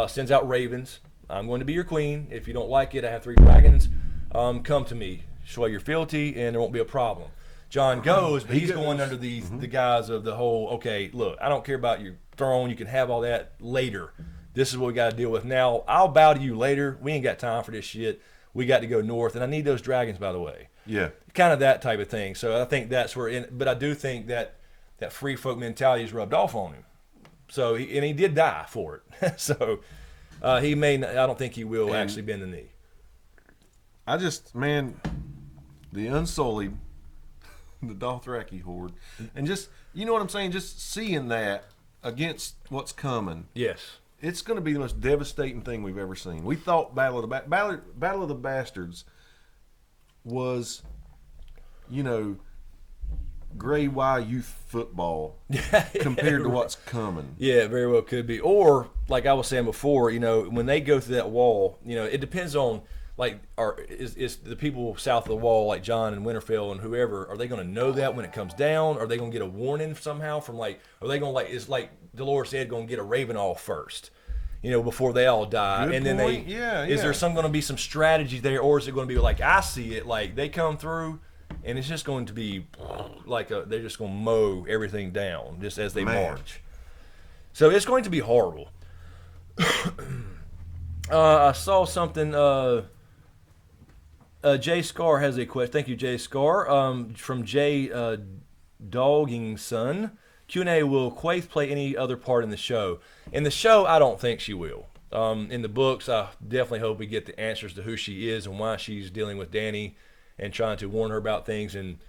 Sends out ravens. I'm going to be your queen. If you don't like it, I have 3 dragons. Come to me. Show your fealty, and there won't be a problem. John goes, but He he's going goes. under the guise of the whole, okay, look, I don't care about your throne. You can have all that later. This is what we got to deal with now. I'll bow to you later. We ain't got time for this shit. We got to go north, and I need those dragons, by the way. Yeah. Kind of that type of thing. So I think that's where, but I do think that free folk mentality is rubbed off on him. So he did die for it. So he may. I don't think he will actually bend the knee. I just, man, the Unsullied, the Dothraki horde, and just, you know what I'm saying? Just seeing that against what's coming. Yes. It's going to be the most devastating thing we've ever seen. We thought Battle of the Bastards was, you know, Grade Y youth football compared to what's coming. Yeah, it very well could be. Or, like I was saying before, you know, when they go through that wall, you know, it depends on, like, is the people south of the wall, like Jon and Winterfell and whoever, are they going to know that when it comes down? Are they going to get a warning somehow from, like, are they going to, like, is, like Dolores said, going to get a Ravenall first, you know, before they all die? Good and then point. Is there going to be some strategy there, or is it going to be like I see it, like they come through and it's just going to be like they're just going to mow everything down just as they march. So it's going to be horrible. I saw something. Jay Scar has a question. Thank you, Jay Scar. From Jay Doggingson. Q&A, will Quaithe play any other part in the show? In the show, I don't think she will. In the books, I definitely hope we get the answers to who she is and why she's dealing with Dany and trying to warn her about things and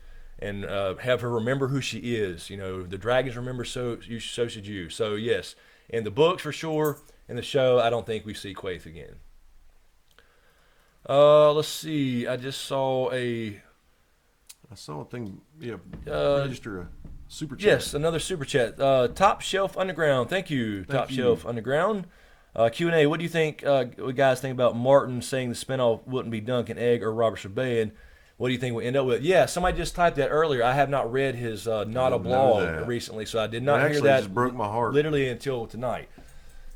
have her remember who she is. You know, the dragons remember, so should you. So, yes, in the books for sure. In the show, I don't think we see Quaithe again. Let's see. I just saw a thing. Yeah, register a super chat. Yes, another super chat. Top Shelf Underground. Thank you, Top Shelf Underground. Q&A. What do you think? What guys think about Martin saying the spinoff wouldn't be Duncan Egg or Robert Rebellion? What do you think we'll end up with? Yeah, somebody just typed that earlier. I have not read his not a blog recently, so I did not hear that. Just broke my heart. Literally until tonight.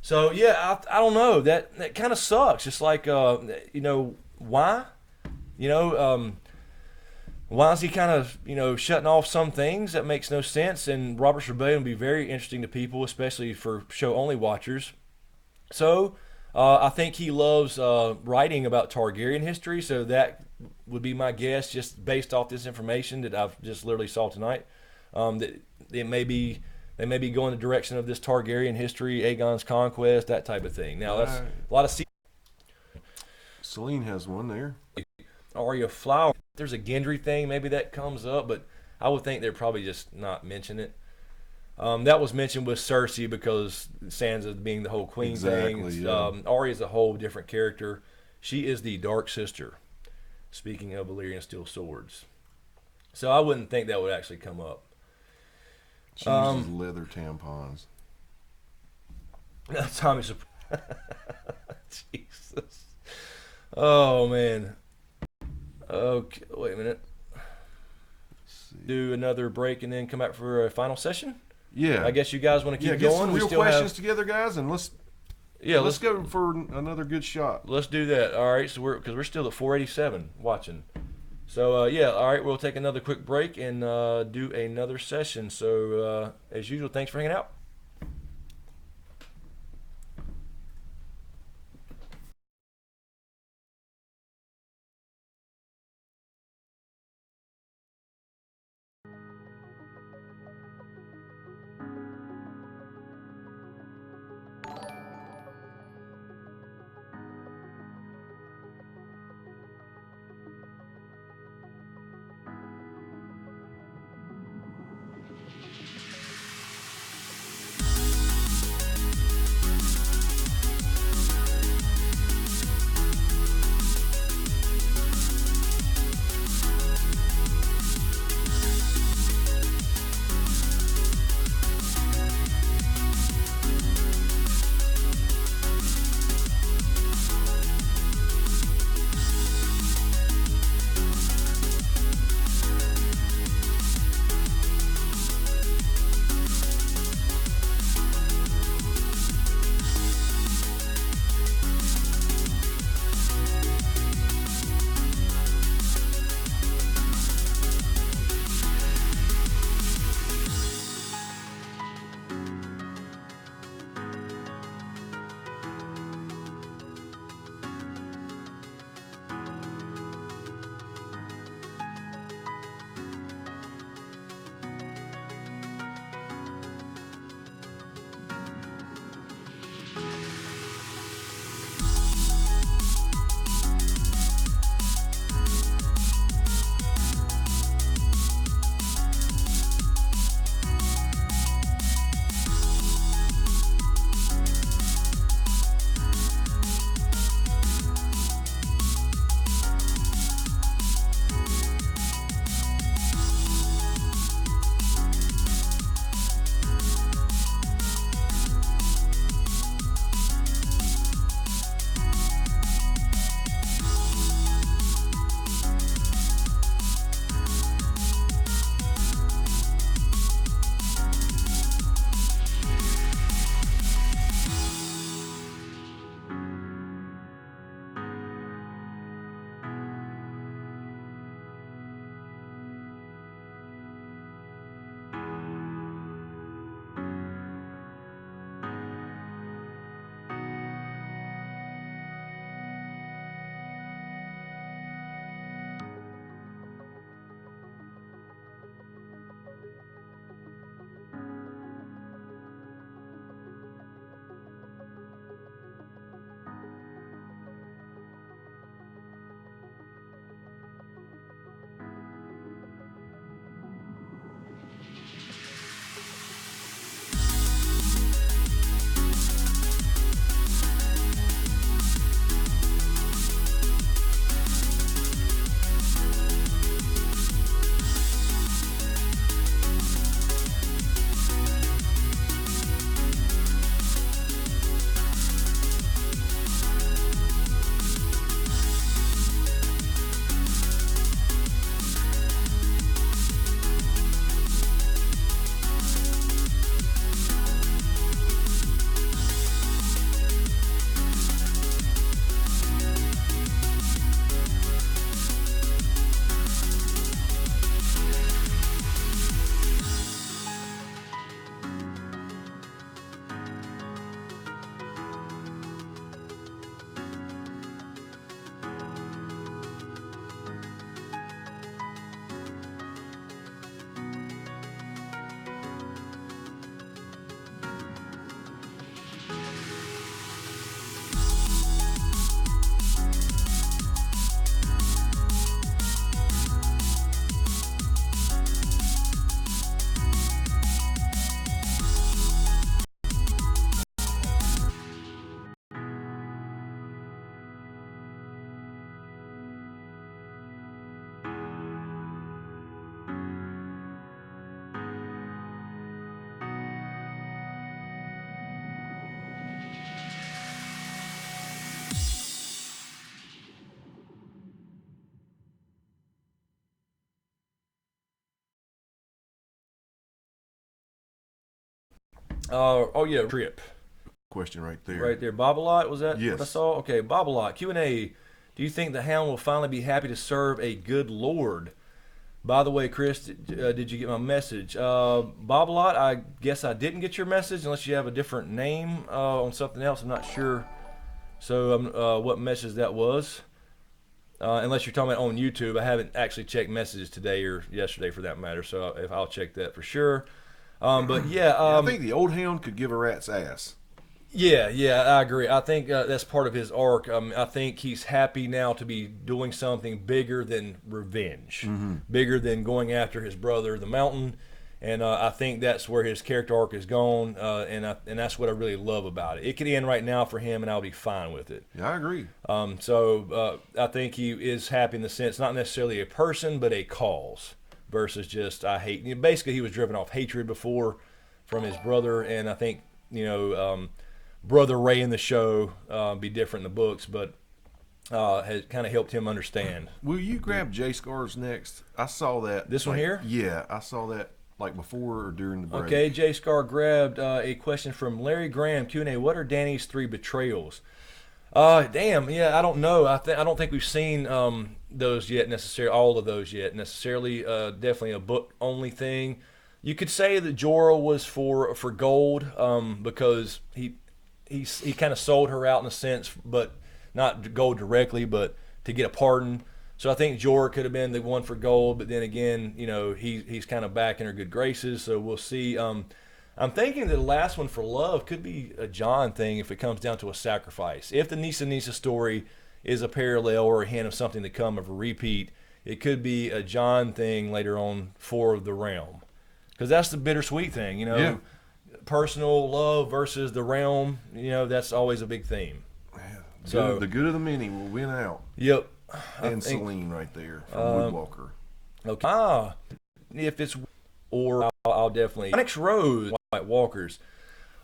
So yeah, I don't know. That kind of sucks. Just like you know, why? You know, why is he kind of, you know, shutting off some things? That makes no sense. And Robert's Rebellion would be very interesting to people, especially for show-only watchers. So I think he loves writing about Targaryen history, so that would be my guess, just based off this information that I've just literally saw tonight. That they may be going the direction of this Targaryen history, Aegon's conquest, that type of thing. Now, that's a lot of... Celine has one there. Arya Flower. If there's a Gendry thing, maybe that comes up, but I would think they're probably just not mention it. That was mentioned with Cersei because Sansa being the whole queen thing. Yeah. Arya's a whole different character. She is the Dark Sister. Speaking of Valyrian steel swords. So I wouldn't think that would actually come up. She uses leather tampons. Tommy Jesus. Oh, man. Okay, wait a minute. Do another break and then come back for a final session? Yeah. I guess you guys want to keep get going. some real questions together, guys, and let's go for another good shot. Let's do that. All right, so we're still at 487 watching. So yeah, all right, we'll take another quick break and do another session. So as usual, thanks for hanging out. Oh yeah, trip. Question right there. Right there. Bobalot, was that Yes. what I saw? Okay, Bobalot, Q&A. Do you think the Hound will finally be happy to serve a good lord? By the way, Chris, did you get my message? Bobalot, I guess I didn't get your message unless you have a different name on something else. I'm not sure. So what message that was. Unless you're talking about on YouTube. I haven't actually checked messages today or yesterday for that matter. So if I'll check that for sure. But yeah, I think the old Hound could give a rat's ass. Yeah, I agree. I think that's part of his arc. I think he's happy now to be doing something bigger than revenge, bigger than going after his brother, the Mountain, and I think that's where his character arc is gone, and that's what I really love about it. It could end right now for him, and I'll be fine with it. Yeah, I agree. So I think he is happy in the sense, not necessarily a person, but a cause versus just I hate. Basically, he was driven off hatred before from his brother, and I think Brother Ray in the show be different in the books, but has kind of helped him understand. Will you grab J Scars next? I saw that. This one here? Yeah, I saw that like before or during the break. Okay, J Scar grabbed a question from Larry Graham Q&A. What are Dany's 3 betrayals? Damn, yeah, I don't know. I don't think we've seen those yet necessarily. All of those yet necessarily. Definitely a book only thing. You could say that Jorah was for gold because he kind of sold her out in a sense, but not to gold directly, but to get a pardon. So I think Jorah could have been the one for gold, but then again, he's kind of back in her good graces. So we'll see. I'm thinking that the last one for love could be a Jon thing if it comes down to a sacrifice. If the Nissa story is a parallel or a hint of something to come of a repeat, it could be a Jon thing later on for the realm. Because that's the bittersweet thing, Yeah. Personal love versus the realm, that's always a big theme. So the good of the many will win out. Yep. And Celine right there from Woodwalker. Okay. If it's or I'll definitely Onyx Rose White Walkers.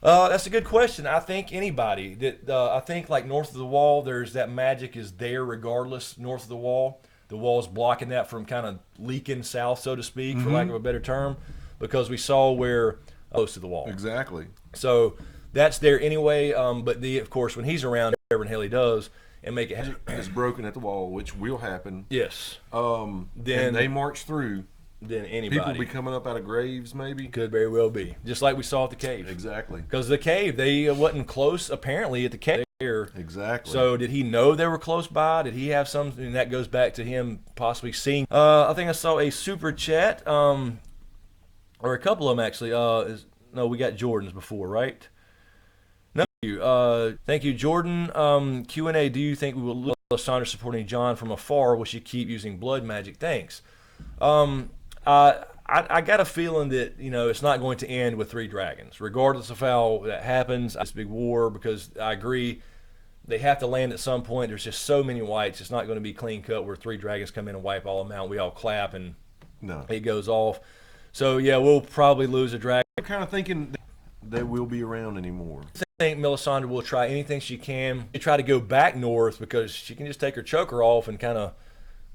That's a good question. I think anybody that I think like north of the wall, there's that magic is there regardless. North of the wall's blocking that from kind of leaking south, so to speak, for lack of a better term, because we saw where close to the wall. Exactly. So that's there anyway. But of course, when he's around, whatever the hell he does, and make it happen. It's broken at the wall, which will happen. Yes. Then and they march through. Then anybody. People be coming up out of graves, maybe. Could very well be, just like we saw at the cave. Exactly. Because the cave, they wasn't close apparently at the cave. Exactly. So did he know they were close by? Did he have something? And that goes back to him possibly seeing. I think I saw a super chat, or a couple of them actually. No, we got Jordan's before, right? No, thank you, Jordan. Q&A. Do you think we will lose Melisandre supporting Jon from afar? Will she keep using blood magic? Thanks. I got a feeling that it's not going to end with 3 dragons, regardless of how that happens. This big war, because I agree they have to land at some point. There's just so many whites. It's not going to be clean cut where 3 dragons come in and wipe all of them out. We all clap and it goes off. So yeah, we'll probably lose a dragon. I'm kind of thinking they will be around anymore. I think Melisandre will try anything she can to try to go back north, because she can just take her choker off and kind of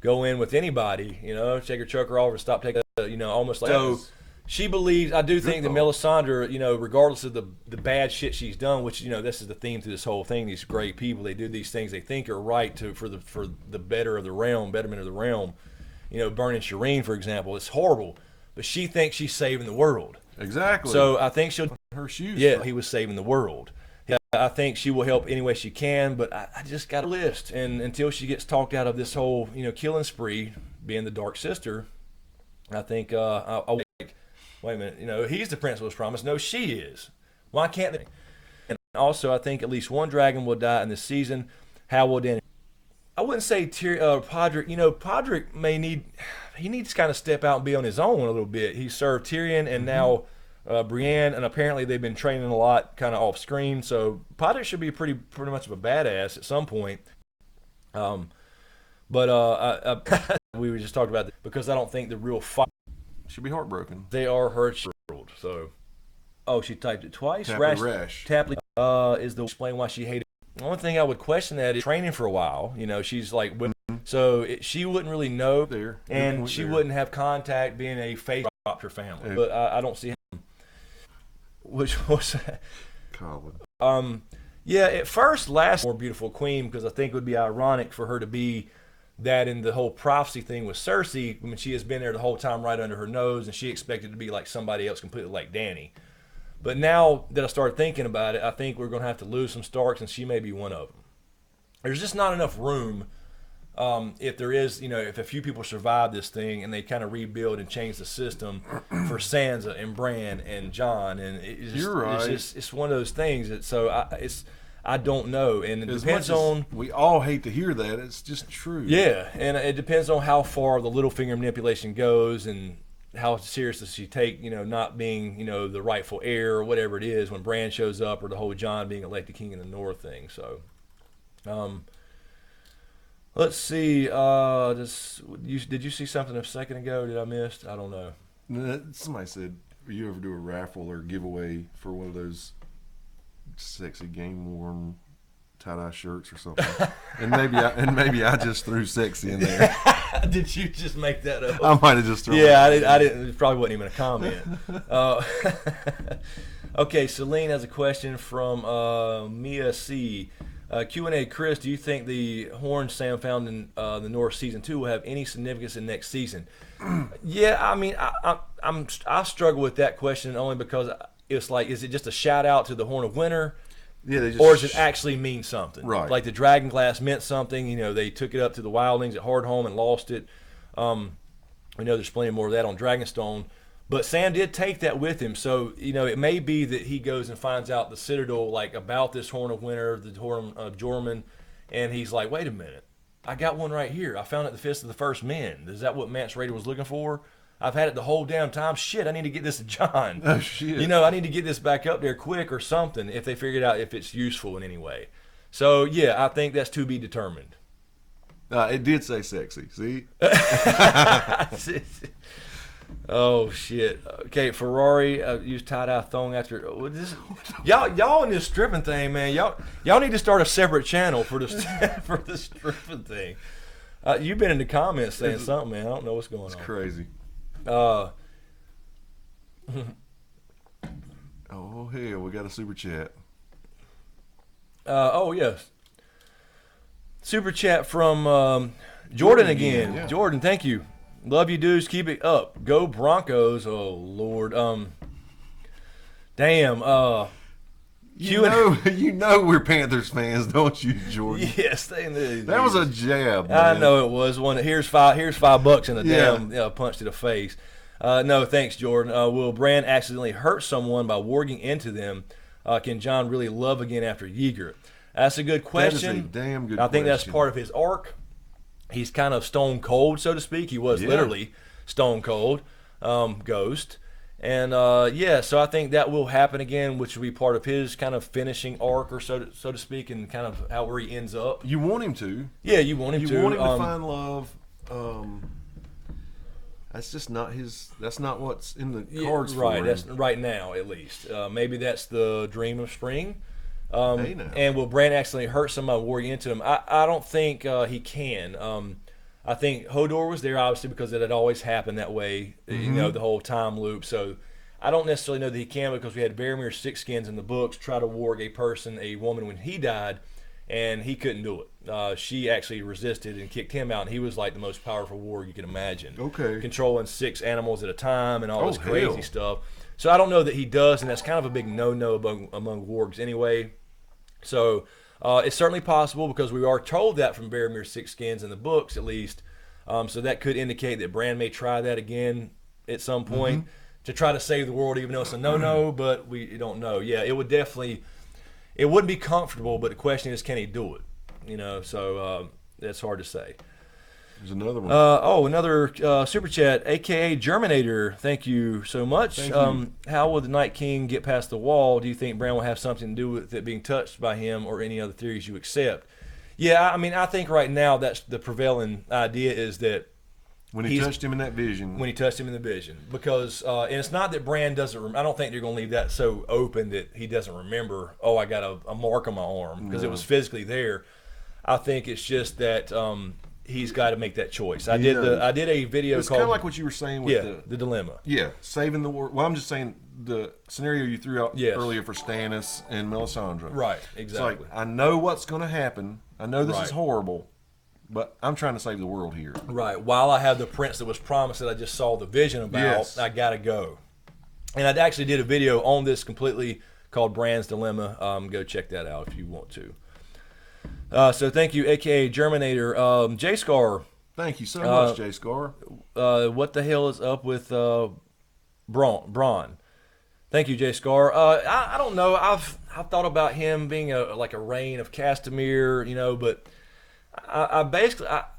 go in with anybody, take her choker off and stop taking, almost like. So she believes, I do think that Melisandre, regardless of the bad shit she's done, which, this is the theme to this whole thing, these great people, they do these things they think are right for the betterment of the realm, burning Shireen, for example, it's horrible, but she thinks she's saving the world. Exactly. So I think she'll, her shoes. Yeah, he was saving the world. Yeah, I think she will help any way she can, but I just got a list, and until she gets talked out of this whole, killing spree, being the Dark Sister, I think I'll wait a minute, he's the Prince was promised. No, she is. Why can't they? And also, I think at least one dragon will die in this season. How will Dany? I wouldn't say Podrick. Podrick he needs to kind of step out and be on his own a little bit. He served Tyrion and now Brienne, and apparently they've been training a lot kind of off screen. So Podrick should be pretty much of a badass at some point. But we were just talking about that because I don't think the real fight should be heartbroken. They are hurt. So, she typed it twice. Rash. Tapley is the explain why she hated. The only thing I would question that is training for a while. She's like, so she wouldn't really know there, and she wouldn't have contact being a face dropped her family. But I don't see him. Which was Colin. yeah, at first, last more beautiful queen, because I think it would be ironic for her to be that in the whole prophecy thing with Cersei, when she has been there the whole time right under her nose, and she expected to be like somebody else completely like Dany. But now that I started thinking about it, I think we're going to have to lose some Starks, and she may be one of them. There's just not enough room. If there is, if a few people survive this thing and they kind of rebuild and change the system for Sansa and Bran and Jon, and it's just, You're right. It's one of those things that I don't know, and it depends on. We all hate to hear that. It's just true. Yeah, and it depends on how far the little finger manipulation goes and how serious does she take, not being, the rightful heir or whatever it is when Bran shows up, or the whole Jon being elected king in the North thing. So. Let's see. Did you see something a second ago? Did I miss? I don't know. Somebody said, "You ever do a raffle or giveaway for one of those sexy game worn tie-dye shirts or something?" and maybe I just threw sexy in there. Did you just make that up? I might have just thrown. Yeah, I didn't. It probably wasn't even a comment. Okay, Celine has a question from Mia C. Q&A, Chris, do you think the horn Sam found in the North season 2 will have any significance in next season? Yeah, I mean, I struggle with that question only because it's like, is it just a shout out to the Horn of Winter? Yeah, or does it actually mean something? Right. Like the Dragon Glass meant something. They took it up to the Wildlings at Hardhome and lost it. We know there's plenty more of that on Dragonstone. But Sam did take that with him, so it may be that he goes and finds out the Citadel, like about this Horn of Winter, the Horn of Jormungand, and he's like, "Wait a minute, I got one right here. I found it at the Fist of the First Men. Is that what Mance Rayder was looking for? I've had it the whole damn time. Shit, I need to get this to Jon. Oh shit. I need to get this back up there quick or something. If they figured out if it's useful in any way. So yeah, I think that's to be determined. It did say sexy. See. Oh shit! Okay, Ferrari used tie-dye thong after y'all in this stripping thing, man. Y'all need to start a separate channel for this for the stripping thing. You've been in the comments saying something, man. I don't know what's going on. It's crazy. Oh hell, we got a super chat. Oh yes, super chat from Jordan again. Yeah. Jordan, thank you. Love you, dudes. Keep it up. Go Broncos. Oh Lord. Damn. You know we're Panthers fans, don't you, Jordan? Yes, that was a jab. Man. I know it was one. Here's $5 in a damn punch to the face. No, thanks, Jordan. Will Bran accidentally hurt someone by warging into them? Can Jon really love again after Ygritte? That's a good question. That is a damn good I think that's question. part of his arc. He's kind of stone cold, so to speak. He was literally stone cold, ghost. And so I think that will happen again, which will be part of his kind of finishing arc, or so to speak, and kind of where he ends up. You want him to. Yeah, you want him to. You want him to find love. That's just not his. That's not what's in the cards for right. him. That's right now, at least. Maybe that's the dream of spring. Hey now. And will Bran accidentally hurt somebody warring into him? I don't think he can. I think Hodor was there, obviously, because it had always happened that way, the whole time loop. So I don't necessarily know that he can, because we had Varamir Sixskins in the books try to warg a woman when he died, and he couldn't do it. She actually resisted and kicked him out, and he was like the most powerful warg you can imagine. Okay. Controlling 6 animals at a time and all this hell. crazy stuff. So I don't know that he does, and that's kind of a big no-no among wargs anyway. So it's certainly possible, because we are told that from Varamir Sixskins in the books, at least. So that could indicate that Bran may try that again at some point to try to save the world, even though it's a no-no, but we don't know. Yeah, it wouldn't be comfortable, but the question is, can he do it? So that's hard to say. There's another one. Another super chat, a.k.a. Germinator. Thank you so much. Thank you. How will the Night King get past the wall? Do you think Bran will have something to do with it being touched by him, or any other theories you accept? Yeah, I mean, I think right now that's the prevailing idea, is that when he touched him in that vision. When he touched him in the vision. Because, and it's not that Bran doesn't, I don't think they're going to leave that so open that he doesn't remember, oh, I got a mark on my arm, because it was physically there. I think it's just that he's got to make that choice. I He did does. I did a video It's called kind of like what you were saying with the dilemma. saving the world. Well, I'm just saying the scenario you threw out Yes. earlier for Stannis and Melisandre. Right, It's exactly. like, I know what's going to happen. I know this Right. is horrible, but I'm trying to save the world here. Right. While I have the prince that was promised that I just saw the vision about, Yes. I gotta go. And I actually did a video on this completely called Bran's Dilemma. Go check that out if you want to. So thank you, aka Germinator. J Scar, Thank you so much, Jay Scar. what the hell is up with Bran? Thank you, J Scar. I don't know. I've thought about him being like a reign of Castamere, but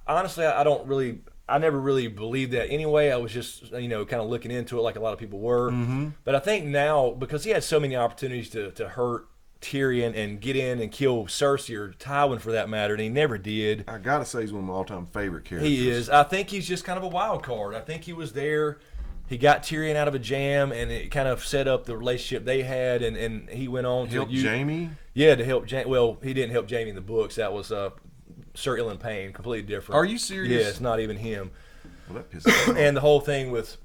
honestly, I never really believed that anyway. I was just, kind of looking into it like a lot of people were. Mm-hmm. But I think now, because he had so many opportunities to hurt Tyrion and get in and kill Cersei or Tywin for that matter, and he never did. I gotta say, he's one of my all-time favorite characters. He is. I think he's just kind of a wild card. I think he was there. He got Tyrion out of a jam, and it kind of set up the relationship they had, and he went on Help to Jamie. Yeah, to help Jamie. Well, he didn't help Jamie in the books. That was Sir Ilan Payne, completely different. Are you serious? Yeah, it's not even him. Well, that pisses me off. And the whole thing with,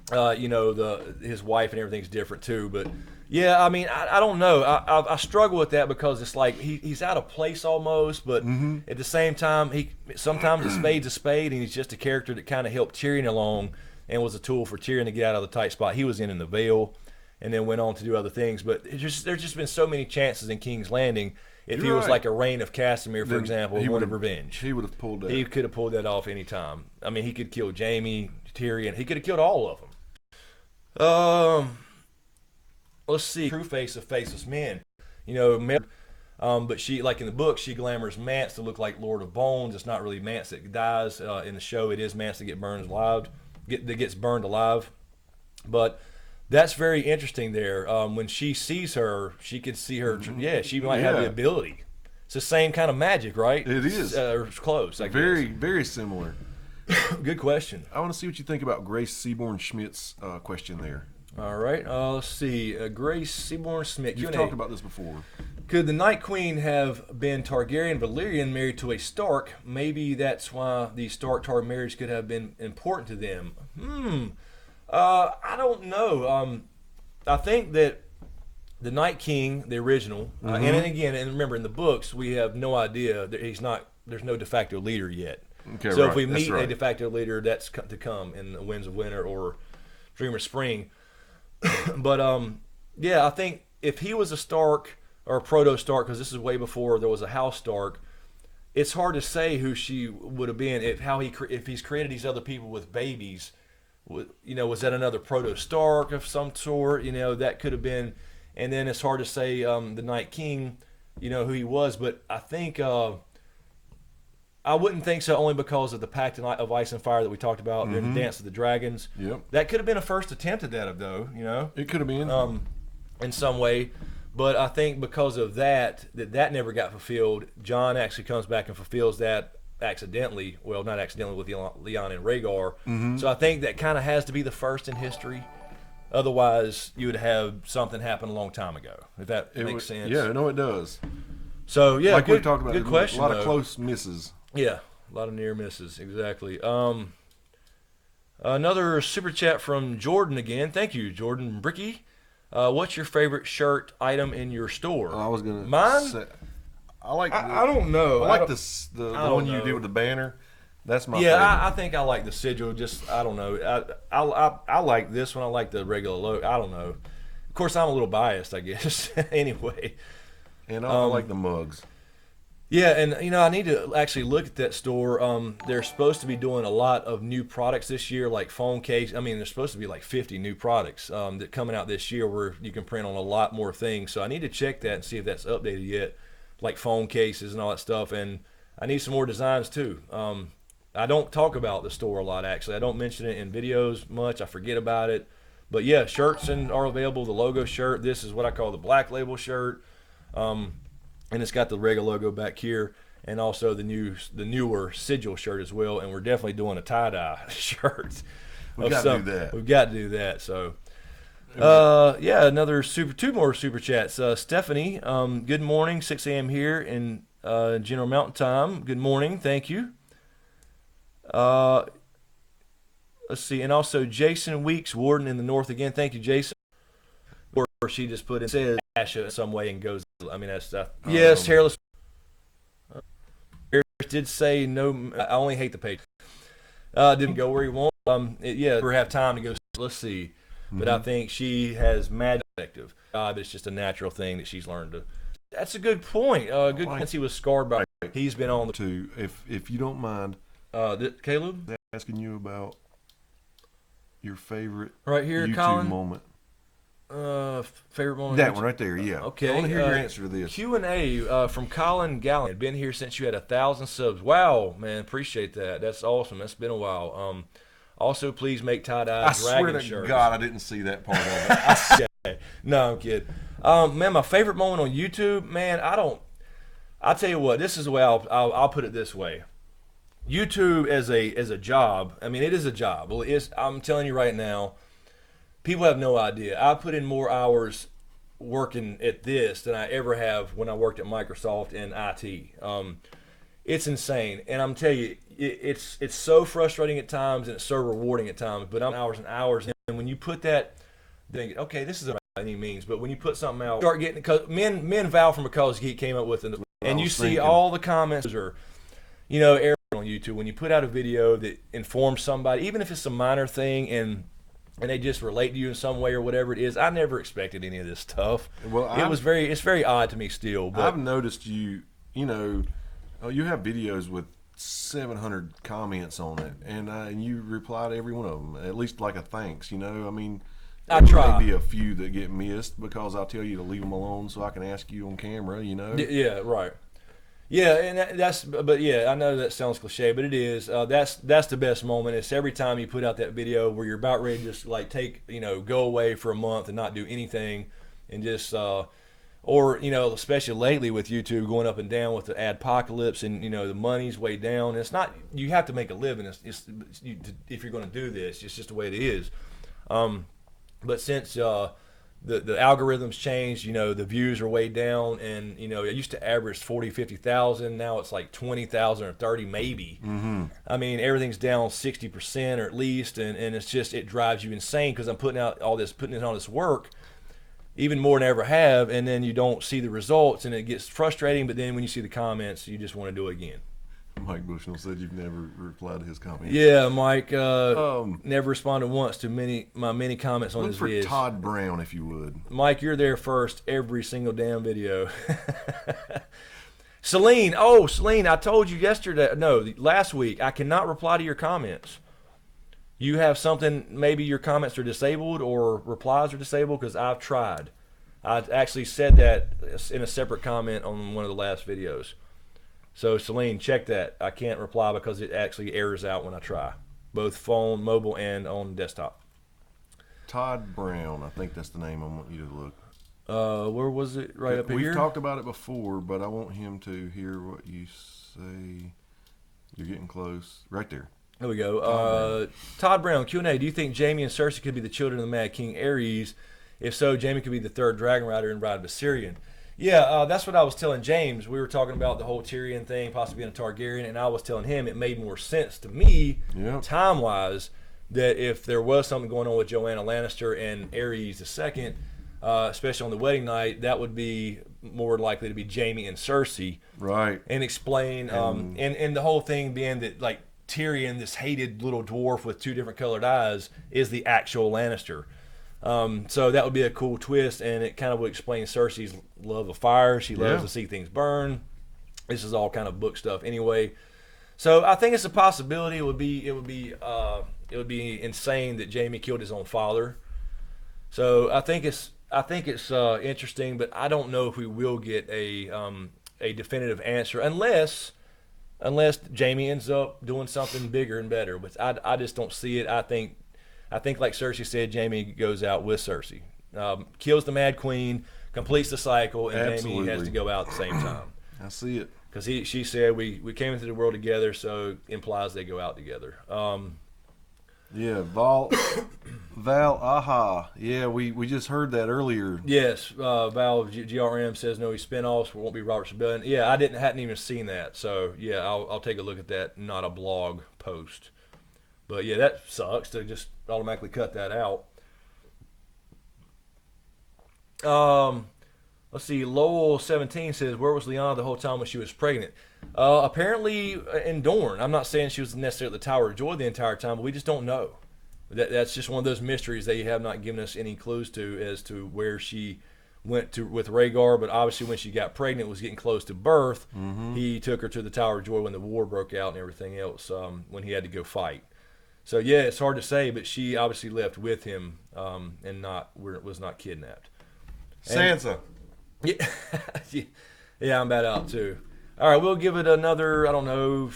his wife and everything's different too. But yeah, I mean, I don't know. I struggle with that because it's like he's out of place almost. But at the same time, sometimes a spade's a spade, and he's just a character that kind of helped Tyrion along and was a tool for Tyrion to get out of the tight spot he was in the Vale, and then went on to do other things. But there's just been so many chances in King's Landing. If he was like a reign of Castamere, for example, he would have revenge. He would have pulled that. He could have pulled that off any time. I mean, he could kill Jamie, Tyrion. He could have killed all of them. Let's see. True face of faceless men. But she, like in the book, she glamours Mance to look like Lord of Bones. It's not really Mance that dies. In the show, it is Mance that gets burned alive. But that's very interesting there. When she sees her, she could see her. Yeah, she might have the ability. It's the same kind of magic, right? It is. It's close. Very, very similar. Good question. I want to see what you think about Grace Seaborn Schmidt's question there. All right. Let's see. Grace Seaborn Smith. You've talked about this before. Could the Night Queen have been Targaryen Valyrian married to a Stark? Maybe that's why the Stark-Tar marriage could have been important to them. I don't know. I think that the Night King, the original, and remember in the books we have no idea that there's no de facto leader yet. Okay, so right. if we meet right. a de facto leader, that's to come in the Winds of Winter or Dream of Spring. But I think if he was a Stark or a Proto Stark, because this is way before there was a House Stark, it's hard to say who she would have been if he's created these other people with babies. Was that another Proto Stark of some sort? That could have been. And then it's hard to say the Night King, who he was. But I think I wouldn't think so, only because of the Pact of Ice and Fire that we talked about during the Dance of the Dragons. Yep. That could have been a first attempt at that, though. It could have been in some way. But I think because of that never got fulfilled. Jon actually comes back and fulfills that accidentally. Well, not accidentally with Lyanna and Rhaegar. So I think that kind of has to be the first in history. Otherwise, you would have something happen a long time ago. If that makes sense. Yeah, no, it does. So yeah, like we talked about, good question. A lot of close misses. Yeah, a lot of near misses. Exactly. Another super chat from Jordan again. Thank you, Jordan Bricky. What's your favorite shirt item in your store? I was gonna mine. I like. I don't know. I like the one you did with the banner. That's my favorite. I think I like the sigil. Just I don't know. I like this one. I like the regular logo. I don't know. Of course, I'm a little biased, I guess. Anyway. And I like the mugs. Yeah, and I need to actually look at that store. They're supposed to be doing a lot of new products this year, like phone case. I mean, there's supposed to be like 50 new products that coming out this year where you can print on a lot more things. So I need to check that and see if that's updated yet, like phone cases and all that stuff. And I need some more designs too. I don't talk about the store a lot, actually. I don't mention it in videos much. I forget about it. But yeah, shirts are available. The logo shirt. This is what I call the black label shirt. And it's got the regular logo back here, and also the newer sigil shirt as well. And we're definitely doing a tie-dye shirt. We've got to do that. We've got to do that. So, two more super chats. Stephanie, good morning. 6 a.m. here in General Mountain Time. Good morning. Thank you. Uh, let's see, and also Jason Weeks, Warden in the North again. Thank you, Jason. Or she just put in says Asha in some way and goes. I mean that's yes, hairless. Did say no. I only hate the page. Didn't go where he wanted. Yeah, we have time to go. Let's see. But I think she has mad effective. It's just a natural thing that she's learned to. That's a good point. Good since he was scarred by. He's been on the. To if you don't mind, Caleb asking you about your favorite right here, YouTube Colin moment. Favorite moment. That one right there. Yeah. Okay. I want to hear your answer to this. Q&A from Colin Gallen. Been here since you had 1,000 subs. Wow, man, appreciate that. That's awesome. That's been a while. Also, please make tie-dye dragon shirts. I swear to God, I didn't see that part of it. Okay. No, I'm kidding. Man, my favorite moment on YouTube, man, I'll tell you what. This is the way I'll put it this way. YouTube as a job. I mean, it is a job. Well, I'm telling you right now. People have no idea. I put in more hours working at this than I ever have when I worked at Microsoft and IT. It's insane, and I'm telling you, it's so frustrating at times and it's so rewarding at times. But I'm hours and hours, and when you put that, think, okay, this is by any means. But when you put something out, start getting because men Val from Because Geek came up with, and you see all the comments or, error on YouTube when you put out a video that informs somebody, even if it's a minor thing and they just relate to you in some way or whatever it is. I never expected any of this stuff. Well, it's very odd to me still. But I've noticed you have videos with 700 comments on it, and you reply to every one of them, at least like a thanks. I mean, I try. There may be a few that get missed because I'll tell you to leave them alone so I can ask you on camera. Yeah, right. Yeah, and but yeah, I know that sounds cliche, but it is. That's the best moment. It's every time you put out that video where you're about ready to just like go away for a month and not do anything, and just or especially lately with YouTube going up and down with the adpocalypse and the money's way down. It's not you have to make a living. If you're going to do this, it's just the way it is. But since the algorithms changed, the views are way down, and it used to average 40, 50,000. Now it's like 20,000 or 30 maybe. Mm-hmm. I mean, everything's down 60% or at least, and it's just it drives you insane because I'm putting in all this work, even more than I ever have, and then you don't see the results, and it gets frustrating. But then when you see the comments, you just want to do it again. Mike Bushnell said you've never replied to his comments. Yeah, Mike never responded once to my many comments on his videos. Look for Todd Brown if you would. Mike, you're there first every single damn video. Celine, I told you last week, I cannot reply to your comments. You have something, maybe your comments are disabled or replies are disabled because I've tried. I actually said that in a separate comment on one of the last videos. So, Celine, check that. I can't reply because it actually errors out when I try, both phone, mobile, and on desktop. Todd Brown, I think that's the name I want you to look. Where was it? Right up here? We've talked about it before, but I want him to hear what you say. You're getting close. Right there. There we go. Todd Brown, Q&A. Do you think Jaime and Cersei could be the children of the Mad King Aerys? If so, Jaime could be the third dragon rider and ride Viserion. Yeah, that's what I was telling James. We were talking about the whole Tyrion thing, possibly being a Targaryen, and I was telling him it made more sense to me, time-wise, that if there was something going on with Joanna Lannister and Aerys II, especially on the wedding night, that would be more likely to be Jaime and Cersei. Right. And explain, and the whole thing being that, like, Tyrion, this hated little dwarf with two different colored eyes, is the actual Lannister. So that would be a cool twist, and it kind of would explain Cersei's love of fire. She loves to see things burn. This is all kind of book stuff anyway. So I think it's a possibility. It would be insane that Jaime killed his own father. So I think it's interesting, but I don't know if we will get a definitive answer unless Jaime ends up doing something bigger and better. But I just don't see it. I think like Cersei said, Jaime goes out with Cersei, kills the Mad Queen, completes the cycle, and Jaime has to go out at the same time. I see it. Because she said we came into the world together, so implies they go out together. Yeah, Val Aha. Yeah, we just heard that earlier. Yes, Val of GRM says no, he's spinoffs. Won't be Robert Rebellion. Yeah, hadn't even seen that. So yeah, I'll take a look at that. Not a blog post. But yeah, that sucks to just automatically cut that out. Let's see. Lowell17 says, where was Lyanna the whole time when she was pregnant? Apparently in Dorne. I'm not saying she was necessarily at the Tower of Joy the entire time, but we just don't know. That's just one of those mysteries they have not given us any clues to as to where she went to with Rhaegar. But obviously when she got pregnant, was getting close to birth, he took her to the Tower of Joy when the war broke out and everything else, when he had to go fight. So yeah, it's hard to say, but she obviously left with him and was not kidnapped. Sansa. Yeah, yeah, I'm about out too. All right, we'll give it another, I don't know,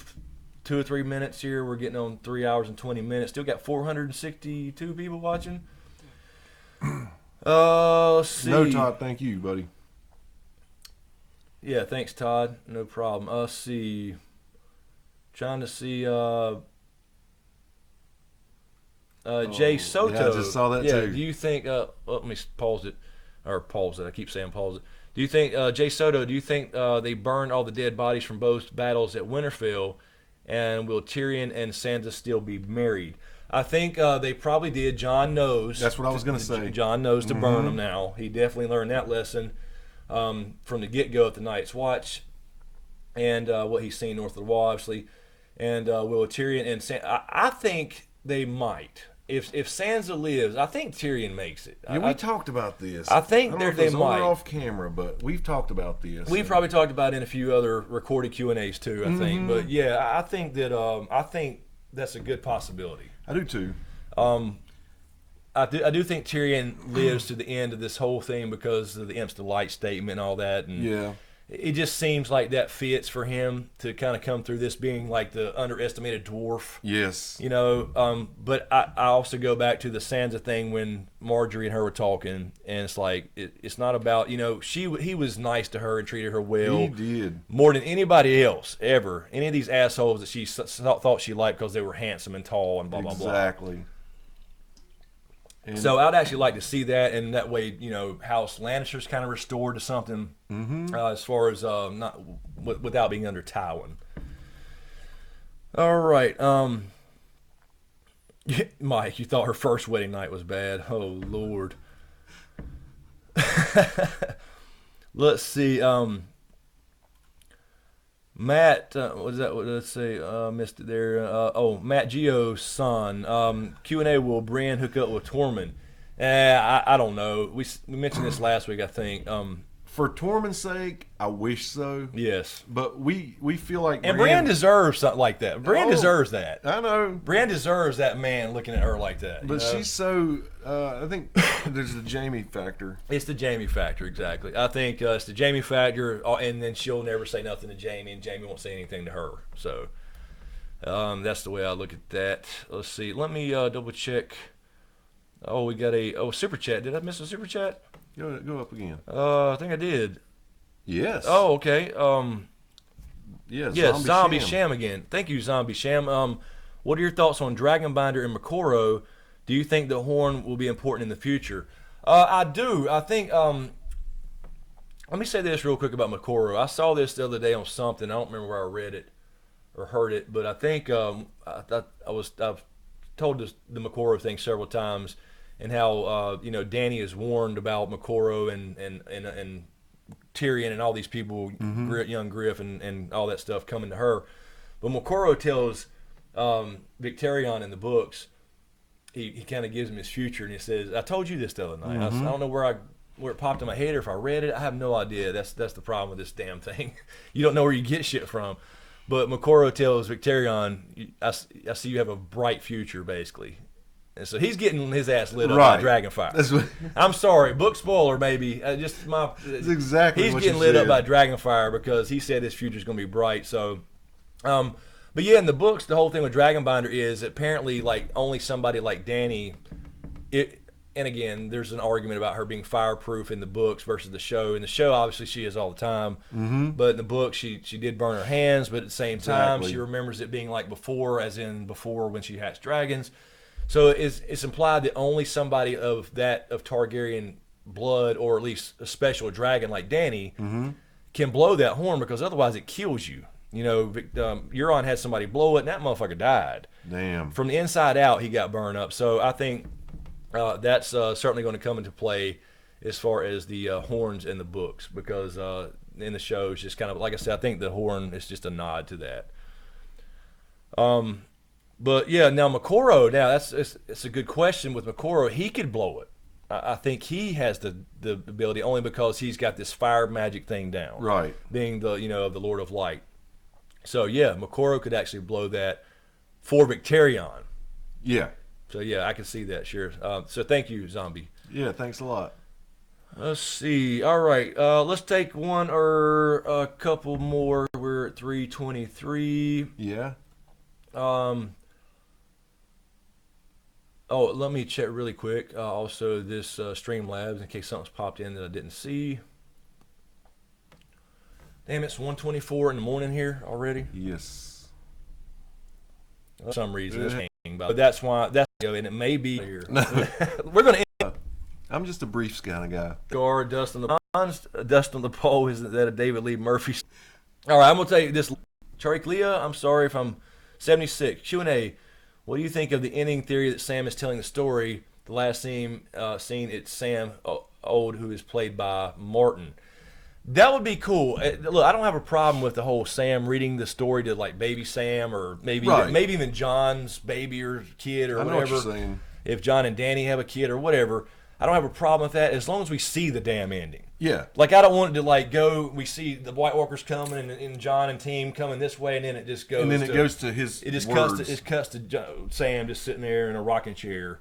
2 or 3 minutes here. We're getting on 3 hours and 20 minutes. Still got 462 people watching. Let's see. No, Todd, thank you, buddy. Yeah, thanks, Todd. No problem. Let's see. Trying to see Jay Soto. Yeah, I just saw that too. Do you think, let me pause it. Or pause it. I keep saying pause it. Do you think, Jay Soto, do you think they burned all the dead bodies from both battles at Winterfell? And will Tyrion and Sansa still be married? I think they probably did. Jon knows. That's what I was going to say. Jon knows to burn them now. He definitely learned that lesson from the get-go at the Night's Watch and what he's seen north of the wall, obviously. And will Tyrion and Sansa... I think they might. If Sansa lives, I think Tyrion makes it. Yeah, we talked about this. I think they might. Off camera, but we've talked about this. We've probably talked about it in a few other recorded Q&As too, I think. But yeah, I think that's a good possibility. I do too. I do think Tyrion lives to the end of this whole thing because of the Imps Delight statement and all that. And yeah. It just seems like that fits for him to kind of come through this being like the underestimated dwarf. Yes. You know, but I also go back to the Sansa thing when Marjorie and her were talking, and it's like, it's not about, you know, he was nice to her and treated her well. He did. More than anybody else ever. Any of these assholes that she thought she liked because they were handsome and tall and blah, blah, blah. Exactly. So I'd actually like to see that, and that way, you know, House Lannister's kind of restored to something as far as not without being under Tywin. All right, Mike, you thought her first wedding night was bad? Oh Lord. Let's see. Matt, what is that? Let's see, missed it there. Matt Gio's son. Q&A, will Bran hook up with Tormund? I don't know. We mentioned this last week, I think. For Tormund's sake, I wish so. Yes. But we feel like Bran deserves something like that. Bran deserves that. I know. Bran deserves that man looking at her like that. But she's so... I think there's the Jaime factor. It's the Jaime factor, exactly. I think it's the Jaime factor, and then she'll never say nothing to Jaime, and Jaime won't say anything to her. So that's the way I look at that. Let's see. Let me double check. Oh, we got a super chat. Did I miss a super chat? Go up again. I think I did. Yes. Oh, okay. Yes, Zombie Sham again. Thank you, Zombie Sham. What are your thoughts on Dragonbinder and Makoro? Do you think the Horn will be important in the future? I do. I think. Let me say this real quick about Makoro. I saw this the other day on something. I don't remember where I read it or heard it, but I think I've told the Makoro thing several times, and how Dany is warned about Makoro and Tyrion and all these people, young Griff and all that stuff coming to her. But Makoro tells Victarion in the books, he kind of gives him his future, and he says, I told you this the other night. I don't know where it popped in my head or if I read it. I have no idea. That's the problem with this damn thing. You don't know where you get shit from. But Makoro tells Victarion, I see you have a bright future, basically. And so he's getting his ass lit up by Dragonfire. I'm sorry, book spoiler, maybe. That's exactly he's what getting lit up by Dragonfire because he said his future's going to be bright. So, but yeah, in the books, the whole thing with Dragonbinder is apparently like only somebody like Dany. And again, there's an argument about her being fireproof in the books versus the show. In the show, obviously, she is all the time. But in the book, she did burn her hands. But at the same time, she remembers it being like before, as in before when she hatched dragons. So it's implied that only somebody of Targaryen blood, or at least a special dragon like Dany, can blow that horn, because otherwise it kills you. You know, Euron had somebody blow it, and that motherfucker died. Damn. From the inside out, he got burned up. So I think that's certainly going to come into play as far as the horns in the books, because in the show, it's just kind of, like I said, I think the horn is just a nod to that. But yeah, now Makoro, it's a good question with Makoro. He could blow it. I think he has the ability, only because he's got this fire magic thing down. Right. Being the the Lord of Light. So yeah, Makoro could actually blow that for Victarion. Yeah. So yeah, I can see that, sure. So thank you, Zombie. Yeah, thanks a lot. Let's see. All right, let's take one or a couple more. We're at 3:23. Yeah. Oh, let me check really quick. Also, this Streamlabs, in case something's popped in that I didn't see. Damn, it's 1:24 in the morning here already. Yes. For some reason, it's hanging, but that's why. And it may be here. We're gonna end. I'm just a briefs kind of guy. Scar, Dust on the Pole. Isn't that a David Lee Murphy? All right, I'm gonna tell you this. Charlie Leah, I'm sorry if I'm 76. Q&A. What do you think of the ending theory that Sam is telling the story? The last scene, it's Sam Old, who is played by Martin. That would be cool. Look, I don't have a problem with the whole Sam reading the story to like baby Sam, or maybe even John's baby or kid or I know whatever. what you're saying. If John and Danny have a kid or whatever, I don't have a problem with that as long as we see the damn ending. Yeah. Like, I don't want it to like go. We see the White Walkers coming and John and team coming this way, and then it just goes. And then it goes to his. It just words. cuts to Sam just sitting there in a rocking chair.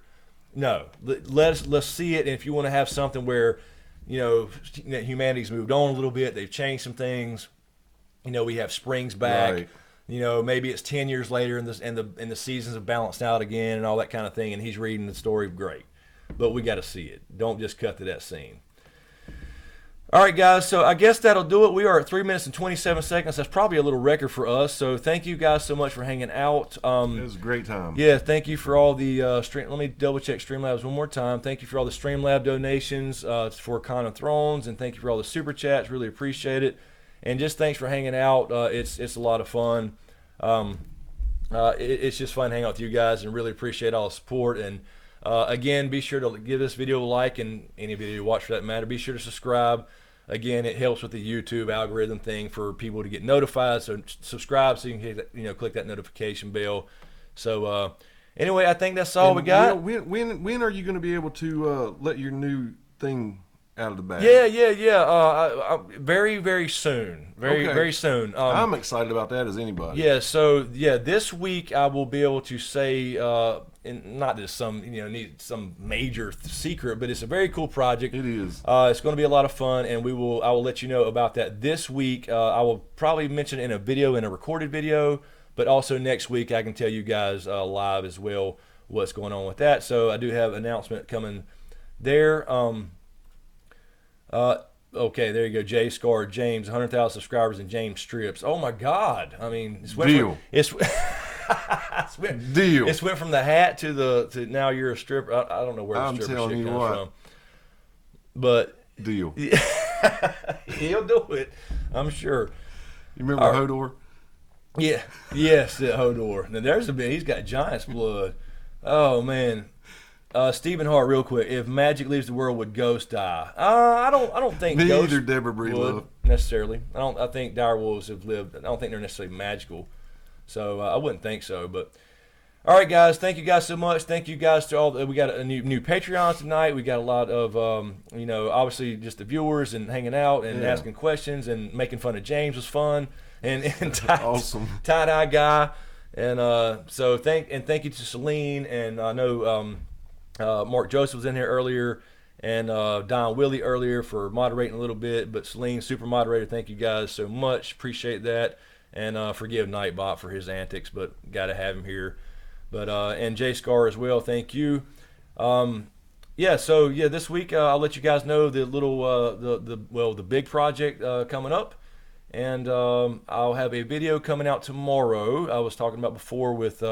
No, let's see it. And if you want to have something where, humanity's moved on a little bit, they've changed some things. We have Springs back. Right. Maybe it's 10 years later, and the seasons have balanced out again, and all that kind of thing. And he's reading the story, great. But we got to see it. Don't just cut to that scene. All right, guys, so I guess that'll do it. We are at 3 minutes and 27 seconds. That's probably a little record for us. So thank you guys so much for hanging out. It was a great time. Yeah, thank you for all the stream. Let me double check Streamlabs one more time. Thank you for all the Streamlab donations for Con of Thrones, and thank you for all the super chats. Really appreciate it. And just thanks for hanging out. It's a lot of fun. It's just fun hanging out with you guys, and really appreciate all the support. And again, be sure to give this video a like, and any video you watch for that matter. Be sure to subscribe. Again, it helps with the YouTube algorithm thing for people to get notified. So subscribe so you can click that notification bell. So anyway, I think that's all we got. When are you going to be able to let your new thing out of the bag? Yeah. Very, very soon. Very soon. I'm excited about that as anybody. Yeah. So this week I will be able to say, and not just some need some major secret, but it's a very cool project. It is. It's going to be a lot of fun, and I will let you know about that this week. I will probably mention it in a recorded video, but also next week I can tell you guys live as well what's going on with that. So I do have an announcement coming there. Okay, there you go. Jay Scar, James, 100,000 subscribers, and James Strips. Oh my God! I mean, it's Deal. It's went from the hat to now you're a stripper. I don't know where the stripper shit comes from. But Deal. He'll do it, I'm sure. You remember Hodor? Yeah. Yes, Hodor. Now he's got Giant's blood. Oh man. Stephen Hart, real quick. If magic leaves the world, would Ghost die? I don't think Ghost Neither Deborah Breedlove would necessarily. I think direwolves have lived. I don't think they're necessarily magical. So I wouldn't think so, but all right, guys. Thank you guys so much. Thank you guys to all. We got a new Patreons tonight. We got a lot of obviously just the viewers and hanging out and asking questions and making fun of James was fun and awesome tie-dye guy and so thank you to Celine, and I know Mark Joseph was in here earlier, and Don Willie earlier for moderating a little bit, but Celine, super moderator. Thank you guys so much. Appreciate that. And forgive Nightbot for his antics, but got to have him here. But and Jay Scar as well, thank you. This week I'll let you guys know the little the big project coming up, and I'll have a video coming out tomorrow. I was talking about before with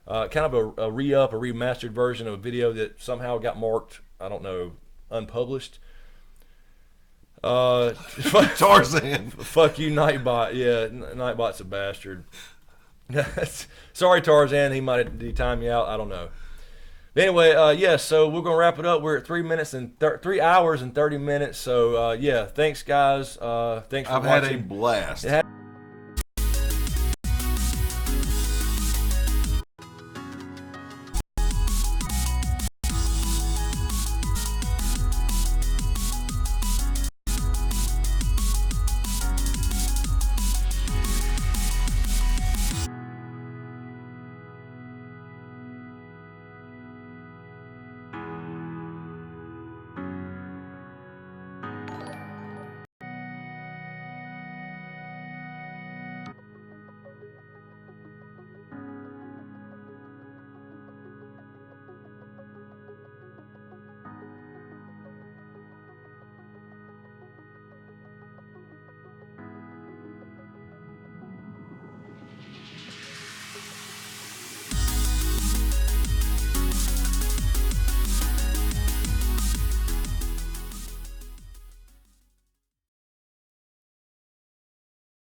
kind of a re-up, a remastered version of a video that somehow got marked, I don't know, unpublished. Tarzan. Fuck you, Nightbot. Yeah, Nightbot's a bastard. Sorry, Tarzan. He might have time you out. I don't know. But anyway, yeah. So we're gonna wrap it up. We're at 3 hours and 30 minutes. So yeah, thanks guys. Thanks for watching. I've had a blast.